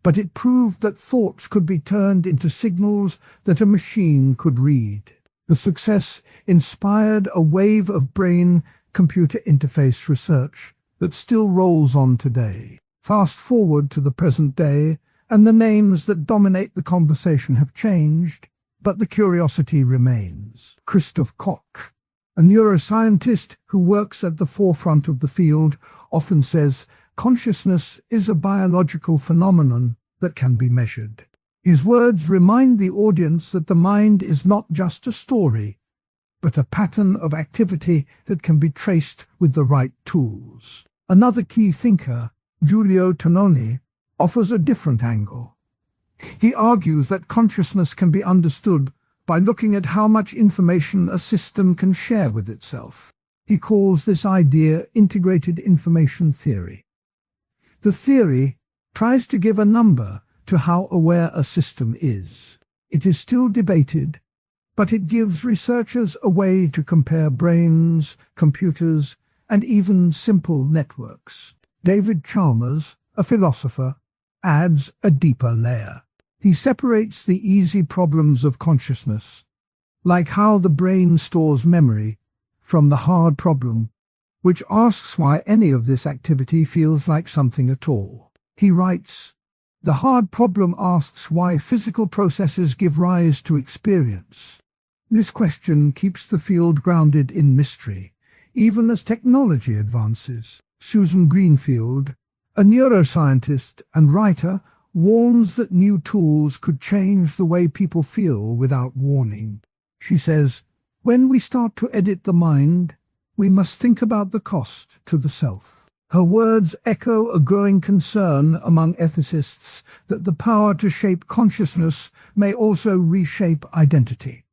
Speaker 1: but it proved that thoughts could be turned into signals that a machine could read. The success inspired a wave of brain-computer interface research that still rolls on today. Fast forward to the present day, and the names that dominate the conversation have changed, but the curiosity remains. Christoph Koch, a neuroscientist who works at the forefront of the field, often says consciousness is a biological phenomenon that can be measured. His words remind the audience that the mind is not just a story, but a pattern of activity that can be traced with the right tools. Another key thinker, Giulio Tononi, offers a different angle. He argues that consciousness can be understood by looking at how much information a system can share with itself. He calls this idea integrated information theory. The theory tries to give a number to how aware a system is. It is still debated, but it gives researchers a way to compare brains, computers, and even simple networks. David Chalmers, a philosopher, adds a deeper layer. He separates the easy problems of consciousness, like how the brain stores memory, from the hard problem, which asks why any of this activity feels like something at all. He writes, "The hard problem asks why physical processes give rise to experience. This question keeps the field grounded in mystery, even as technology advances." Susan Greenfield, a neuroscientist and writer, warns that new tools could change the way people feel without warning. She says, "When we start to edit the mind, we must think about the cost to the self." Her words echo a growing concern among ethicists that the power to shape consciousness may also reshape identity.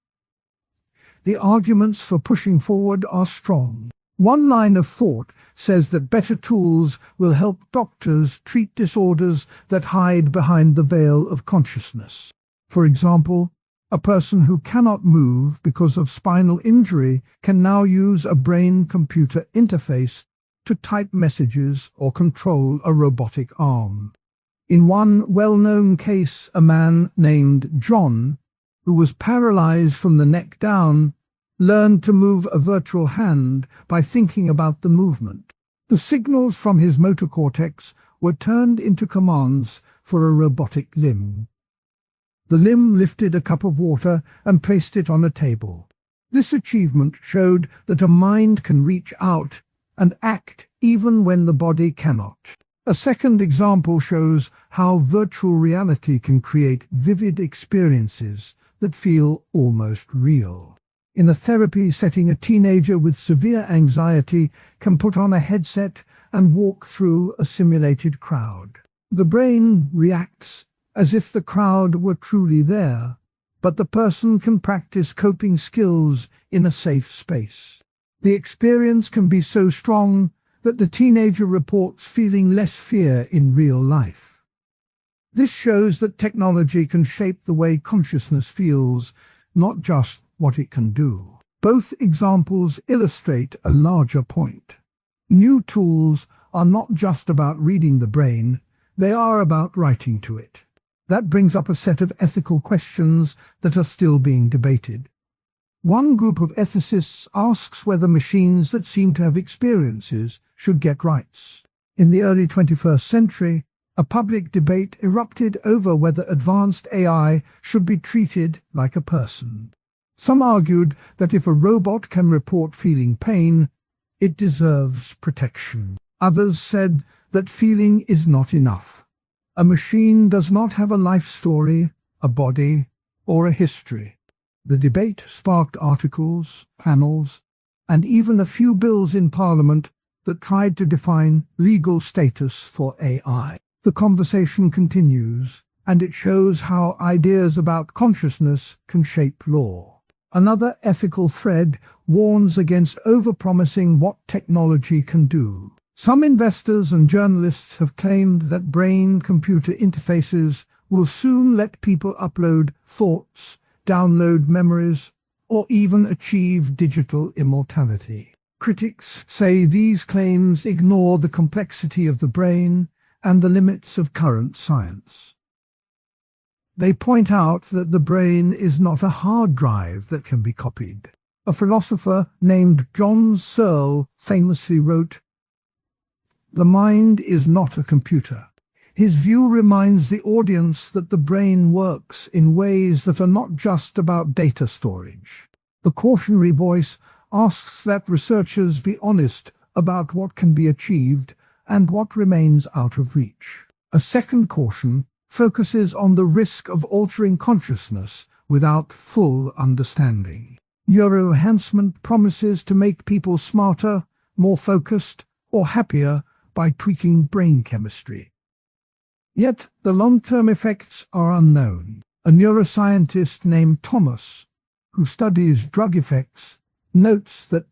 Speaker 1: The arguments for pushing forward are strong. One line of thought says that better tools will help doctors treat disorders that hide behind the veil of consciousness. For example, a person who cannot move because of spinal injury can now use a brain-computer interface to type messages or control a robotic arm. In one well-known case, a man named John, who was paralyzed from the neck down, learned to move a virtual hand by thinking about the movement. The signals from his motor cortex were turned into commands for a robotic limb. The limb lifted a cup of water and placed it on a table. This achievement showed that a mind can reach out and act even when the body cannot. A second example shows how virtual reality can create vivid experiences that feel almost real. In a therapy setting, a teenager with severe anxiety can put on a headset and walk through a simulated crowd. The brain reacts as if the crowd were truly there, but the person can practice coping skills in a safe space. The experience can be so strong that the teenager reports feeling less fear in real life. This shows that technology can shape the way consciousness feels, not just what it can do. Both examples illustrate a larger point. New tools are not just about reading the brain, they are about writing to it. That brings up a set of ethical questions that are still being debated. One group of ethicists asks whether machines that seem to have experiences should get rights. In the early 21st century, a public debate erupted over whether advanced AI should be treated like a person. Some argued that if a robot can report feeling pain, it deserves protection. Others said that feeling is not enough. A machine does not have a life story, a body, or a history. The debate sparked articles, panels, and even a few bills in Parliament that tried to define legal status for AI. The conversation continues, and it shows how ideas about consciousness can shape law. Another ethical thread warns against overpromising what technology can do. Some investors and journalists have claimed that brain-computer interfaces will soon let people upload thoughts, download memories, or even achieve digital immortality. Critics say these claims ignore the complexity of the brain and the limits of current science. They point out that the brain is not a hard drive that can be copied. A philosopher named John Searle famously wrote, "The mind is not a computer." His view reminds the audience that the brain works in ways that are not just about data storage. The cautionary voice asks that researchers be honest about what can be achieved and what remains out of reach. A second caution focuses on the risk of altering consciousness without full understanding. Neuroenhancement promises to make people smarter, more focused, or happier by tweaking brain chemistry. Yet the long-term effects are unknown. A neuroscientist named Thomas, who studies drug effects, notes that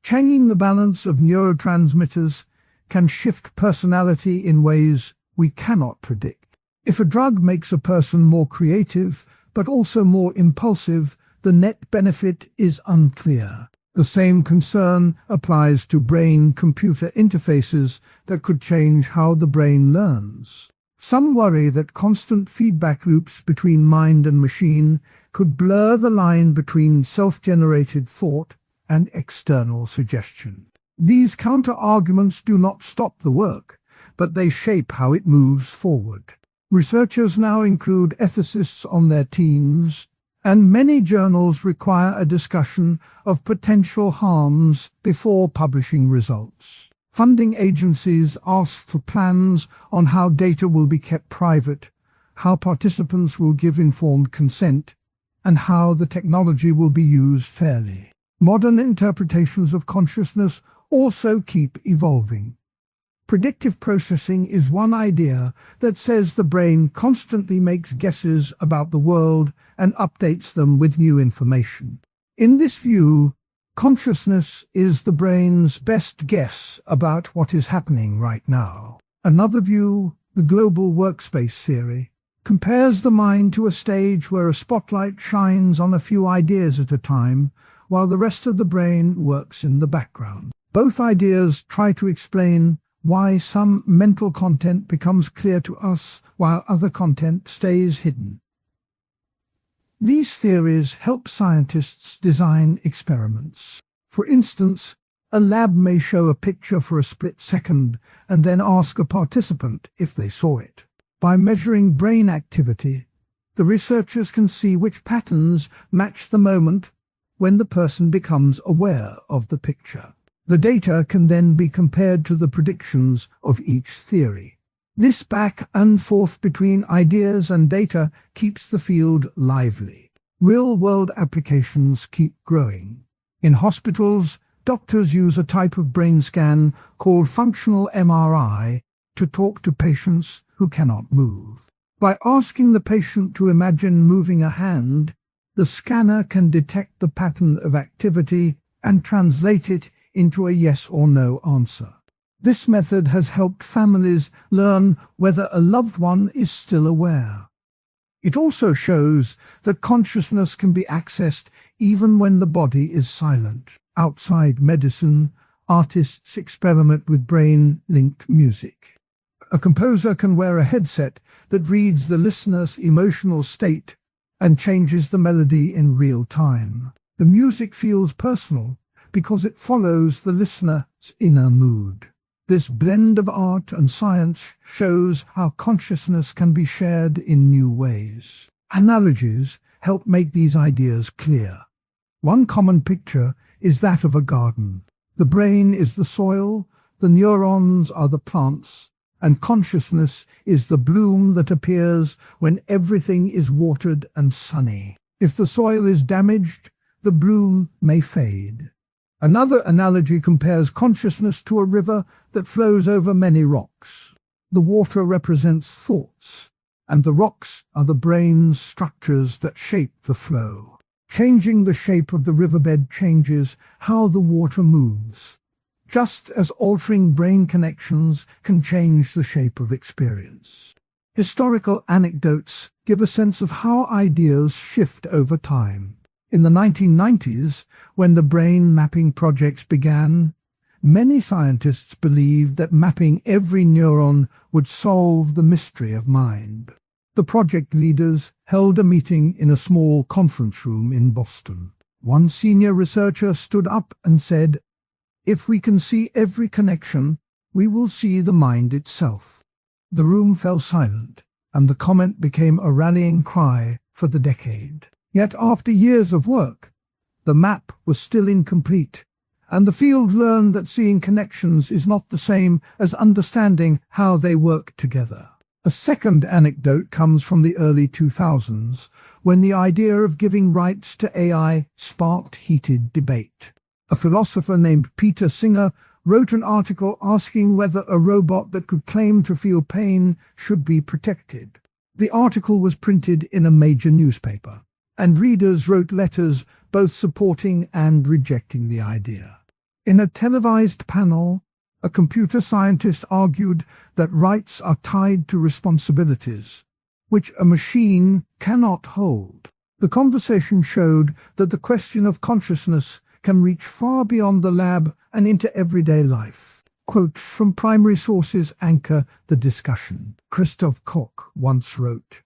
Speaker 1: changing the balance of neurotransmitters can shift personality in ways we cannot predict. If a drug makes a person more creative, but also more impulsive, the net benefit is unclear. The same concern applies to brain-computer interfaces that could change how the brain learns. Some worry that constant feedback loops between mind and machine could blur the line between self-generated thought and external suggestion. These counter-arguments do not stop the work, but they shape how it moves forward. Researchers now include ethicists on their teams, and many journals require a discussion of potential harms before publishing results. Funding agencies ask for plans on how data will be kept private, how participants will give informed consent, and how the technology will be used fairly. Modern interpretations of consciousness also keep evolving. Predictive processing is one idea that says the brain constantly makes guesses about the world and updates them with new information. In this view, consciousness is the brain's best guess about what is happening right now. Another view, the global workspace theory, compares the mind to a stage where a spotlight shines on a few ideas at a time, while the rest of the brain works in the background. Both ideas try to explain why some mental content becomes clear to us while other content stays hidden. These theories help scientists design experiments. For instance, a lab may show a picture for a split second and then ask a participant if they saw it. By measuring brain activity, the researchers can see which patterns match the moment when the person becomes aware of the picture. The data can then be compared to the predictions of each theory. This back and forth between ideas and data keeps the field lively. Real-world applications keep growing. In hospitals, doctors use a type of brain scan called functional MRI to talk to patients who cannot move. By asking the patient to imagine moving a hand, the scanner can detect the pattern of activity and translate it into a yes or no answer. This method has helped families learn whether a loved one is still aware. It also shows that consciousness can be accessed even when the body is silent. Outside medicine, artists experiment with brain-linked music. A composer can wear a headset that reads the listener's emotional state and changes the melody in real time. The music feels personal because it follows the listener's inner mood. This blend of art and science shows how consciousness can be shared in new ways. Analogies help make these ideas clear. One common picture is that of a garden. The brain is the soil, the neurons are the plants, and consciousness is the bloom that appears when everything is watered and sunny. If the soil is damaged, the bloom may fade. Another analogy compares consciousness to a river that flows over many rocks. The water represents thoughts, and the rocks are the brain's structures that shape the flow. Changing the shape of the riverbed changes how the water moves, just as altering brain connections can change the shape of experience. Historical anecdotes give a sense of how ideas shift over time. In the 1990s, when the brain mapping projects began, many scientists believed that mapping every neuron would solve the mystery of mind. The project leaders held a meeting in a small conference room in Boston. One senior researcher stood up and said, "If we can see every connection, we will see the mind itself." The room fell silent, and the comment became a rallying cry for the decade. Yet after years of work, the map was still incomplete, and the field learned that seeing connections is not the same as understanding how they work together. A second anecdote comes from the early 2000s, when the idea of giving rights to AI sparked heated debate. A philosopher named Peter Singer wrote an article asking whether a robot that could claim to feel pain should be protected. The article was printed in a major newspaper, and readers wrote letters both supporting and rejecting the idea. In a televised panel, a computer scientist argued that rights are tied to responsibilities, which a machine cannot hold. The conversation showed that the question of consciousness can reach far beyond the lab and into everyday life. Quotes from primary sources anchor the discussion. Christoph Koch once wrote,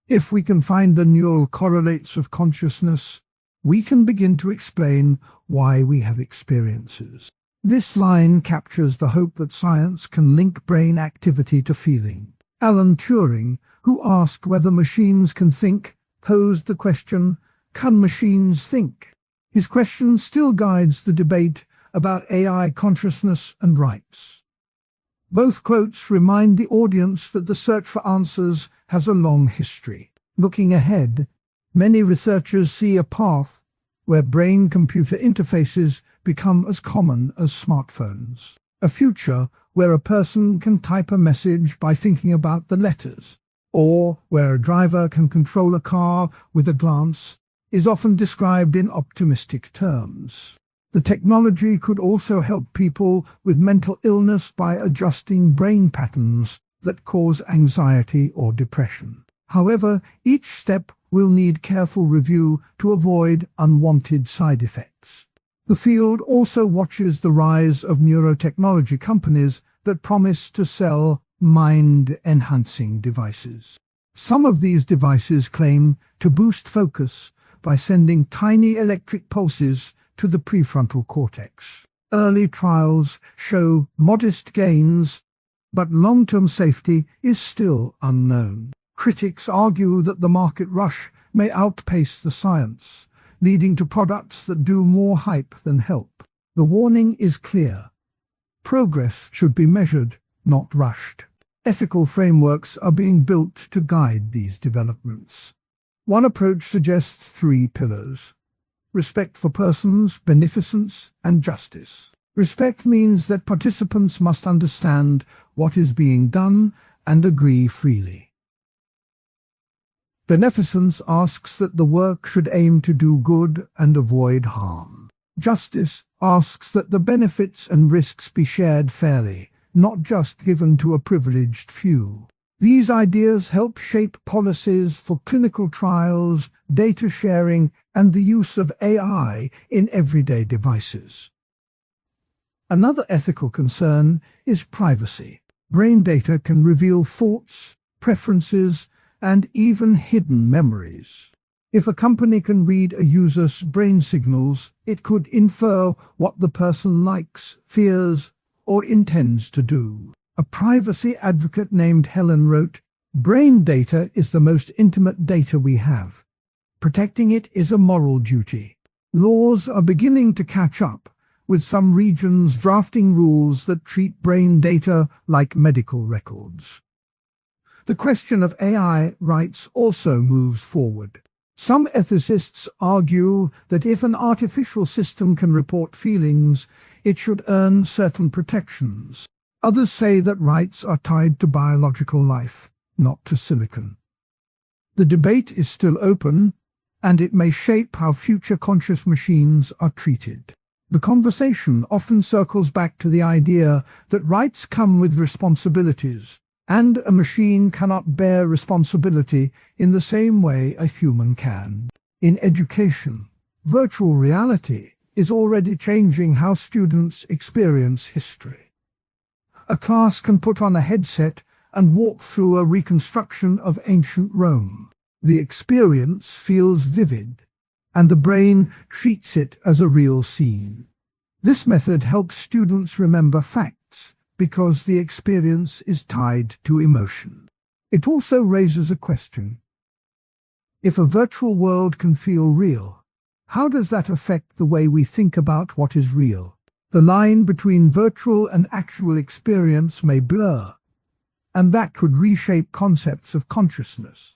Speaker 1: "If we can find the neural correlates of consciousness, we can begin to explain why we have experiences." This line captures the hope that science can link brain activity to feeling. Alan Turing, who asked whether machines can think, posed the question, "Can machines think?" His question still guides the debate about AI consciousness and rights. Both quotes remind the audience that the search for answers has a long history. Looking ahead, many researchers see a path where brain-computer interfaces become as common as smartphones. A future where a person can type a message by thinking about the letters, or where a driver can control a car with a glance, is often described in optimistic terms. The technology could also help people with mental illness by adjusting brain patterns that cause anxiety or depression. However, each step will need careful review to avoid unwanted side effects. The field also watches the rise of neurotechnology companies that promise to sell mind-enhancing devices. Some of these devices claim to boost focus by sending tiny electric pulses to the prefrontal cortex. Early trials show modest gains, but long-term safety is still unknown. Critics argue that the market rush may outpace the science, leading to products that do more hype than help. The warning is clear. Progress should be measured, not rushed. Ethical frameworks are being built to guide these developments. One approach suggests 3 pillars: respect for persons, beneficence, and justice. Respect means that participants must understand what is being done and agree freely. Beneficence asks that the work should aim to do good and avoid harm. Justice asks that the benefits and risks be shared fairly, not just given to a privileged few. These ideas help shape policies for clinical trials, data sharing, and the use of AI in everyday devices. Another ethical concern is privacy. Brain data can reveal thoughts, preferences, and even hidden memories. If a company can read a user's brain signals, it could infer what the person likes, fears, or intends to do. A privacy advocate named Helen wrote, "Brain data is the most intimate data we have. Protecting it is a moral duty." Laws are beginning to catch up, with some regions drafting rules that treat brain data like medical records. The question of AI rights also moves forward. Some ethicists argue that if an artificial system can report feelings, it should earn certain protections. Others say that rights are tied to biological life, not to silicon. The debate is still open, and it may shape how future conscious machines are treated. The conversation often circles back to the idea that rights come with responsibilities, and a machine cannot bear responsibility in the same way a human can. In education, virtual reality is already changing how students experience history. A class can put on a headset and walk through a reconstruction of ancient Rome. The experience feels vivid, and the brain treats it as a real scene. This method helps students remember facts because the experience is tied to emotion. It also raises a question. If a virtual world can feel real, how does that affect the way we think about what is real? The line between virtual and actual experience may blur, and that could reshape concepts of consciousness.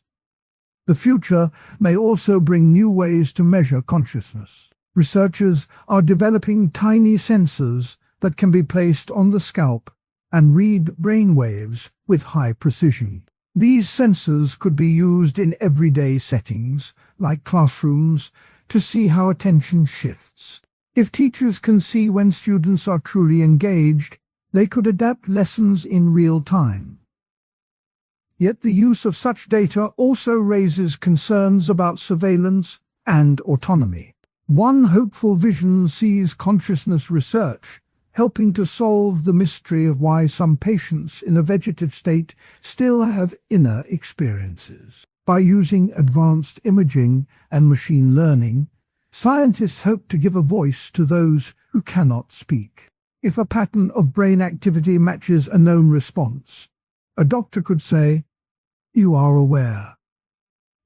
Speaker 1: The future may also bring new ways to measure consciousness. Researchers are developing tiny sensors that can be placed on the scalp and read brain waves with high precision. These sensors could be used in everyday settings, like classrooms, to see how attention shifts. If teachers can see when students are truly engaged, they could adapt lessons in real time. Yet the use of such data also raises concerns about surveillance and autonomy. One hopeful vision sees consciousness research helping to solve the mystery of why some patients in a vegetative state still have inner experiences. By using advanced imaging and machine learning, scientists hope to give a voice to those who cannot speak. If a pattern of brain activity matches a known response, a doctor could say, "You are aware."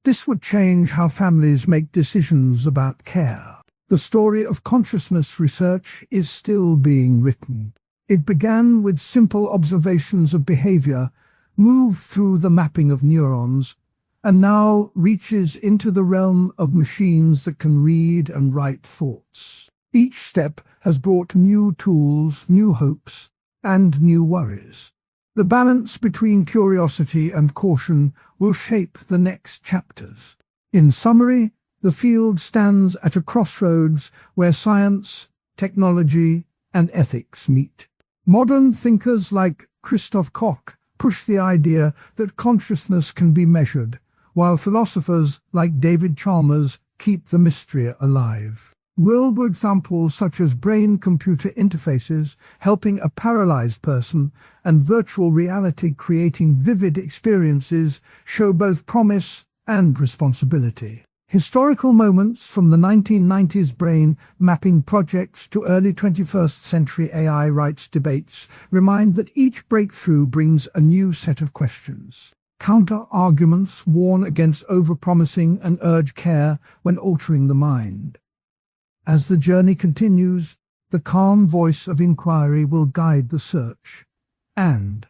Speaker 1: This would change how families make decisions about care. The story of consciousness research is still being written. It began with simple observations of behavior, moved through the mapping of neurons, and now reaches into the realm of machines that can read and write thoughts. Each step has brought new tools, new hopes, and new worries. The balance between curiosity and caution will shape the next chapters. In summary, the field stands at a crossroads where science, technology, and ethics meet. Modern thinkers like Christoph Koch push the idea that consciousness can be measured, while philosophers like David Chalmers keep the mystery alive. Real-world examples such as brain-computer interfaces helping a paralyzed person and virtual reality creating vivid experiences show both promise and responsibility. Historical moments from the 1990s brain mapping projects to early 21st century AI rights debates remind that each breakthrough brings a new set of questions. Counter-arguments warn against overpromising and urge care when altering the mind. As the journey continues, the calm voice of inquiry will guide the search, and